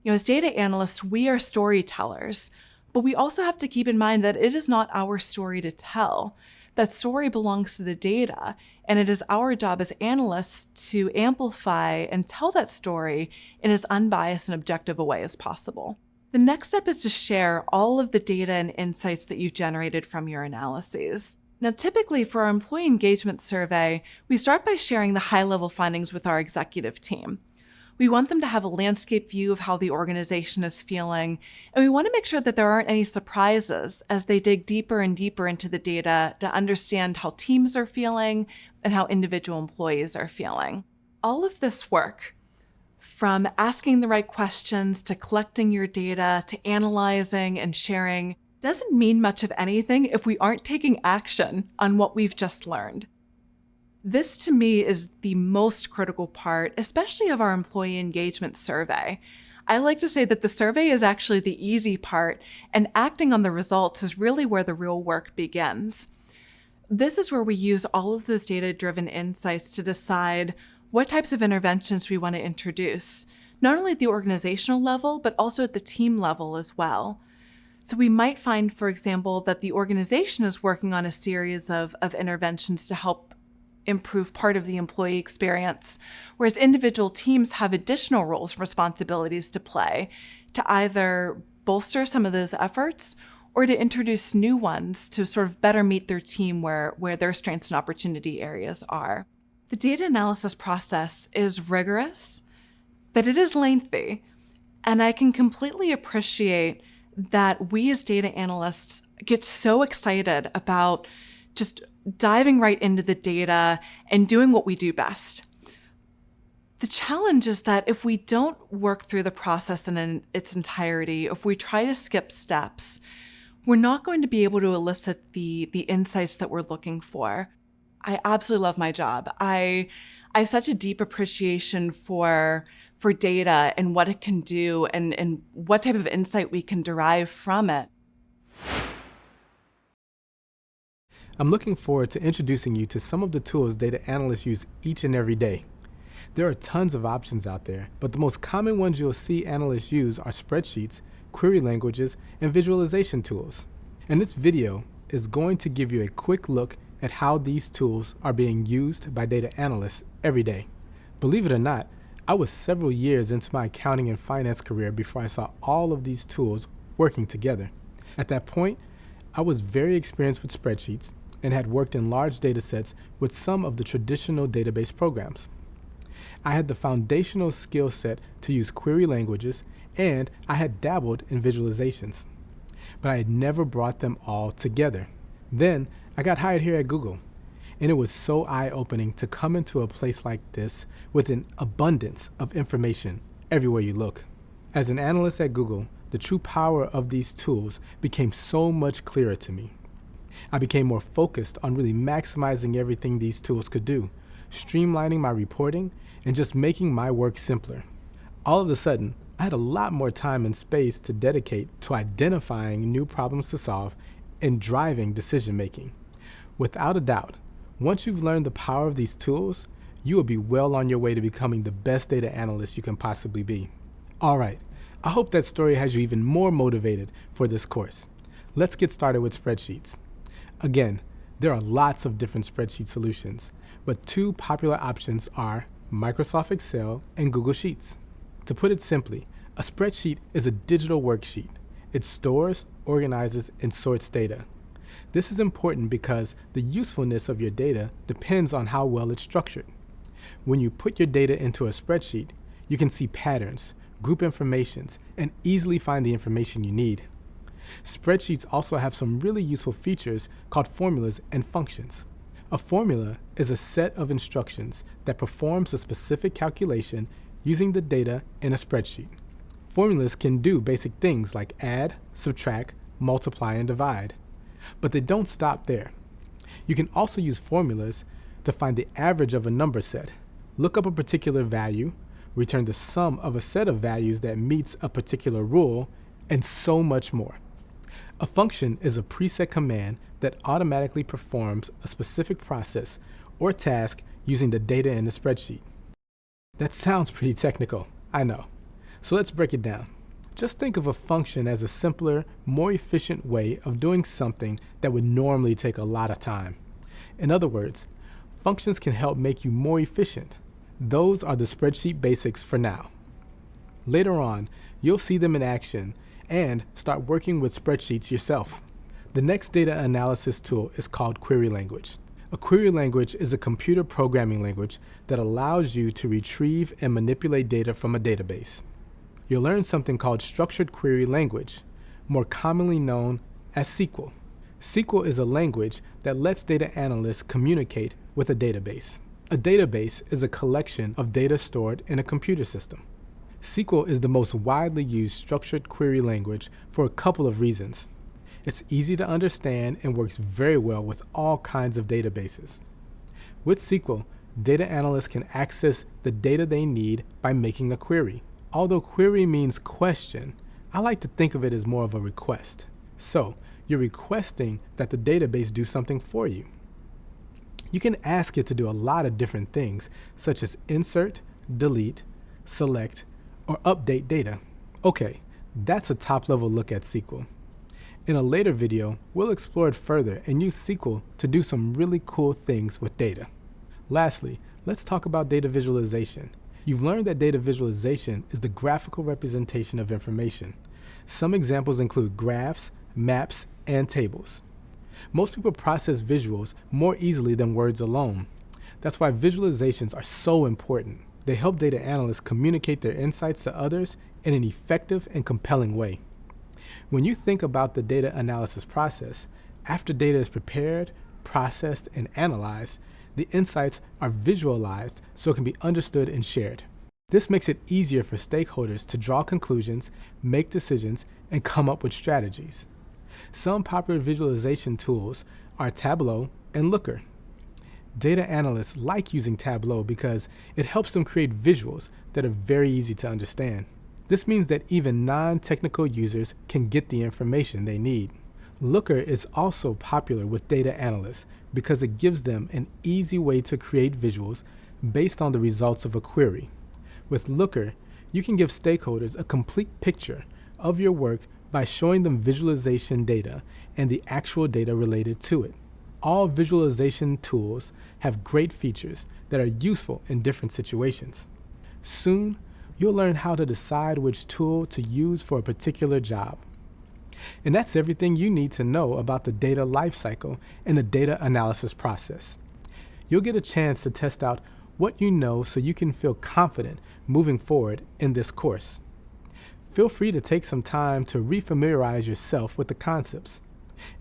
As data analysts, we are storytellers, but we also have to keep in mind that it is not our story to tell. That story belongs to the data, and it is our job as analysts to amplify and tell that story in as unbiased and objective a way as possible. The next step is to share all of the data and insights that you've generated from your analyses. Now, typically for our employee engagement survey, we start by sharing the high-level findings with our executive team. We want them to have a landscape view of how the organization is feeling, and we want to make sure that there aren't any surprises as they dig deeper and deeper into the data to understand how teams are feeling and how individual employees are feeling. All of this work, from asking the right questions to collecting your data to analyzing and sharing, doesn't mean much of anything if we aren't taking action on what we've just learned. This, to me, is the most critical part, especially of our employee engagement survey. I like to say that the survey is actually the easy part, and acting on the results is really where the real work begins. This is where we use all of those data-driven insights to decide what types of interventions we want to introduce, not only at the organizational level, but also at the team level as well. So we might find, for example, that the organization is working on a series of interventions to help improve part of the employee experience, whereas individual teams have additional roles and responsibilities to play to either bolster some of those efforts or to introduce new ones to sort of better meet their team where their strengths and opportunity areas are. The data analysis process is rigorous, but it is lengthy, and I can completely appreciate that we as data analysts get so excited about just diving right into the data and doing what we do best. The challenge is that if we don't work through the process in its entirety, if we try to skip steps, we're not going to be able to elicit the insights that we're looking for. I absolutely love my job. I have such a deep appreciation for data and what it can do and what type of insight we can derive from it. I'm looking forward to introducing you to some of the tools data analysts use each and every day. There are tons of options out there, but the most common ones you'll see analysts use are spreadsheets, query languages, and visualization tools. And this video is going to give you a quick look at how these tools are being used by data analysts every day. Believe it or not, I was several years into my accounting and finance career before I saw all of these tools working together. At that point, I was very experienced with spreadsheets and had worked in large data sets with some of the traditional database programs. I had the foundational skill set to use query languages, and I had dabbled in visualizations, but I had never brought them all together. Then I got hired here at Google, and it was so eye-opening to come into a place like this with an abundance of information everywhere you look. As an analyst at Google, the true power of these tools became so much clearer to me. I became more focused on really maximizing everything these tools could do, streamlining my reporting, and just making my work simpler. All of a sudden, I had a lot more time and space to dedicate to identifying new problems to solve and driving decision-making. Without a doubt, once you've learned the power of these tools, you will be well on your way to becoming the best data analyst you can possibly be. All right, I hope that story has you even more motivated for this course. Let's get started with spreadsheets. Again, there are lots of different spreadsheet solutions, but two popular options are Microsoft Excel and Google Sheets. To put it simply, a spreadsheet is a digital worksheet. It stores, organizes, and sorts data. This is important because the usefulness of your data depends on how well it's structured. When you put your data into a spreadsheet, you can see patterns, group informations, and easily find the information you need. Spreadsheets also have some really useful features called formulas and functions. A formula is a set of instructions that performs a specific calculation using the data in a spreadsheet. Formulas can do basic things like add, subtract, multiply, and divide. But they don't stop there. You can also use formulas to find the average of a number set, look up a particular value, return the sum of a set of values that meets a particular rule, and so much more. A function is a preset command that automatically performs a specific process or task using the data in the spreadsheet. That sounds pretty technical, I know. So let's break it down. Just think of a function as a simpler, more efficient way of doing something that would normally take a lot of time. In other words, functions can help make you more efficient. Those are the spreadsheet basics for now. Later on, you'll see them in action and start working with spreadsheets yourself. The next data analysis tool is called query language. A query language is a computer programming language that allows you to retrieve and manipulate data from a database. You'll learn something called structured query language, more commonly known as SQL. SQL is a language that lets data analysts communicate with a database. A database is a collection of data stored in a computer system. SQL is the most widely used structured query language for a couple of reasons. It's easy to understand and works very well with all kinds of databases. With SQL, data analysts can access the data they need by making a query. Although query means question, I like to think of it as more of a request. So, you're requesting that the database do something for you. You can ask it to do a lot of different things, such as insert, delete, select, or update data. Okay, that's a top-level look at SQL. In a later video, we'll explore it further and use SQL to do some really cool things with data. Lastly, let's talk about data visualization. You've learned that data visualization is the graphical representation of information. Some examples include graphs, maps, and tables. Most people process visuals more easily than words alone. That's why visualizations are so important. They help data analysts communicate their insights to others in an effective and compelling way. When you think about the data analysis process, after data is prepared, processed, and analyzed, the insights are visualized so it can be understood and shared. This makes it easier for stakeholders to draw conclusions, make decisions, and come up with strategies. Some popular visualization tools are Tableau and Looker. Data analysts like using Tableau because it helps them create visuals that are very easy to understand. This means that even non-technical users can get the information they need. Looker is also popular with data analysts because it gives them an easy way to create visuals based on the results of a query. With Looker, you can give stakeholders a complete picture of your work by showing them visualization data and the actual data related to it. All visualization tools have great features that are useful in different situations. Soon, you'll learn how to decide which tool to use for a particular job. And that's everything you need to know about the data lifecycle and the data analysis process. You'll get a chance to test out what you know so you can feel confident moving forward in this course. Feel free to take some time to refamiliarize yourself with the concepts.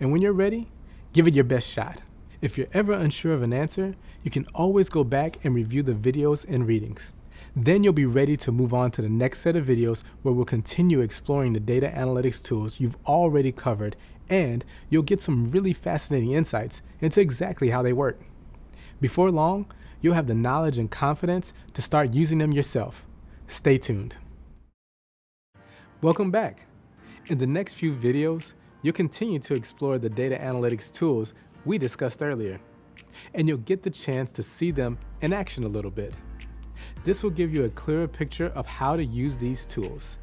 And when you're ready, give it your best shot. If you're ever unsure of an answer, you can always go back and review the videos and readings. Then you'll be ready to move on to the next set of videos where we'll continue exploring the data analytics tools you've already covered, and you'll get some really fascinating insights into exactly how they work. Before long, you'll have the knowledge and confidence to start using them yourself. Stay tuned. Welcome back. In the next few videos, you'll continue to explore the data analytics tools we discussed earlier, and you'll get the chance to see them in action a little bit. This will give you a clearer picture of how to use these tools.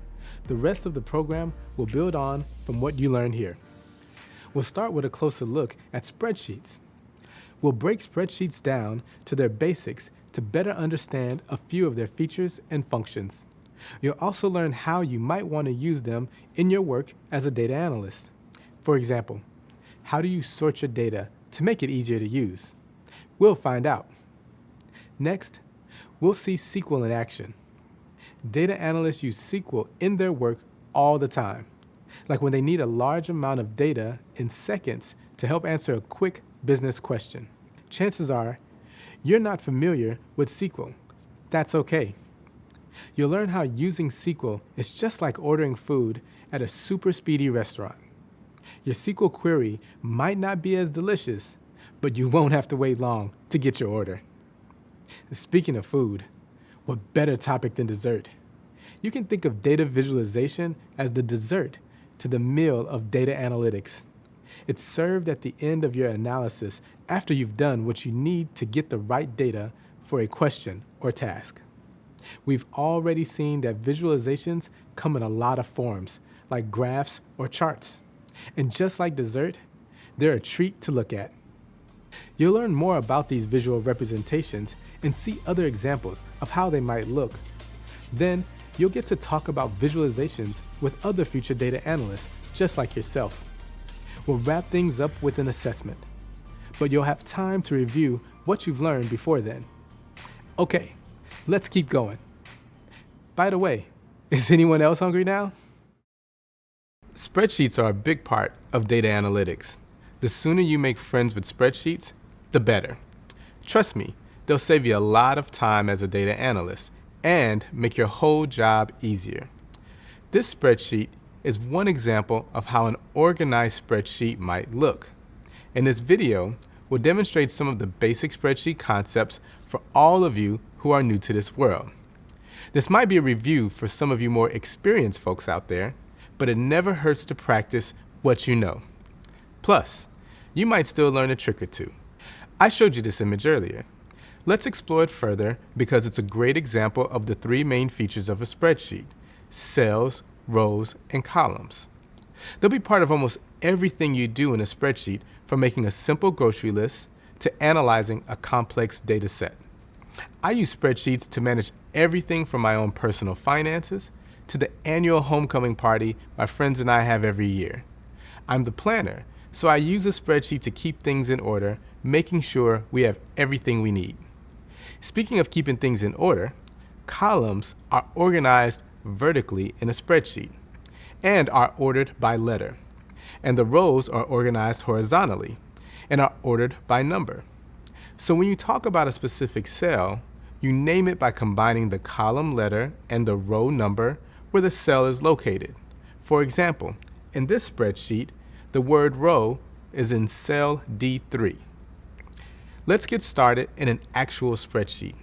The rest of the program will build on from what you learned here. We'll start with a closer look at spreadsheets. We'll break spreadsheets down to their basics to better understand a few of their features and functions. You'll also learn how you might want to use them in your work as a data analyst. For example, how do you sort your data to make it easier to use? We'll find out. Next, we'll see SQL in action. Data analysts use SQL in their work all the time, like when they need a large amount of data in seconds to help answer a quick business question. Chances are you're not familiar with SQL. That's okay. You'll learn how using SQL is just like ordering food at a super speedy restaurant. Your SQL query might not be as delicious, but you won't have to wait long to get your order. Speaking of food, what better topic than dessert? You can think of data visualization as the dessert to the meal of data analytics. It's served at the end of your analysis after you've done what you need to get the right data for a question or task. We've already seen that visualizations come in a lot of forms, like graphs or charts. And just like dessert, they're a treat to look at. You'll learn more about these visual representations and see other examples of how they might look. Then, you'll get to talk about visualizations with other future data analysts just like yourself. We'll wrap things up with an assessment, but you'll have time to review what you've learned before then. Okay, let's keep going. By the way, is anyone else hungry now? Spreadsheets are a big part of data analytics. The sooner you make friends with spreadsheets, the better. Trust me, they'll save you a lot of time as a data analyst and make your whole job easier. This spreadsheet is one example of how an organized spreadsheet might look. In this video, we'll demonstrate some of the basic spreadsheet concepts for all of you who are new to this world. This might be a review for some of you more experienced folks out there, but it never hurts to practice what you know. Plus, you might still learn a trick or two. I showed you this image earlier. Let's explore it further because it's a great example of the three main features of a spreadsheet: cells, rows, and columns. They'll be part of almost everything you do in a spreadsheet, from making a simple grocery list to analyzing a complex data set. I use spreadsheets to manage everything from my own personal finances to the annual homecoming party my friends and I have every year. I'm the planner, so I use a spreadsheet to keep things in order, making sure we have everything we need. Speaking of keeping things in order, columns are organized vertically in a spreadsheet and are ordered by letter, and the rows are organized horizontally and are ordered by number. So when you talk about a specific cell, you name it by combining the column letter and the row number where the cell is located. For example, in this spreadsheet, the word row is in cell D3. Let's get started in an actual spreadsheet.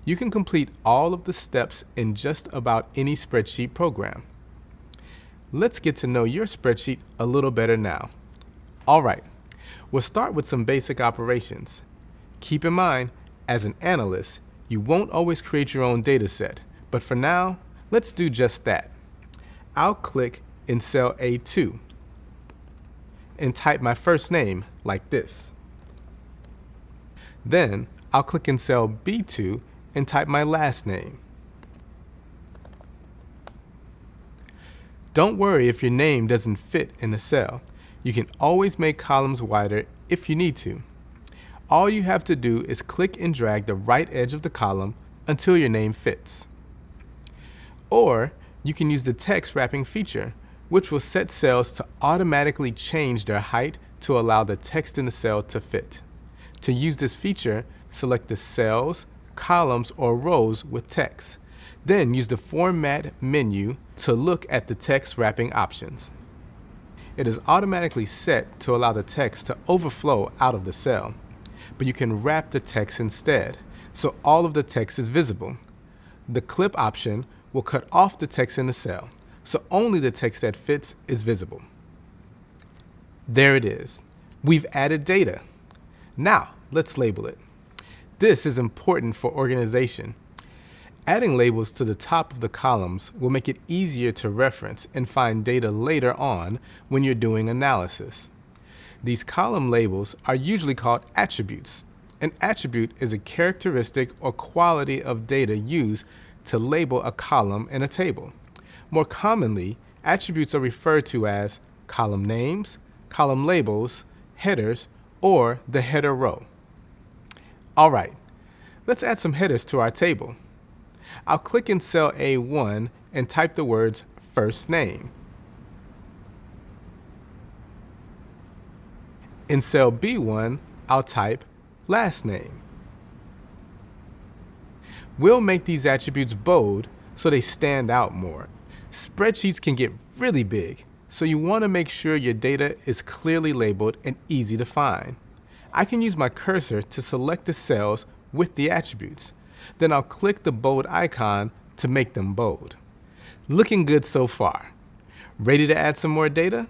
You can complete all of the steps in just about any spreadsheet program. Let's get to know your spreadsheet a little better now. All right, we'll start with some basic operations. Keep in mind, as an analyst, you won't always create your own data set, but for now, let's do just that. I'll click in cell A2 and type my first name like this. Then I'll click in cell B2 and type my last name. Don't worry if your name doesn't fit in the cell. You can always make columns wider if you need to. All you have to do is click and drag the right edge of the column until your name fits. Or you can use the text wrapping feature, which will set cells to automatically change their height to allow the text in the cell to fit. To use this feature, select the cells, columns, or rows with text. Then use the Format menu to look at the text wrapping options. It is automatically set to allow the text to overflow out of the cell, but you can wrap the text instead, so all of the text is visible. The clip option will cut off the text in the cell, so only the text that fits is visible. There it is. We've added data. Now, let's label it. This is important for organization. Adding labels to the top of the columns will make it easier to reference and find data later on when you're doing analysis. These column labels are usually called attributes. An attribute is a characteristic or quality of data used to label a column in a table. More commonly, attributes are referred to as column names, column labels, headers, or the header row. All right, let's add some headers to our table. I'll click in cell A1 and type the words first name. In cell B1, I'll type last name. We'll make these attributes bold so they stand out more. Spreadsheets can get really big, so you want to make sure your data is clearly labeled and easy to find. I can use my cursor to select the cells with the attributes. Then I'll click the bold icon to make them bold. Looking good so far. Ready to add some more data?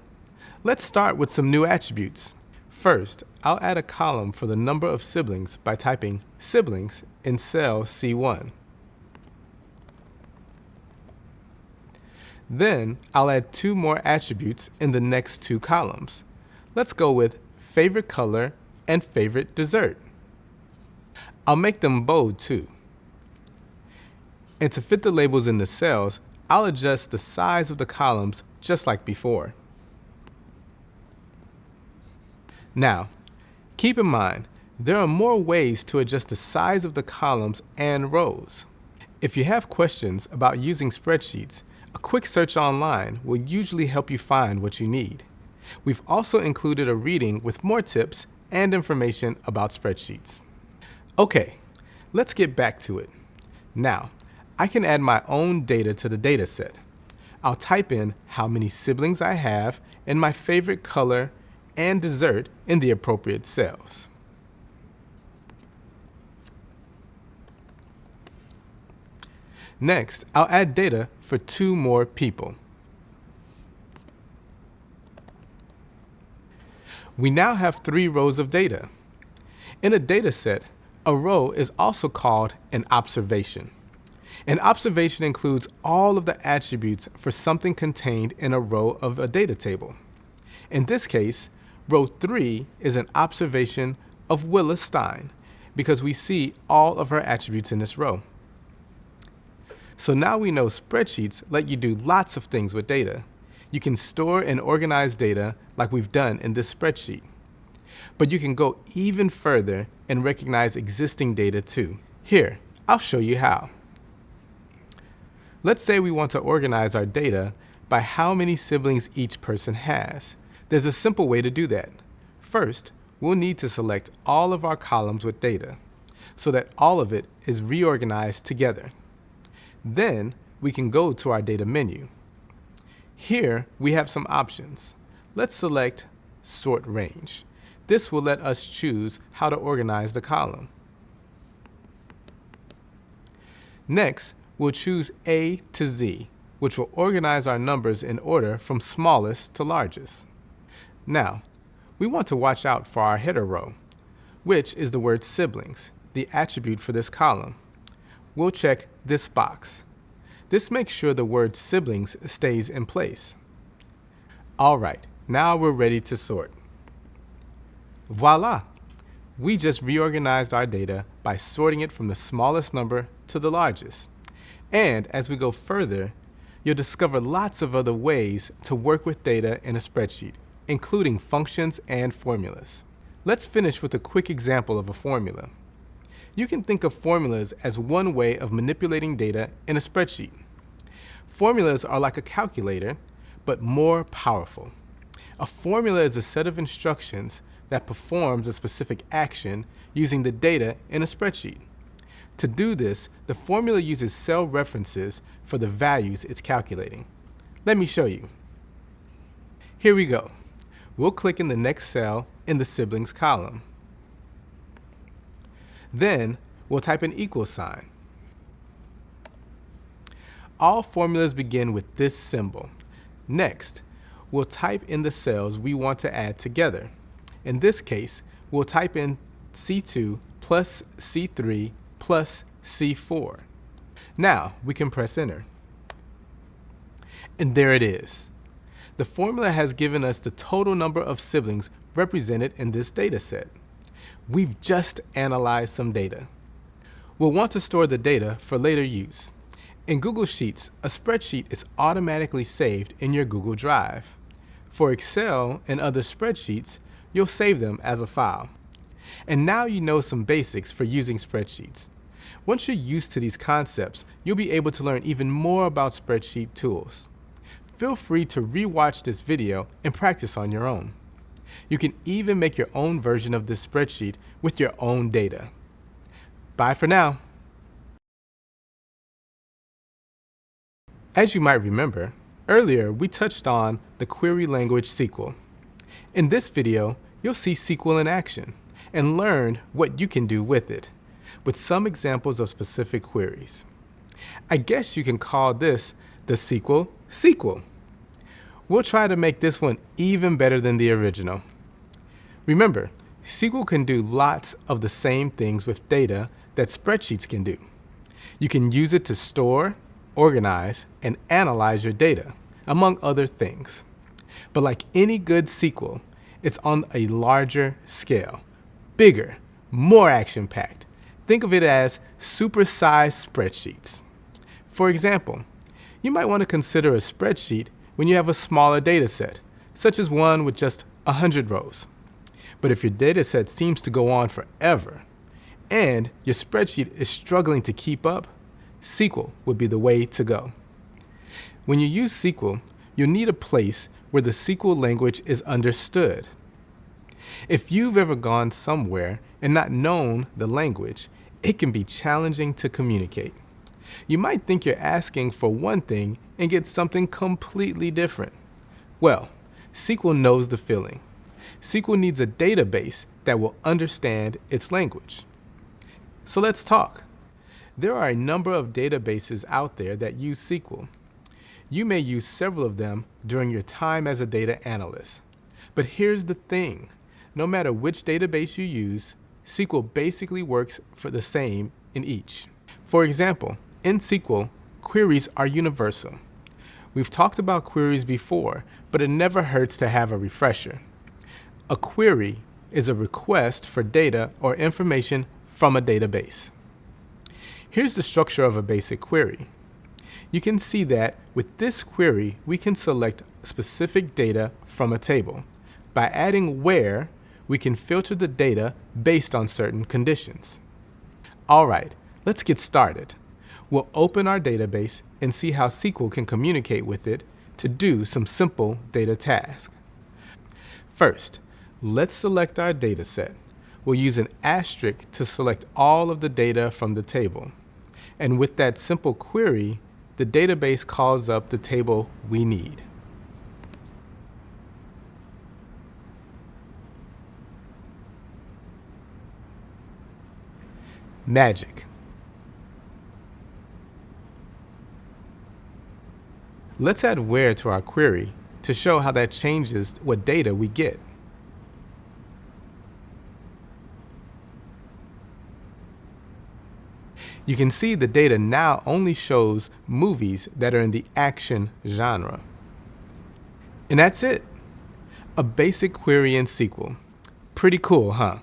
Let's start with some new attributes. First, I'll add a column for the number of siblings by typing siblings in cell C1. Then I'll add 2 more attributes in the next 2 columns. Let's go with favorite color and favorite dessert. I'll make them bold too. And to fit the labels in the cells, I'll adjust the size of the columns just like before. Now, keep in mind, there are more ways to adjust the size of the columns and rows. If you have questions about using spreadsheets, a quick search online will usually help you find what you need. We've also included a reading with more tips and information about spreadsheets. Okay, let's get back to it. Now, I can add my own data to the data set. I'll type in how many siblings I have and my favorite color and dessert in the appropriate cells. Next, I'll add data for 2 more people. We now have 3 rows of data. In a data set, a row is also called an observation. An observation includes all of the attributes for something contained in a row of a data table. In this case, row 3 is an observation of Willa Stein because we see all of her attributes in this row. So now we know spreadsheets let you do lots of things with data. You can store and organize data like we've done in this spreadsheet. But you can go even further and recognize existing data too. Here, I'll show you how. Let's say we want to organize our data by how many siblings each person has. There's a simple way to do that. First, we'll need to select all of our columns with data so that all of it is reorganized together. Then we can go to our data menu. Here we have some options. Let's select Sort Range. This will let us choose how to organize the column. Next, we'll choose A to Z, which will organize our numbers in order from smallest to largest. Now, we want to watch out for our header row, which is the word siblings, the attribute for this column. We'll check this box. This makes sure the word siblings stays in place. All right, now we're ready to sort. Voila! We just reorganized our data by sorting it from the smallest number to the largest. And as we go further, you'll discover lots of other ways to work with data in a spreadsheet, including functions and formulas. Let's finish with a quick example of a formula. You can think of formulas as one way of manipulating data in a spreadsheet. Formulas are like a calculator, but more powerful. A formula is a set of instructions that performs a specific action using the data in a spreadsheet. To do this, the formula uses cell references for the values it's calculating. Let me show you. Here we go. We'll click in the next cell in the siblings column. Then we'll type an equal sign. All formulas begin with this symbol. Next, we'll type in the cells we want to add together. In this case, we'll type in C2 plus C3 plus C4. Now we can press enter. And there it is. The formula has given us the total number of siblings represented in this data set. We've just analyzed some data. We'll want to store the data for later use. In Google Sheets, a spreadsheet is automatically saved in your Google Drive. For Excel and other spreadsheets, you'll save them as a file. And now you know some basics for using spreadsheets. Once you're used to these concepts, you'll be able to learn even more about spreadsheet tools. Feel free to rewatch this video and practice on your own. You can even make your own version of this spreadsheet with your own data. Bye for now. As you might remember, earlier we touched on the query language SQL. In this video, you'll see SQL in action and learn what you can do with it, with some examples of specific queries. I guess you can call this the SQL sequel. We'll try to make this one even better than the original. Remember, SQL can do lots of the same things with data that spreadsheets can do. You can use it to store, organize, and analyze your data, among other things. But like any good SQL, it's on a larger scale, bigger, more action-packed. Think of it as supersized spreadsheets. For example, you might want to consider a spreadsheet when you have a smaller data set, such as one with just 100 rows. But if your data set seems to go on forever, and your spreadsheet is struggling to keep up, SQL would be the way to go. When you use SQL, you'll need a place where the SQL language is understood. If you've ever gone somewhere and not known the language, it can be challenging to communicate. You might think you're asking for one thing and get something completely different. Well, SQL knows the feeling. SQL needs a database that will understand its language. So let's talk. There are a number of databases out there that use SQL. You may use several of them during your time as a data analyst. But here's the thing. No matter which database you use, SQL basically works for the same in each. For example, in SQL, queries are universal. We've talked about queries before, but it never hurts to have a refresher. A query is a request for data or information from a database. Here's the structure of a basic query. You can see that with this query, we can select specific data from a table. By adding where, we can filter the data based on certain conditions. All right, let's get started. We'll open our database and see how SQL can communicate with it to do some simple data tasks. First, let's select our data set. We'll use an asterisk to select all of the data from the table. And with that simple query, the database calls up the table we need. Magic. Let's add where to our query to show how that changes what data we get. You can see the data now only shows movies that are in the action genre. And that's it. A basic query in SQL. Pretty cool, huh?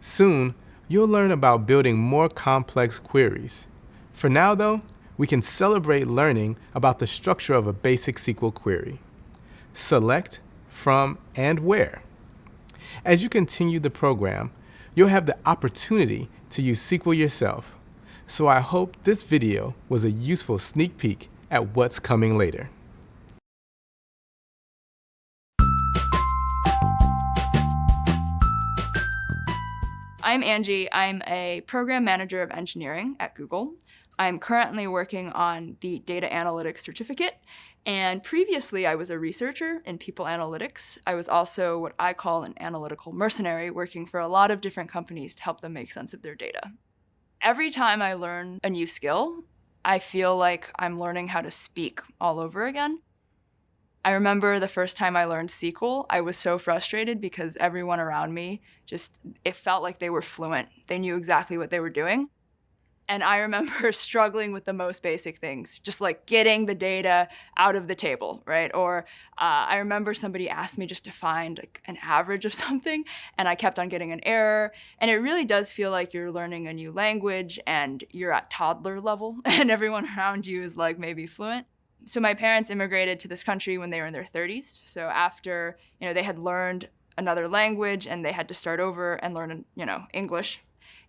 Soon, you'll learn about building more complex queries. For now, though, we can celebrate learning about the structure of a basic SQL query. Select, from, and where. As you continue the program, you'll have the opportunity to use SQL yourself. So I hope this video was a useful sneak peek at what's coming later. I'm Angie. I'm a program manager of engineering at Google. I'm currently working on the data analytics certificate, and previously I was a researcher in people analytics. I was also what I call an analytical mercenary, working for a lot of different companies to help them make sense of their data. Every time I learn a new skill, I feel like I'm learning how to speak all over again. I remember the first time I learned SQL, I was so frustrated because everyone around me it felt like they were fluent. They knew exactly what they were doing. And I remember struggling with the most basic things, just like getting the data out of the table, right? Or I remember somebody asked me just to find like an average of something, and I kept on getting an error. And it really does feel like you're learning a new language and you're at toddler level and everyone around you is like maybe fluent. So my parents immigrated to this country when they were in their 30s. So after, they had learned another language and they had to start over and learn, English.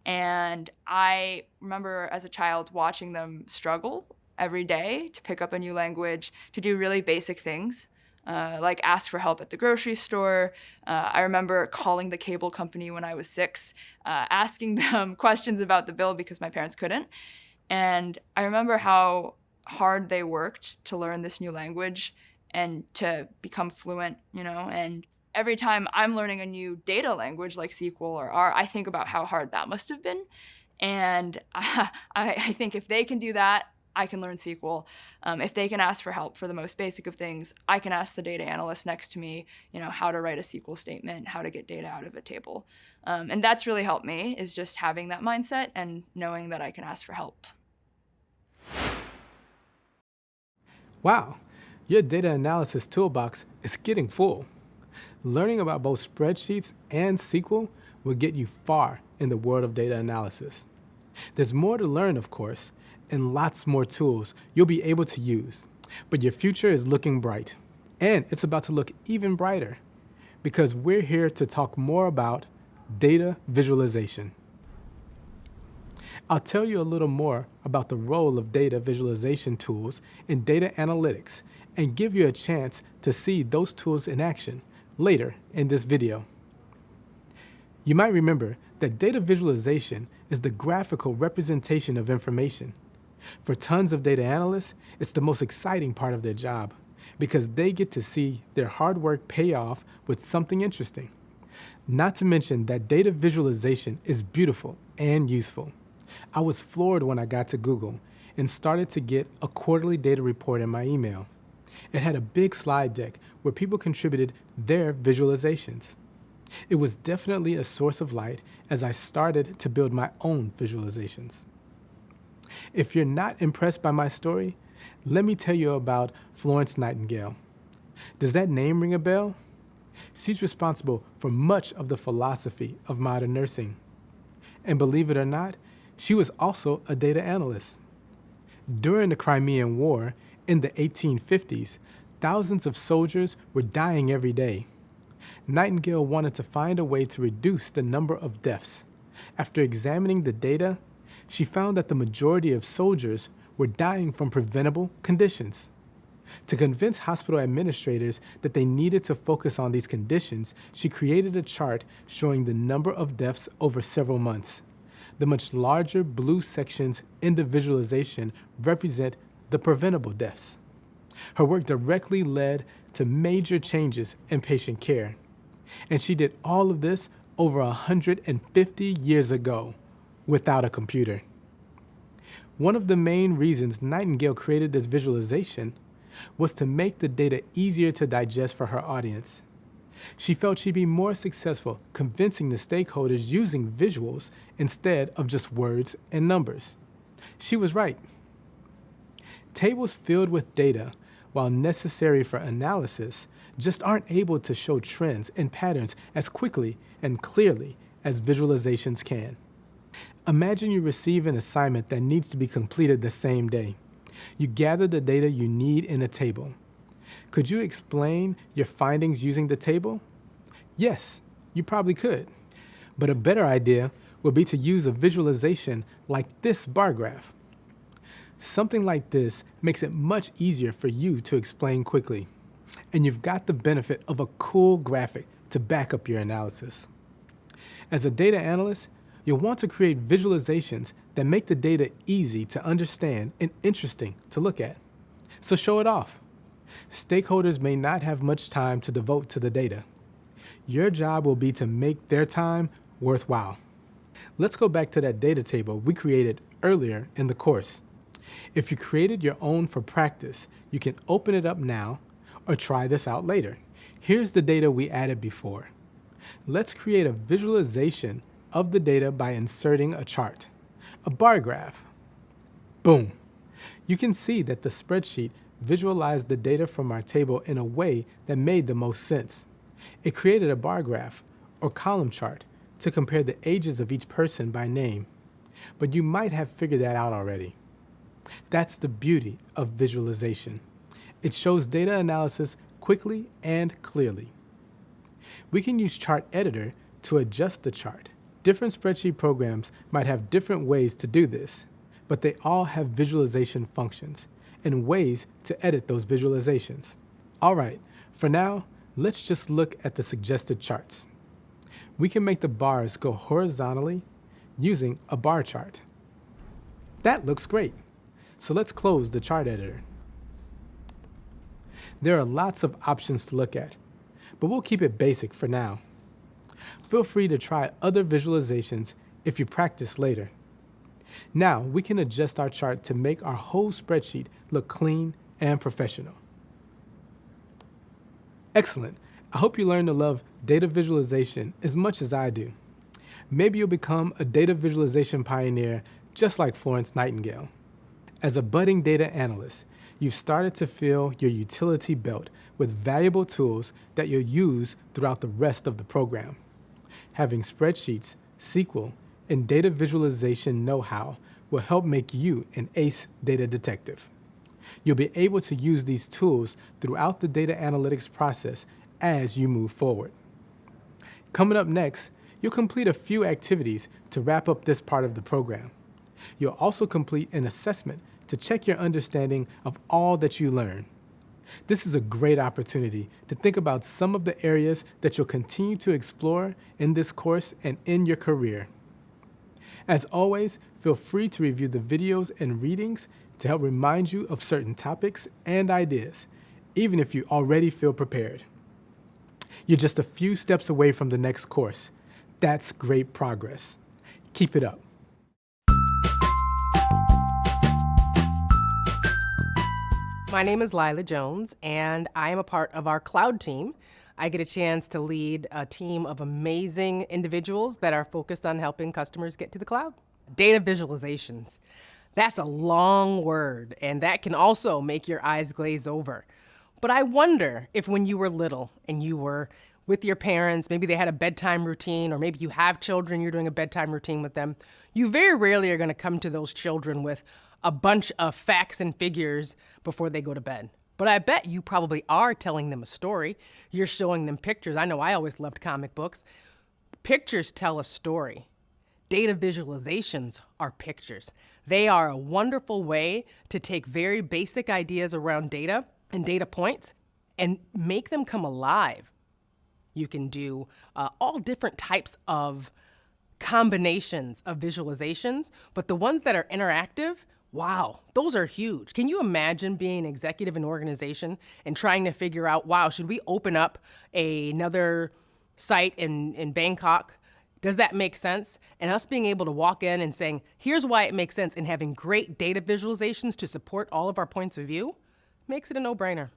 And I remember as a child watching them struggle every day to pick up a new language, to do really basic things, like ask for help at the grocery store. I remember calling the cable company when I was 6, asking them questions about the bill because my parents couldn't. And I remember how hard they worked to learn this new language and to become fluent, and every time I'm learning a new data language like SQL or R, I think about how hard that must have been. And I think if they can do that, I can learn SQL. If they can ask for help for the most basic of things, I can ask the data analyst next to me, how to write a SQL statement, how to get data out of a table. And that's really helped me, is just having that mindset and knowing that I can ask for help. Wow, your data analysis toolbox is getting full. Learning about both spreadsheets and SQL will get you far in the world of data analysis. There's more to learn, of course, and lots more tools you'll be able to use. But your future is looking bright. And it's about to look even brighter, because we're here to talk more about data visualization. I'll tell you a little more about the role of data visualization tools in data analytics and give you a chance to see those tools in action later in this video. You might remember that data visualization is the graphical representation of information. For tons of data analysts, it's the most exciting part of their job because they get to see their hard work pay off with something interesting. Not to mention that data visualization is beautiful and useful. I was floored when I got to Google and started to get a quarterly data report in my email. It had a big slide deck where people contributed their visualizations. It was definitely a source of light as I started to build my own visualizations. If you're not impressed by my story, let me tell you about Florence Nightingale. Does that name ring a bell? She's responsible for much of the philosophy of modern nursing. And believe it or not, she was also a data analyst. During the Crimean War in the 1850s, thousands of soldiers were dying every day. Nightingale wanted to find a way to reduce the number of deaths. After examining the data, she found that the majority of soldiers were dying from preventable conditions. To convince hospital administrators that they needed to focus on these conditions, she created a chart showing the number of deaths over several months. The much larger blue sections in the visualization represent the preventable deaths. Her work directly led to major changes in patient care. And she did all of this over 150 years ago without a computer. One of the main reasons Nightingale created this visualization was to make the data easier to digest for her audience. She felt she'd be more successful convincing the stakeholders using visuals instead of just words and numbers. She was right. Tables filled with data, while necessary for analysis, just aren't able to show trends and patterns as quickly and clearly as visualizations can. Imagine you receive an assignment that needs to be completed the same day. You gather the data you need in a table. Could you explain your findings using the table? Yes, you probably could. But a better idea would be to use a visualization like this bar graph. Something like this makes it much easier for you to explain quickly. And you've got the benefit of a cool graphic to back up your analysis. As a data analyst, you'll want to create visualizations that make the data easy to understand and interesting to look at. So show it off. Stakeholders may not have much time to devote to the data. Your job will be to make their time worthwhile. Let's go back to that data table we created earlier in the course. If you created your own for practice, you can open it up now or try this out later. Here's the data we added before. Let's create a visualization of the data by inserting a chart, a bar graph. Boom. You can see that the spreadsheet visualized the data from our table in a way that made the most sense. It created a bar graph or column chart to compare the ages of each person by name. But you might have figured that out already. That's the beauty of visualization. It shows data analysis quickly and clearly. We can use Chart Editor to adjust the chart. Different spreadsheet programs might have different ways to do this, but they all have visualization functions and ways to edit those visualizations. All right, for now, let's just look at the suggested charts. We can make the bars go horizontally using a bar chart. That looks great. So let's close the chart editor. There are lots of options to look at, but we'll keep it basic for now. Feel free to try other visualizations if you practice later. Now we can adjust our chart to make our whole spreadsheet look clean and professional. Excellent. I hope you learn to love data visualization as much as I do. Maybe you'll become a data visualization pioneer just like Florence Nightingale. As a budding data analyst, you've started to fill your utility belt with valuable tools that you'll use throughout the rest of the program. Having spreadsheets, SQL, and data visualization know-how will help make you an ace data detective. You'll be able to use these tools throughout the data analytics process as you move forward. Coming up next, you'll complete a few activities to wrap up this part of the program. You'll also complete an assessment to check your understanding of all that you learn. This is a great opportunity to think about some of the areas that you'll continue to explore in this course and in your career. As always, feel free to review the videos and readings to help remind you of certain topics and ideas, even if you already feel prepared. You're just a few steps away from the next course. That's great progress. Keep it up. My name is Lila Jones, and I am a part of our cloud team. I get a chance to lead a team of amazing individuals that are focused on helping customers get to the cloud. Data visualizations. That's a long word, and that can also make your eyes glaze over. But I wonder if when you were little and you were with your parents, maybe they had a bedtime routine, or maybe you have children, you're doing a bedtime routine with them, you very rarely are going to come to those children with a bunch of facts and figures before they go to bed. But I bet you probably are telling them a story. You're showing them pictures. I know I always loved comic books. Pictures tell a story. Data visualizations are pictures. They are a wonderful way to take very basic ideas around data and data points and make them come alive. You can do all different types of combinations of visualizations, but the ones that are interactive, wow, those are huge. Can you imagine being an executive in an organization and trying to figure out, wow, should we open up another site in Bangkok? Does that make sense? And us being able to walk in and saying, here's why it makes sense, and having great data visualizations to support all of our points of view makes it a no-brainer.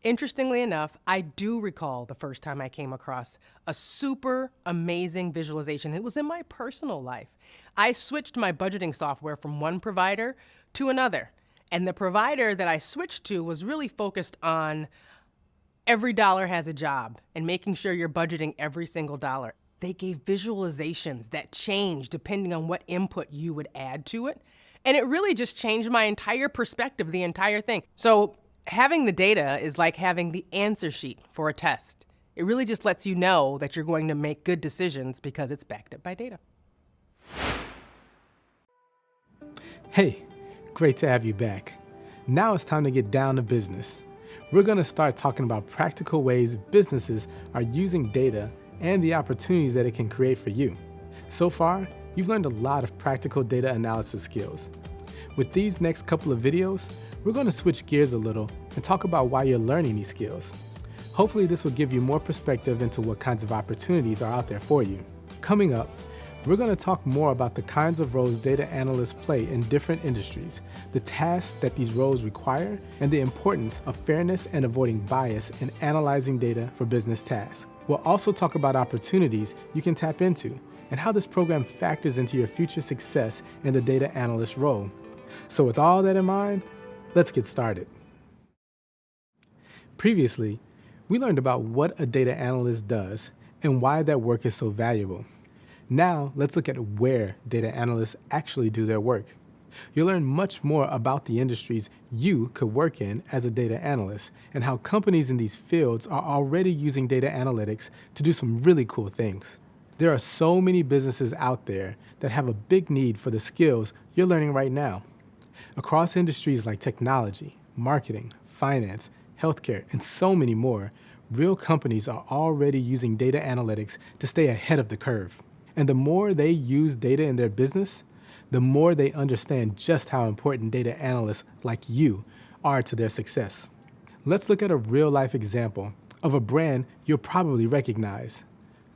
Interestingly enough, I do recall the first time I came across a super amazing visualization. It was in my personal life. I switched my budgeting software from one provider to another. And the provider that I switched to was really focused on every dollar has a job and making sure you're budgeting every single dollar. They gave visualizations that changed depending on what input you would add to it. And it really just changed my entire perspective, the entire thing. So having the data is like having the answer sheet for a test. It really just lets you know that you're going to make good decisions because it's backed up by data. Hey, great to have you back. Now it's time to get down to business. We're going to start talking about practical ways businesses are using data and the opportunities that it can create for you. So far, you've learned a lot of practical data analysis skills. With these next couple of videos, we're going to switch gears a little and talk about why you're learning these skills. Hopefully this will give you more perspective into what kinds of opportunities are out there for you. Coming up, we're going to talk more about the kinds of roles data analysts play in different industries, the tasks that these roles require, and the importance of fairness and avoiding bias in analyzing data for business tasks. We'll also talk about opportunities you can tap into and how this program factors into your future success in the data analyst role. So with all that in mind, let's get started. Previously, we learned about what a data analyst does and why that work is so valuable. Now, let's look at where data analysts actually do their work. You'll learn much more about the industries you could work in as a data analyst and how companies in these fields are already using data analytics to do some really cool things. There are so many businesses out there that have a big need for the skills you're learning right now. Across industries like technology, marketing, finance, healthcare, and so many more, real companies are already using data analytics to stay ahead of the curve. And the more they use data in their business, the more they understand just how important data analysts like you are to their success. Let's look at a real-life example of a brand you'll probably recognize,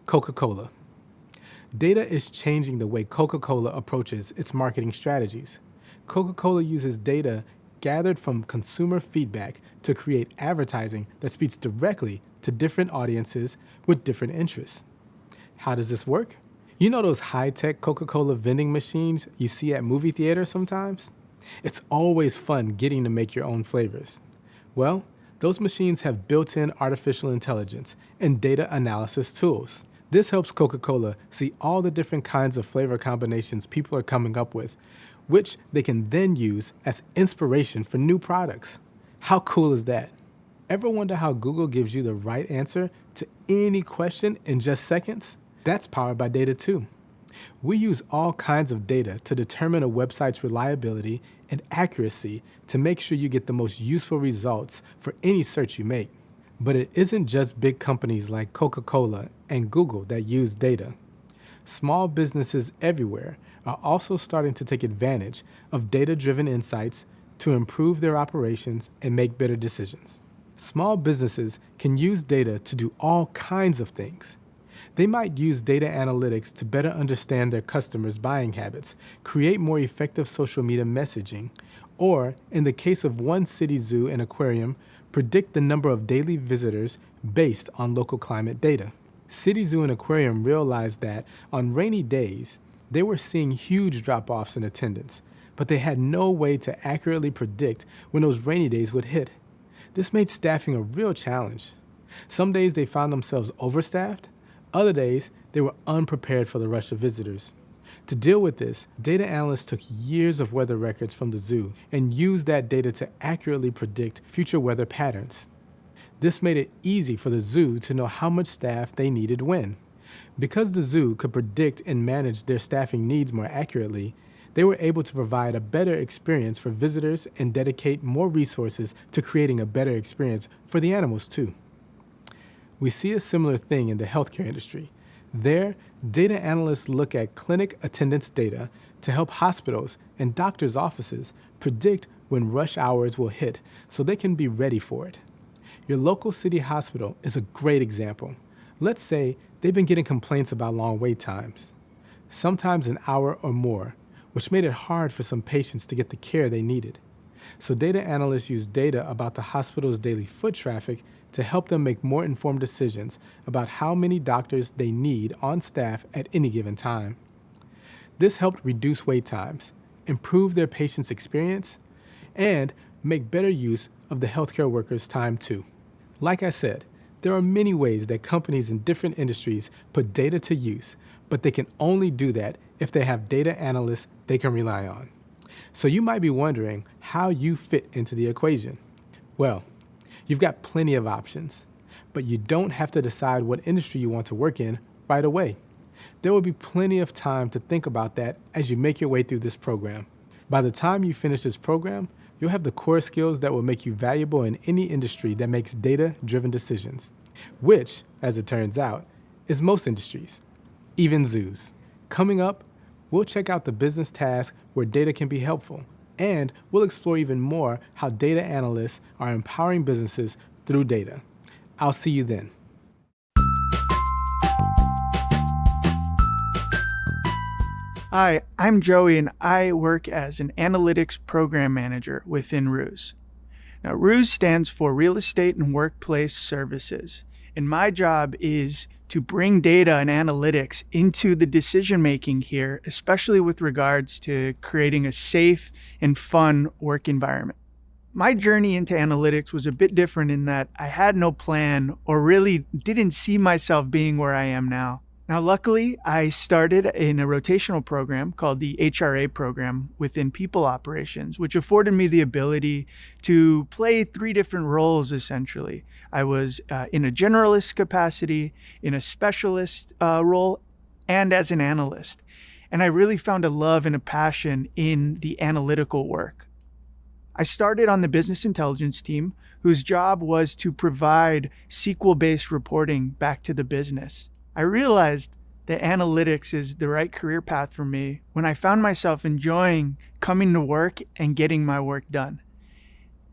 Coca-Cola. Data is changing the way Coca-Cola approaches its marketing strategies. Coca-Cola uses data gathered from consumer feedback to create advertising that speaks directly to different audiences with different interests. How does this work? You know those high-tech Coca-Cola vending machines you see at movie theaters sometimes? It's always fun getting to make your own flavors. Well, those machines have built-in artificial intelligence and data analysis tools. This helps Coca-Cola see all the different kinds of flavor combinations people are coming up with, which they can then use as inspiration for new products. How cool is that? Ever wonder how Google gives you the right answer to any question in just seconds? That's powered by data too. We use all kinds of data to determine a website's reliability and accuracy to make sure you get the most useful results for any search you make. But it isn't just big companies like Coca-Cola and Google that use data. Small businesses everywhere are also starting to take advantage of data-driven insights to improve their operations and make better decisions. Small businesses can use data to do all kinds of things. They might use data analytics to better understand their customers' buying habits, create more effective social media messaging, or, in the case of one city zoo and aquarium, predict the number of daily visitors based on local climate data. City Zoo and Aquarium realized that on rainy days, they were seeing huge drop-offs in attendance, but they had no way to accurately predict when those rainy days would hit. This made staffing a real challenge. Some days they found themselves overstaffed, other days they were unprepared for the rush of visitors. To deal with this, data analysts took years of weather records from the zoo and used that data to accurately predict future weather patterns. This made it easy for the zoo to know how much staff they needed when. Because the zoo could predict and manage their staffing needs more accurately, they were able to provide a better experience for visitors and dedicate more resources to creating a better experience for the animals too. We see a similar thing in the healthcare industry. There, data analysts look at clinic attendance data to help hospitals and doctors' offices predict when rush hours will hit so they can be ready for it. Your local city hospital is a great example. Let's say they've been getting complaints about long wait times, sometimes an hour or more, which made it hard for some patients to get the care they needed. So data analysts use data about the hospital's daily foot traffic to help them make more informed decisions about how many doctors they need on staff at any given time. This helped reduce wait times, improve their patients' experience, and make better use of the healthcare workers' time too. Like I said, there are many ways that companies in different industries put data to use, but they can only do that if they have data analysts they can rely on. So you might be wondering how you fit into the equation. Well, you've got plenty of options, but you don't have to decide what industry you want to work in right away. There will be plenty of time to think about that as you make your way through this program. By the time you finish this program, you'll have the core skills that will make you valuable in any industry that makes data-driven decisions, which, as it turns out, is most industries, even zoos. Coming up, we'll check out the business tasks where data can be helpful, and we'll explore even more how data analysts are empowering businesses through data. I'll see you then. Hi, I'm Joey, and I work as an analytics program manager within Ruse. Now, Ruse stands for Real Estate and Workplace Services, and my job is to bring data and analytics into the decision-making here, especially with regards to creating a safe and fun work environment. My journey into analytics was a bit different in that I had no plan or really didn't see myself being where I am now. Now, luckily, I started in a rotational program called the HRA program within People Operations, which afforded me the ability to play 3 different roles, essentially. I was in a generalist capacity, in a specialist role, and as an analyst. And I really found a love and a passion in the analytical work. I started on the business intelligence team, whose job was to provide SQL-based reporting back to the business. I realized that analytics is the right career path for me when I found myself enjoying coming to work and getting my work done.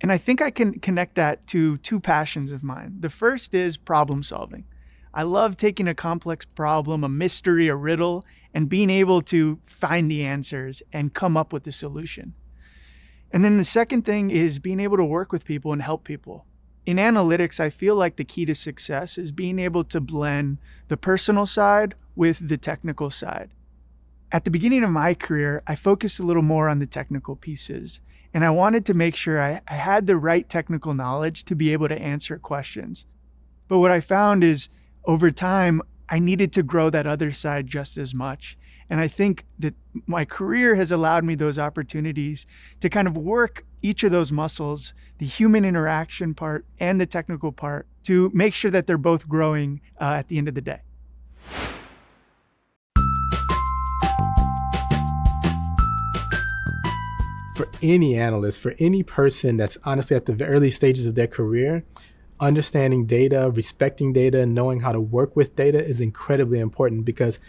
And I think I can connect that to two passions of mine. The first is problem solving. I love taking a complex problem, a mystery, a riddle, and being able to find the answers and come up with the solution. And then the second thing is being able to work with people and help people. In analytics, I feel like the key to success is being able to blend the personal side with the technical side. At the beginning of my career, I focused a little more on the technical pieces, and I wanted to make sure I had the right technical knowledge to be able to answer questions. But what I found is over time, I needed to grow that other side just as much. And I think that my career has allowed me those opportunities to kind of work each of those muscles, the human interaction part and the technical part, to make sure that they're both growing at the end of the day. For any analyst, for any person that's honestly at the early stages of their career, understanding data, respecting data, knowing how to work with data is incredibly important because,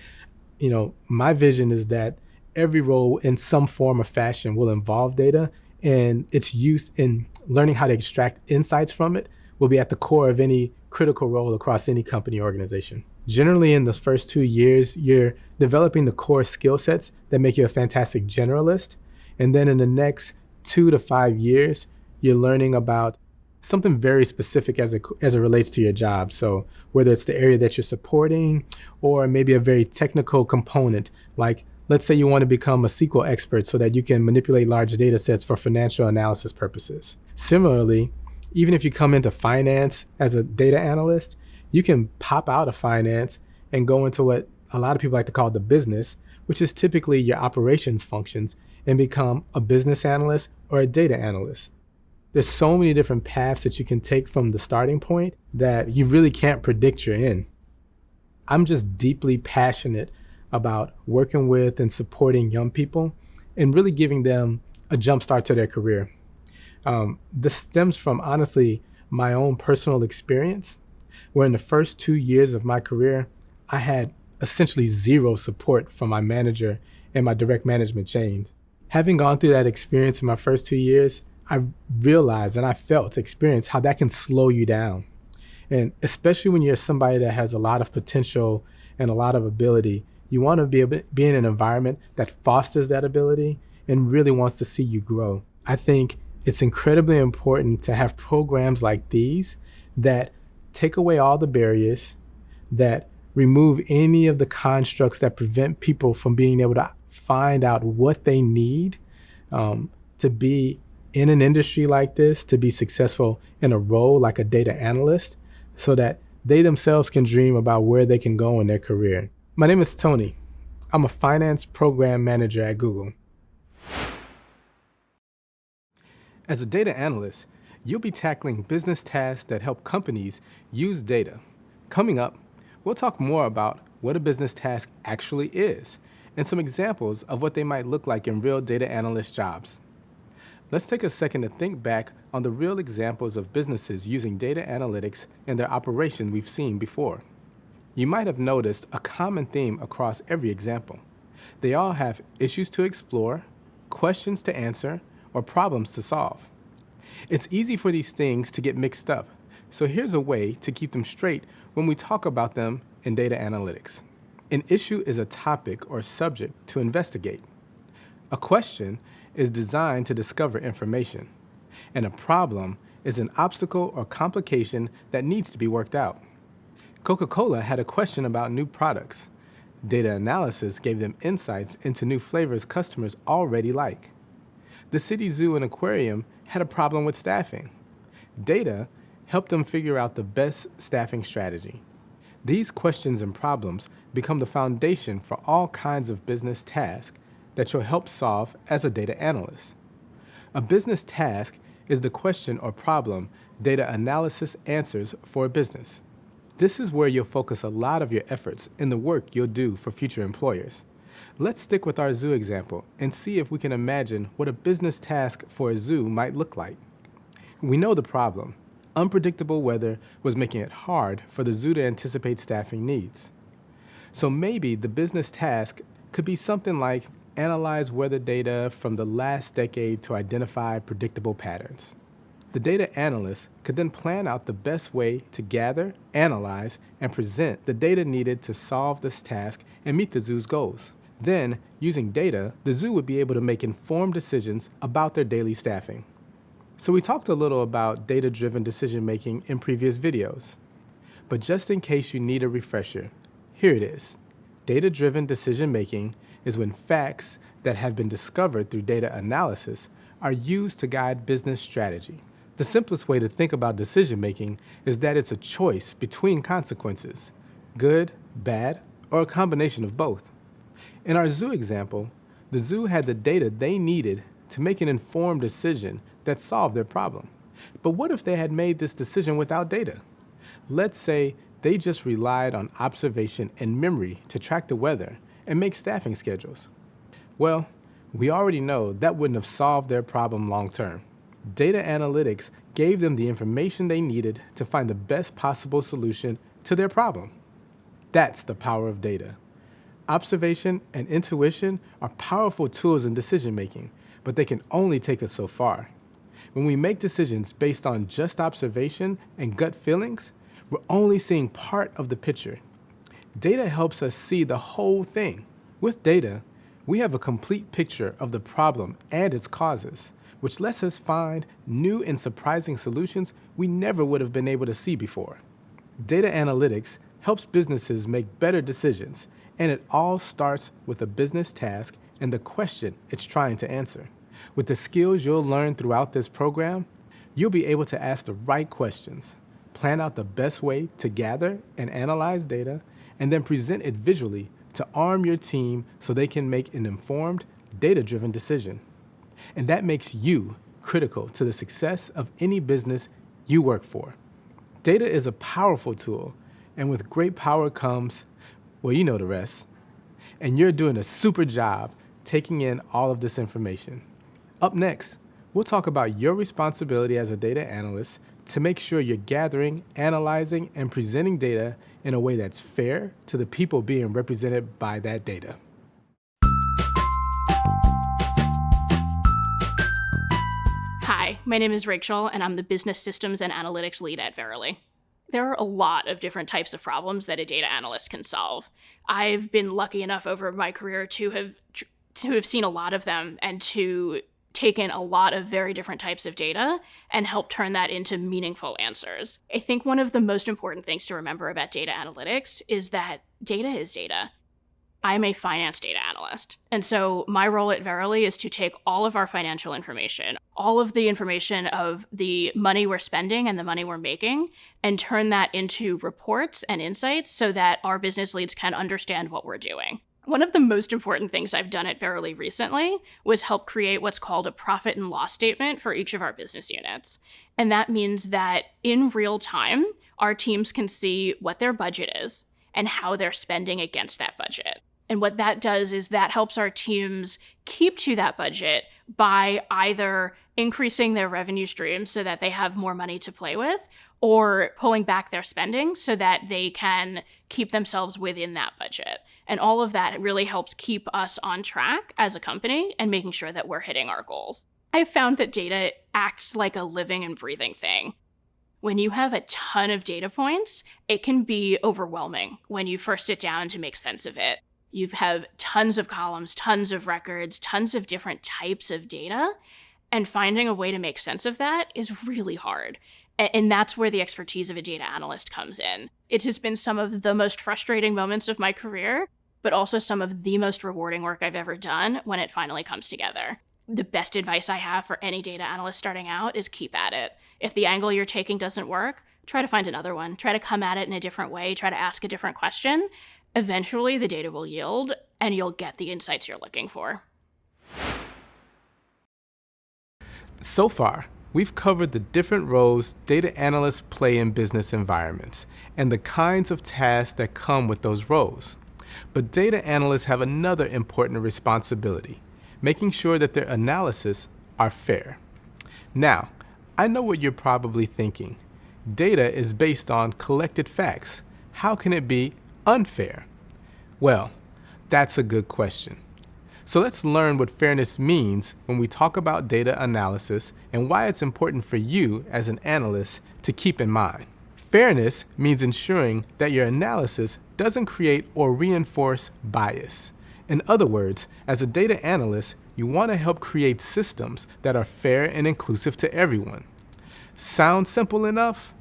my vision is that every role in some form or fashion will involve data, and its use in learning how to extract insights from it will be at the core of any critical role across any company or organization. Generally, in those first 2 years, you're developing the core skill sets that make you a fantastic generalist. And then in the next 2 to 5 years, you're learning about something very specific as it relates to your job. So whether it's the area that you're supporting or maybe a very technical component, like let's say you want to become a SQL expert so that you can manipulate large data sets for financial analysis purposes. Similarly, even if you come into finance as a data analyst, you can pop out of finance and go into what a lot of people like to call the business, which is typically your operations functions, and become a business analyst or a data analyst. There's so many different paths that you can take from the starting point that you really can't predict you're in. I'm just deeply passionate about working with and supporting young people and really giving them a jump start to their career. This stems from, honestly, my own personal experience, where in the first 2 years of my career, I had essentially zero support from my manager and my direct management chains. Having gone through that experience in my first 2 years, I realized and I experienced how that can slow you down. And especially when you're somebody that has a lot of potential and a lot of ability, you want to be in an environment that fosters that ability and really wants to see you grow. I think it's incredibly important to have programs like these that take away all the barriers, that remove any of the constructs that prevent people from being able to find out what they need to be in an industry like this, to be successful in a role like a data analyst, so that they themselves can dream about where they can go in their career. My name is Tony. I'm a finance program manager at Google. As a data analyst, you'll be tackling business tasks that help companies use data. Coming up, we'll talk more about what a business task actually is and some examples of what they might look like in real data analyst jobs. Let's take a second to think back on the real examples of businesses using data analytics in their operation we've seen before. You might have noticed a common theme across every example. They all have issues to explore, questions to answer, or problems to solve. It's easy for these things to get mixed up, so here's a way to keep them straight when we talk about them in data analytics. An issue is a topic or subject to investigate. A question is designed to discover information, and a problem is an obstacle or complication that needs to be worked out. Coca-Cola had a question about new products. Data analysis gave them insights into new flavors customers already like. The city zoo and aquarium had a problem with staffing. Data helped them figure out the best staffing strategy. These questions and problems become the foundation for all kinds of business tasks that you'll help solve as a data analyst. A business task is the question or problem data analysis answers for a business. This is where you'll focus a lot of your efforts in the work you'll do for future employers. Let's stick with our zoo example and see if we can imagine what a business task for a zoo might look like. We know the problem. Unpredictable weather was making it hard for the zoo to anticipate staffing needs. So maybe the business task could be something like analyze weather data from the last decade to identify predictable patterns. The data analyst could then plan out the best way to gather, analyze, and present the data needed to solve this task and meet the zoo's goals. Then, using data, the zoo would be able to make informed decisions about their daily staffing. So we talked a little about data-driven decision-making in previous videos. But just in case you need a refresher, here it is. Data-driven decision-making is when facts that have been discovered through data analysis are used to guide business strategy. The simplest way to think about decision-making is that it's a choice between consequences, good, bad, or a combination of both. In our zoo example, the zoo had the data they needed to make an informed decision that solved their problem. But what if they had made this decision without data? Let's say they just relied on observation and memory to track the weather and make staffing schedules. Well, we already know that wouldn't have solved their problem long term. Data analytics gave them the information they needed to find the best possible solution to their problem. That's the power of data. Observation and intuition are powerful tools in decision making, but they can only take us so far. When we make decisions based on just observation and gut feelings, we're only seeing part of the picture. Data helps us see the whole thing. With data, we have a complete picture of the problem and its causes, which lets us find new and surprising solutions we never would have been able to see before. Data analytics helps businesses make better decisions, and it all starts with a business task and the question it's trying to answer. With the skills you'll learn throughout this program, you'll be able to ask the right questions, plan out the best way to gather and analyze data, and then present it visually to arm your team so they can make an informed, data-driven decision. And that makes you critical to the success of any business you work for. Data is a powerful tool, and with great power comes, well, you know the rest. And you're doing a super job taking in all of this information. Up next, we'll talk about your responsibility as a data analyst to make sure you're gathering, analyzing, and presenting data in a way that's fair to the people being represented by that data. Hi, my name is Rachel, and I'm the Business Systems and Analytics Lead at Verily. There are a lot of different types of problems that a data analyst can solve. I've been lucky enough over my career to have seen a lot of them and to take in a lot of very different types of data and help turn that into meaningful answers. I think one of the most important things to remember about data analytics is that data is data. I'm a finance data analyst. And so my role at Verily is to take all of our financial information, all of the information of the money we're spending and the money we're making, and turn that into reports and insights so that our business leads can understand what we're doing. One of the most important things I've done at Verily recently was help create what's called a profit and loss statement for each of our business units. And that means that in real time, our teams can see what their budget is and how they're spending against that budget. And what that does is that helps our teams keep to that budget by either increasing their revenue streams so that they have more money to play with, or pulling back their spending so that they can keep themselves within that budget. And all of that really helps keep us on track as a company and making sure that we're hitting our goals. I've found that data acts like a living and breathing thing. When you have a ton of data points, it can be overwhelming when you first sit down to make sense of it. You have tons of columns, tons of records, tons of different types of data, and finding a way to make sense of that is really hard. And that's where the expertise of a data analyst comes in. It has been some of the most frustrating moments of my career, but also some of the most rewarding work I've ever done when it finally comes together. The best advice I have for any data analyst starting out is keep at it. If the angle you're taking doesn't work, try to find another one. Try to come at it in a different way. Try to ask a different question. Eventually, the data will yield, and you'll get the insights you're looking for. So far, we've covered the different roles data analysts play in business environments and the kinds of tasks that come with those roles. But data analysts have another important responsibility, making sure that their analysis are fair. Now, I know what you're probably thinking. Data is based on collected facts. How can it be unfair? Well, that's a good question. So let's learn what fairness means when we talk about data analysis and why it's important for you as an analyst to keep in mind. Fairness means ensuring that your analysis doesn't create or reinforce bias. In other words, as a data analyst, you want to help create systems that are fair and inclusive to everyone. Sound simple enough?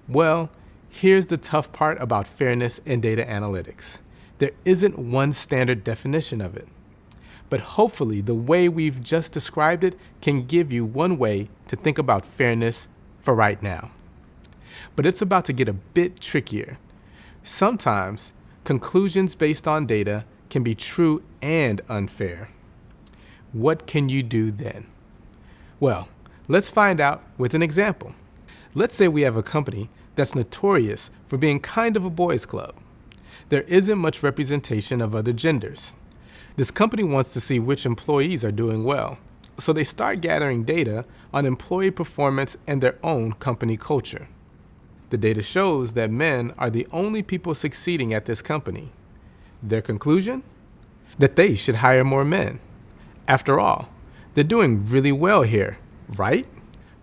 Well, here's the tough part about fairness in data analytics. There isn't one standard definition of it. But hopefully the way we've just described it can give you one way to think about fairness for right now. But it's about to get a bit trickier. Sometimes conclusions based on data can be true and unfair. What can you do then? Well, let's find out with an example. Let's say we have a company that's notorious for being kind of a boys' club. There isn't much representation of other genders. This company wants to see which employees are doing well, so they start gathering data on employee performance and their own company culture. The data shows that men are the only people succeeding at this company. Their conclusion? That they should hire more men. After all, they're doing really well here, right?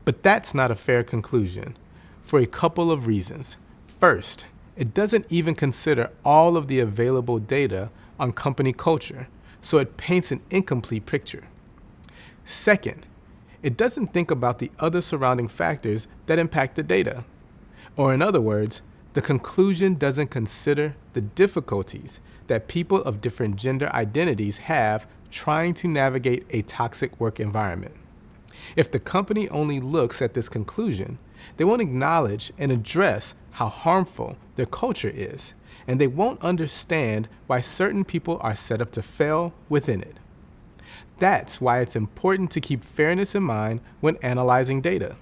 But that's not a fair conclusion for a couple of reasons. First, it doesn't even consider all of the available data on company culture, so it paints an incomplete picture. Second, it doesn't think about the other surrounding factors that impact the data. Or in other words, the conclusion doesn't consider the difficulties that people of different gender identities have trying to navigate a toxic work environment. If the company only looks at this conclusion, they won't acknowledge and address how harmful their culture is, and they won't understand why certain people are set up to fail within it. That's why it's important to keep fairness in mind when analyzing data.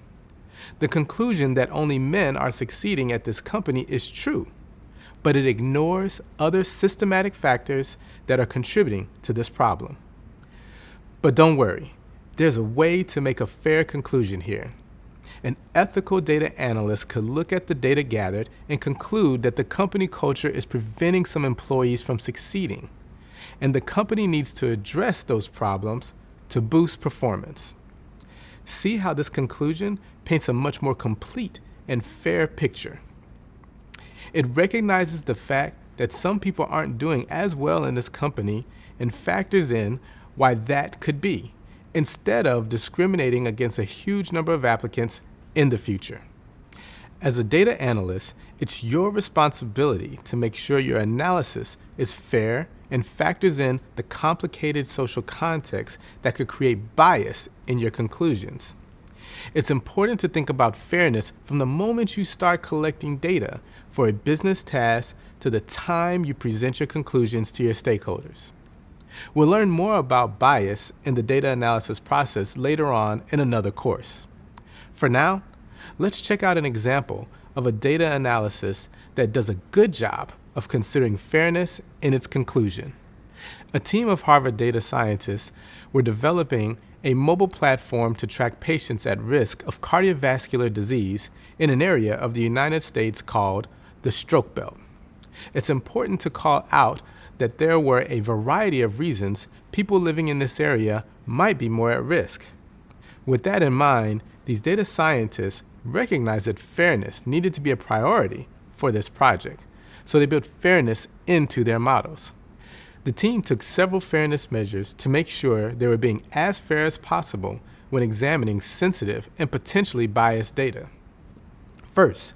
The conclusion that only men are succeeding at this company is true, but it ignores other systematic factors that are contributing to this problem. But don't worry, there's a way to make a fair conclusion here. An ethical data analyst could look at the data gathered and conclude that the company culture is preventing some employees from succeeding, and the company needs to address those problems to boost performance. See how this conclusion paints a much more complete and fair picture. It recognizes the fact that some people aren't doing as well in this company and factors in why that could be, instead of discriminating against a huge number of applicants in the future. As a data analyst, it's your responsibility to make sure your analysis is fair and factors in the complicated social context that could create bias in your conclusions. It's important to think about fairness from the moment you start collecting data for a business task to the time you present your conclusions to your stakeholders. We'll learn more about bias in the data analysis process later on in another course. For now, let's check out an example of a data analysis that does a good job of considering fairness in its conclusion. A team of Harvard data scientists were developing a mobile platform to track patients at risk of cardiovascular disease in an area of the United States called the Stroke Belt. It's important to call out that there were a variety of reasons people living in this area might be more at risk. With that in mind, these data scientists recognized that fairness needed to be a priority for this project, so they built fairness into their models. The team took several fairness measures to make sure they were being as fair as possible when examining sensitive and potentially biased data. First,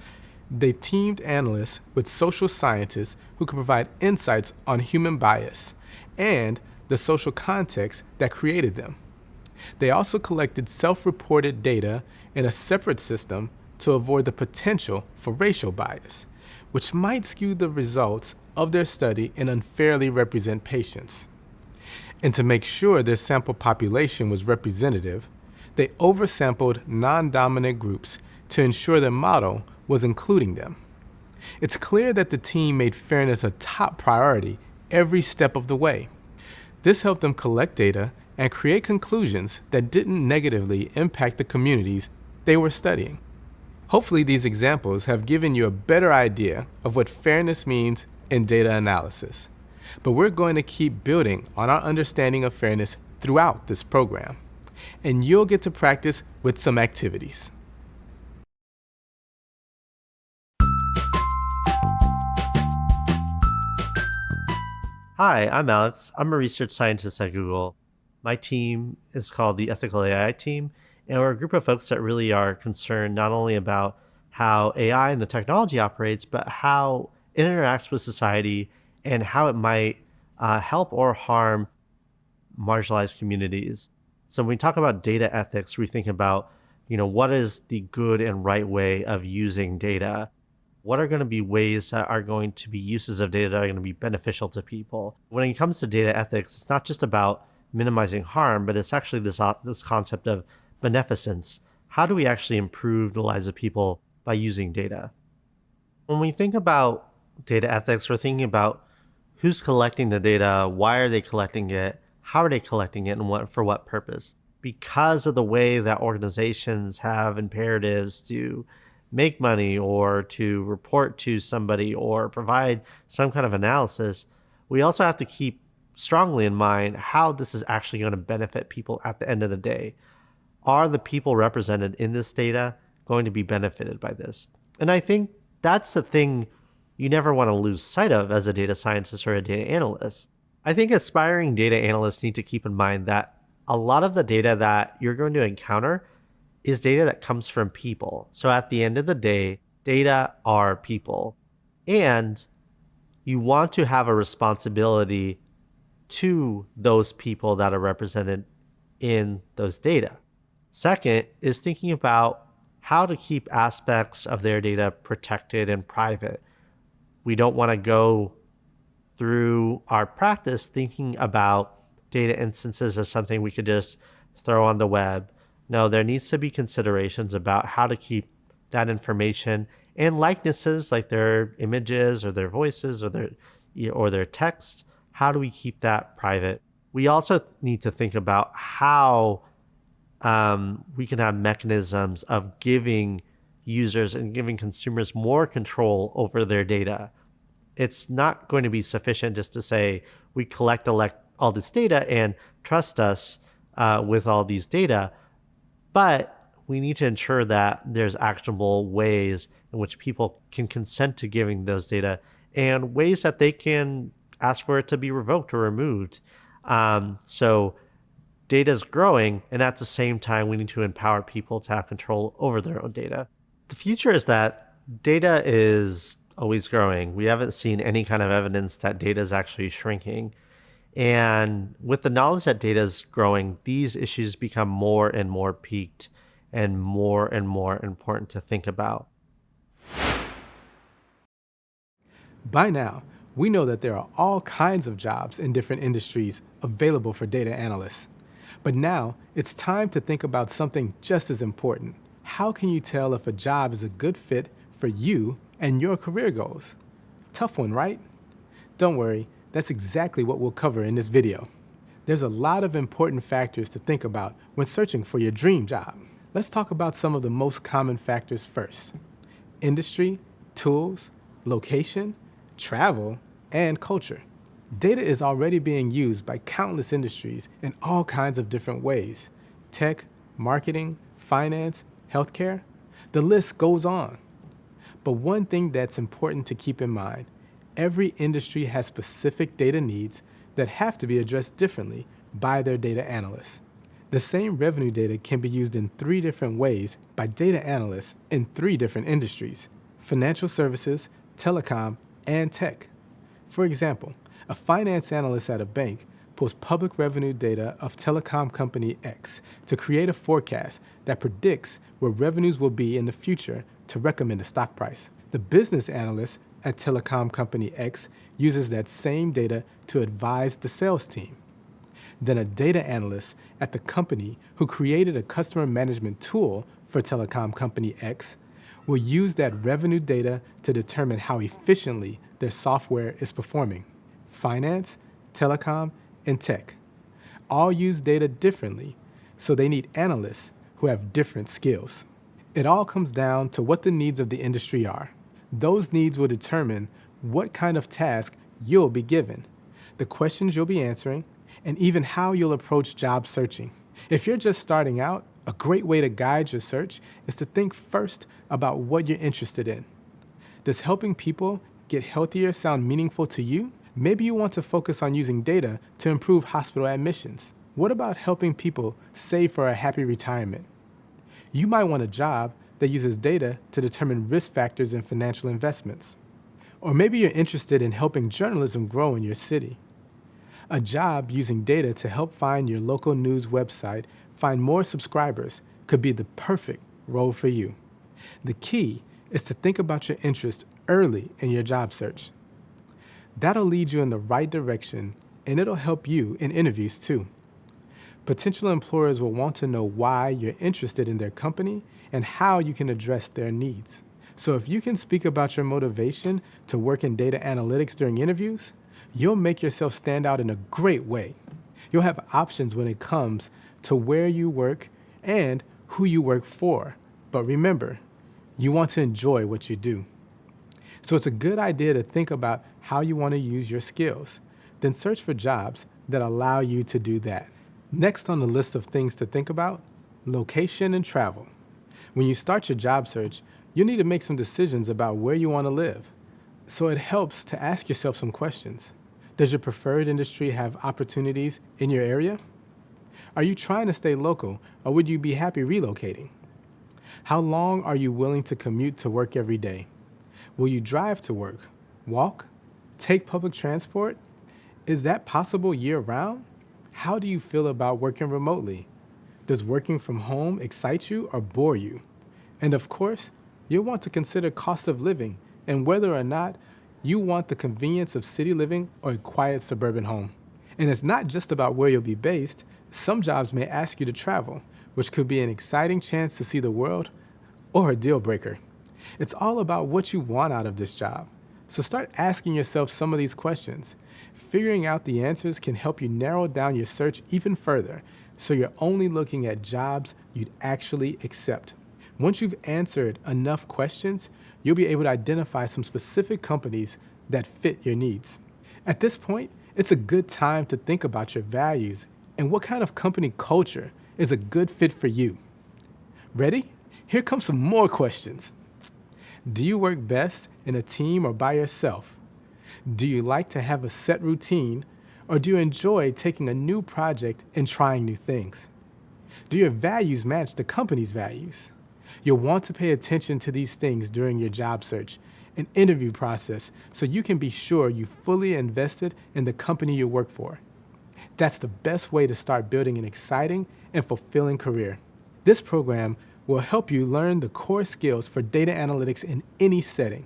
they teamed analysts with social scientists who could provide insights on human bias and the social context that created them. They also collected self-reported data in a separate system to avoid the potential for racial bias, which might skew the results of their study and unfairly represent patients. And to make sure their sample population was representative, they oversampled non-dominant groups to ensure their model was including them. It's clear that the team made fairness a top priority every step of the way. This helped them collect data and create conclusions that didn't negatively impact the communities they were studying. Hopefully these examples have given you a better idea of what fairness means in data analysis. But we're going to keep building on our understanding of fairness throughout this program. And you'll get to practice with some activities. Hi, I'm Alex. I'm a research scientist at Google. My team is called the Ethical AI team, and we're a group of folks that really are concerned not only about how AI and the technology operates, but how it interacts with society and how it might help or harm marginalized communities. So when we talk about data ethics, we think about, what is the good and right way of using data? What are going to be ways that are going to be uses of data that are going to be beneficial to people? When it comes to data ethics, it's not just about minimizing harm, but it's actually this concept of beneficence. How do we actually improve the lives of people by using data? When we think about data ethics, we're thinking about who's collecting the data, why are they collecting it, how are they collecting it, and for what purpose? Because of the way that organizations have imperatives to make money or to report to somebody or provide some kind of analysis, we also have to keep strongly in mind how this is actually going to benefit people at the end of the day. Are the people represented in this data going to be benefited by this? And I think that's the thing you never want to lose sight of as a data scientist or a data analyst. I think aspiring data analysts need to keep in mind that a lot of the data that you're going to encounter is data that comes from people. So at the end of the day, data are people. And you want to have a responsibility to those people that are represented in those data. Second is thinking about how to keep aspects of their data protected and private. We don't want to go through our practice thinking about data instances as something we could just throw on the web. No, there needs to be considerations about how to keep that information and likenesses like their images or their voices or their text. How do we keep that private? We also need to think about how we can have mechanisms of giving users and giving consumers more control over their data. It's not going to be sufficient just to say we collect all this data and trust us with all these data. But we need to ensure that there's actionable ways in which people can consent to giving those data and ways that they can ask for it to be revoked or removed. So data is growing, and at the same time, we need to empower people to have control over their own data. The future is that data is always growing. We haven't seen any kind of evidence that data is actually shrinking. And with the knowledge that data is growing, these issues become more and more peaked and more important to think about. By now, we know that there are all kinds of jobs in different industries available for data analysts. But now it's time to think about something just as important. How can you tell if a job is a good fit for you and your career goals? Tough one, right? Don't worry, that's exactly what we'll cover in this video. There's a lot of important factors to think about when searching for your dream job. Let's talk about some of the most common factors first. Industry, tools, location, travel, and culture. Data is already being used by countless industries in all kinds of different ways. Tech, marketing, finance, healthcare, the list goes on. But one thing that's important to keep in mind, every industry has specific data needs that have to be addressed differently by their data analysts. The same revenue data can be used in 3 different ways by data analysts in 3 different industries: financial services, telecom, and tech. For example, a finance analyst at a bank pulls public revenue data of telecom company X to create a forecast that predicts where revenues will be in the future to recommend a stock price. The business analyst at telecom company X uses that same data to advise the sales team. Then a data analyst at the company who created a customer management tool for telecom company X will use that revenue data to determine how efficiently their software is performing. Finance, telecom, and tech all use data differently, so they need analysts who have different skills. It all comes down to what the needs of the industry are. Those needs will determine what kind of task you'll be given. the questions you'll be answering, and even how you'll approach job searching. If you're just starting out, a great way to guide your search is to think first about what you're interested in. Does helping people get healthier sound meaningful to you? Maybe you want to focus on using data to improve hospital admissions. What about helping people save for a happy retirement? You might want a job that uses data to determine risk factors in financial investments. Or maybe you're interested in helping journalism grow in your city. A job using data to help find your local news website find more subscribers could be the perfect role for you. The key is to think about your interest early in your job search. That'll lead you in the right direction, and it'll help you in interviews too. Potential employers will want to know why you're interested in their company and how you can address their needs. So if you can speak about your motivation to work in data analytics during interviews, you'll make yourself stand out in a great way. You'll have options when it comes to where you work and who you work for. But remember, you want to enjoy what you do. So it's a good idea to think about how you want to use your skills, then search for jobs that allow you to do that. Next on the list of things to think about, location and travel. When you start your job search, you'll need to make some decisions about where you want to live. So it helps to ask yourself some questions. Does your preferred industry have opportunities in your area? Are you trying to stay local, or would you be happy relocating? How long are you willing to commute to work every day? Will you drive to work, walk, take public transport? Is that possible year-round? How do you feel about working remotely? Does working from home excite you or bore you? And of course, you'll want to consider cost of living and whether or not you want the convenience of city living or a quiet suburban home. And it's not just about where you'll be based. Some jobs may ask you to travel, which could be an exciting chance to see the world or a deal breaker. It's all about what you want out of this job. So start asking yourself some of these questions. Figuring out the answers can help you narrow down your search even further, so you're only looking at jobs you'd actually accept. Once you've answered enough questions, you'll be able to identify some specific companies that fit your needs. At this point, it's a good time to think about your values and what kind of company culture is a good fit for you. Ready? Here come some more questions. Do you work best in a team or by yourself? Do you like to have a set routine, or do you enjoy taking a new project and trying new things? Do your values match the company's values? You'll want to pay attention to these things during your job search and interview process so you can be sure you fully invested in the company you work for. That's the best way to start building an exciting and fulfilling career. This program will help you learn the core skills for data analytics in any setting.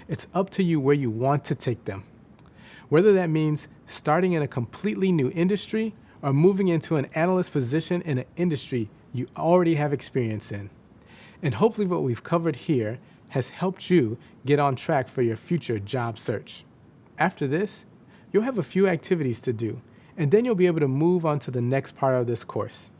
It's up to you where you want to take them. Whether that means starting in a completely new industry or moving into an analyst position in an industry you already have experience in. And hopefully what we've covered here has helped you get on track for your future job search. After this, you'll have a few activities to do, and then you'll be able to move on to the next part of this course.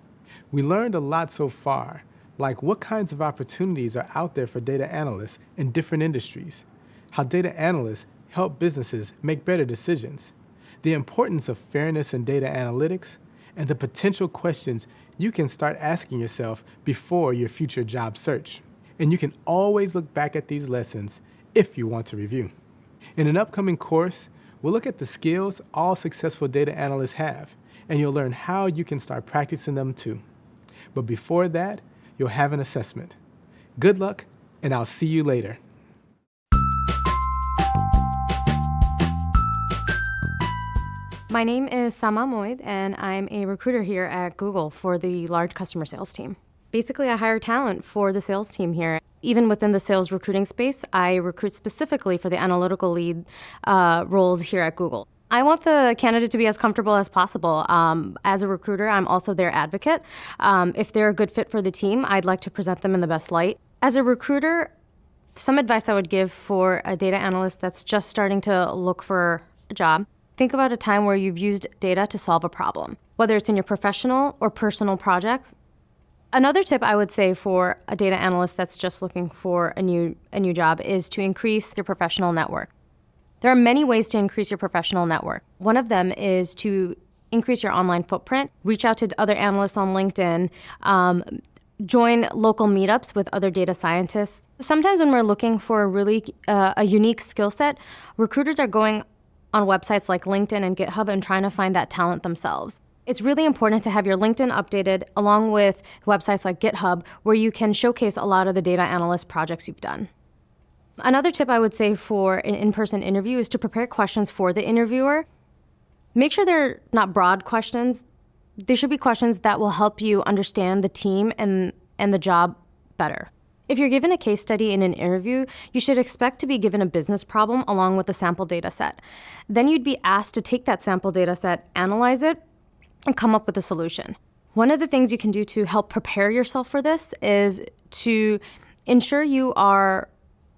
We learned a lot so far, like what kinds of opportunities are out there for data analysts in different industries, how data analysts help businesses make better decisions, the importance of fairness in data analytics, and the potential questions you can start asking yourself before your future job search. And you can always look back at these lessons if you want to review. In an upcoming course, we'll look at the skills all successful data analysts have, and you'll learn how you can start practicing them too. But before that, you'll have an assessment. Good luck, and I'll see you later. My name is Sama Moid, and I'm a recruiter here at Google for the large customer sales team. Basically, I hire talent for the sales team here. Even within the sales recruiting space, I recruit specifically for the analytical lead roles here at Google. I want the candidate to be as comfortable as possible. As a recruiter, I'm also their advocate. If they're a good fit for the team, I'd like to present them in the best light. As a recruiter, some advice I would give for a data analyst that's just starting to look for a job: think about a time where you've used data to solve a problem, whether it's in your professional or personal projects. Another tip I would say for a data analyst that's just looking for a new job is to increase your professional network. There are many ways to increase your professional network. One of them is to increase your online footprint, reach out to other analysts on LinkedIn, join local meetups with other data scientists. Sometimes when we're looking for a unique skill set, recruiters are going on websites like LinkedIn and GitHub and trying to find that talent themselves. It's really important to have your LinkedIn updated along with websites like GitHub, where you can showcase a lot of the data analyst projects you've done. Another tip I would say for an in-person interview is to prepare questions for the interviewer. Make sure they're not broad questions. They should be questions that will help you understand the team and the job better. If you're given a case study in an interview, you should expect to be given a business problem along with a sample data set. Then you'd be asked to take that sample data set, analyze it, and come up with a solution. One of the things you can do to help prepare yourself for this is to ensure you are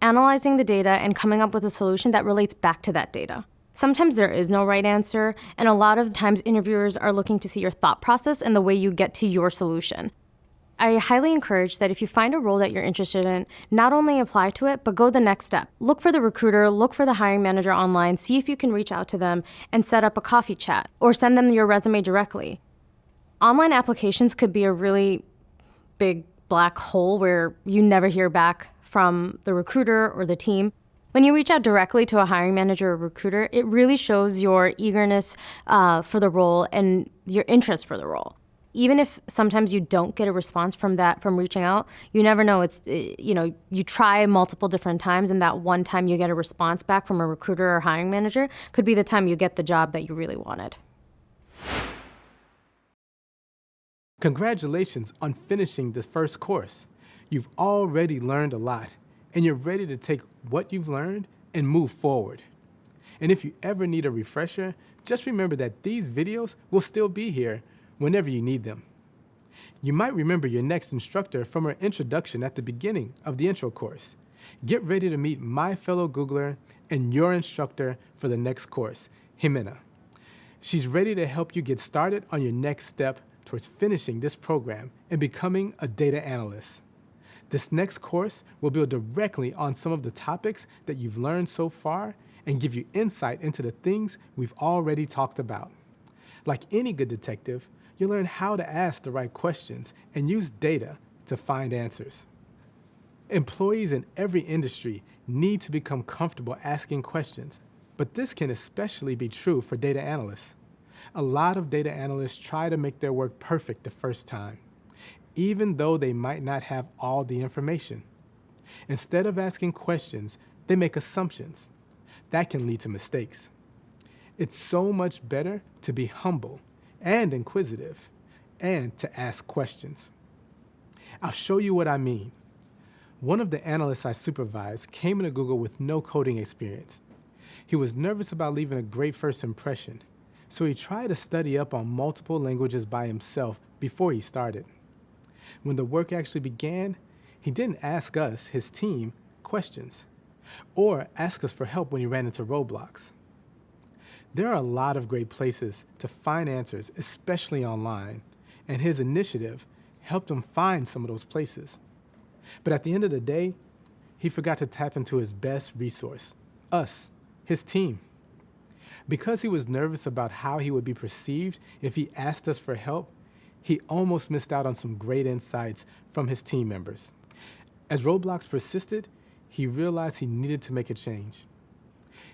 analyzing the data and coming up with a solution that relates back to that data. Sometimes there is no right answer, and a lot of times interviewers are looking to see your thought process and the way you get to your solution. I highly encourage that if you find a role that you're interested in, not only apply to it, but go the next step. Look for the recruiter, look for the hiring manager online, see if you can reach out to them and set up a coffee chat, or send them your resume directly. Online applications could be a really big black hole where you never hear back from the recruiter or the team. When you reach out directly to a hiring manager or recruiter, it really shows your eagerness for the role and your interest for the role. Even if sometimes you don't get a response from reaching out, you never know. You try multiple different times, and that one time you get a response back from a recruiter or hiring manager could be the time you get the job that you really wanted. Congratulations on finishing this first course. You've already learned a lot, and you're ready to take what you've learned and move forward. And if you ever need a refresher, just remember that these videos will still be here whenever you need them. You might remember your next instructor from her introduction at the beginning of the intro course. Get ready to meet my fellow Googler and your instructor for the next course, Jimena. She's ready to help you get started on your next step towards finishing this program and becoming a data analyst. This next course will build directly on some of the topics that you've learned so far and give you insight into the things we've already talked about. Like any good detective, you'll learn how to ask the right questions and use data to find answers. Employees in every industry need to become comfortable asking questions, but this can especially be true for data analysts. A lot of data analysts try to make their work perfect the first time, even though they might not have all the information. Instead of asking questions, they make assumptions. That can lead to mistakes. It's so much better to be humble and inquisitive and to ask questions. I'll show you what I mean. One of the analysts I supervised came into Google with no coding experience. He was nervous about leaving a great first impression, so he tried to study up on multiple languages by himself before he started. When the work actually began, he didn't ask us, his team, questions, or ask us for help when he ran into roadblocks. There are a lot of great places to find answers, especially online, and his initiative helped him find some of those places. But at the end of the day, he forgot to tap into his best resource, us, his team. Because he was nervous about how he would be perceived if he asked us for help, he almost missed out on some great insights from his team members. As roadblocks persisted, he realized he needed to make a change.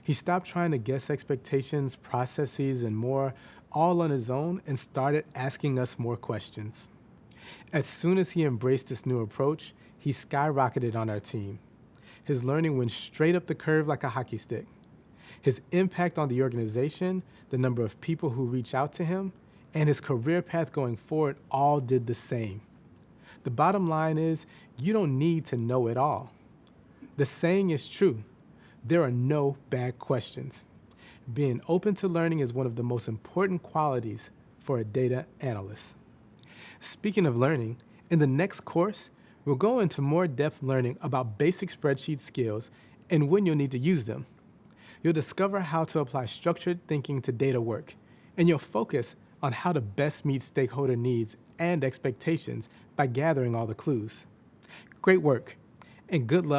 He stopped trying to guess expectations, processes, and more all on his own and started asking us more questions. As soon as he embraced this new approach, he skyrocketed on our team. His learning went straight up the curve like a hockey stick. His impact on the organization, the number of people who reach out to him, and his career path going forward all did the same. The bottom line is, you don't need to know it all. The saying is true. There are no bad questions. Being open to learning is one of the most important qualities for a data analyst. Speaking of learning, in the next course, we'll go into more depth learning about basic spreadsheet skills and when you'll need to use them. You'll discover how to apply structured thinking to data work, and you'll focus on how to best meet stakeholder needs and expectations by gathering all the clues. Great work, and good luck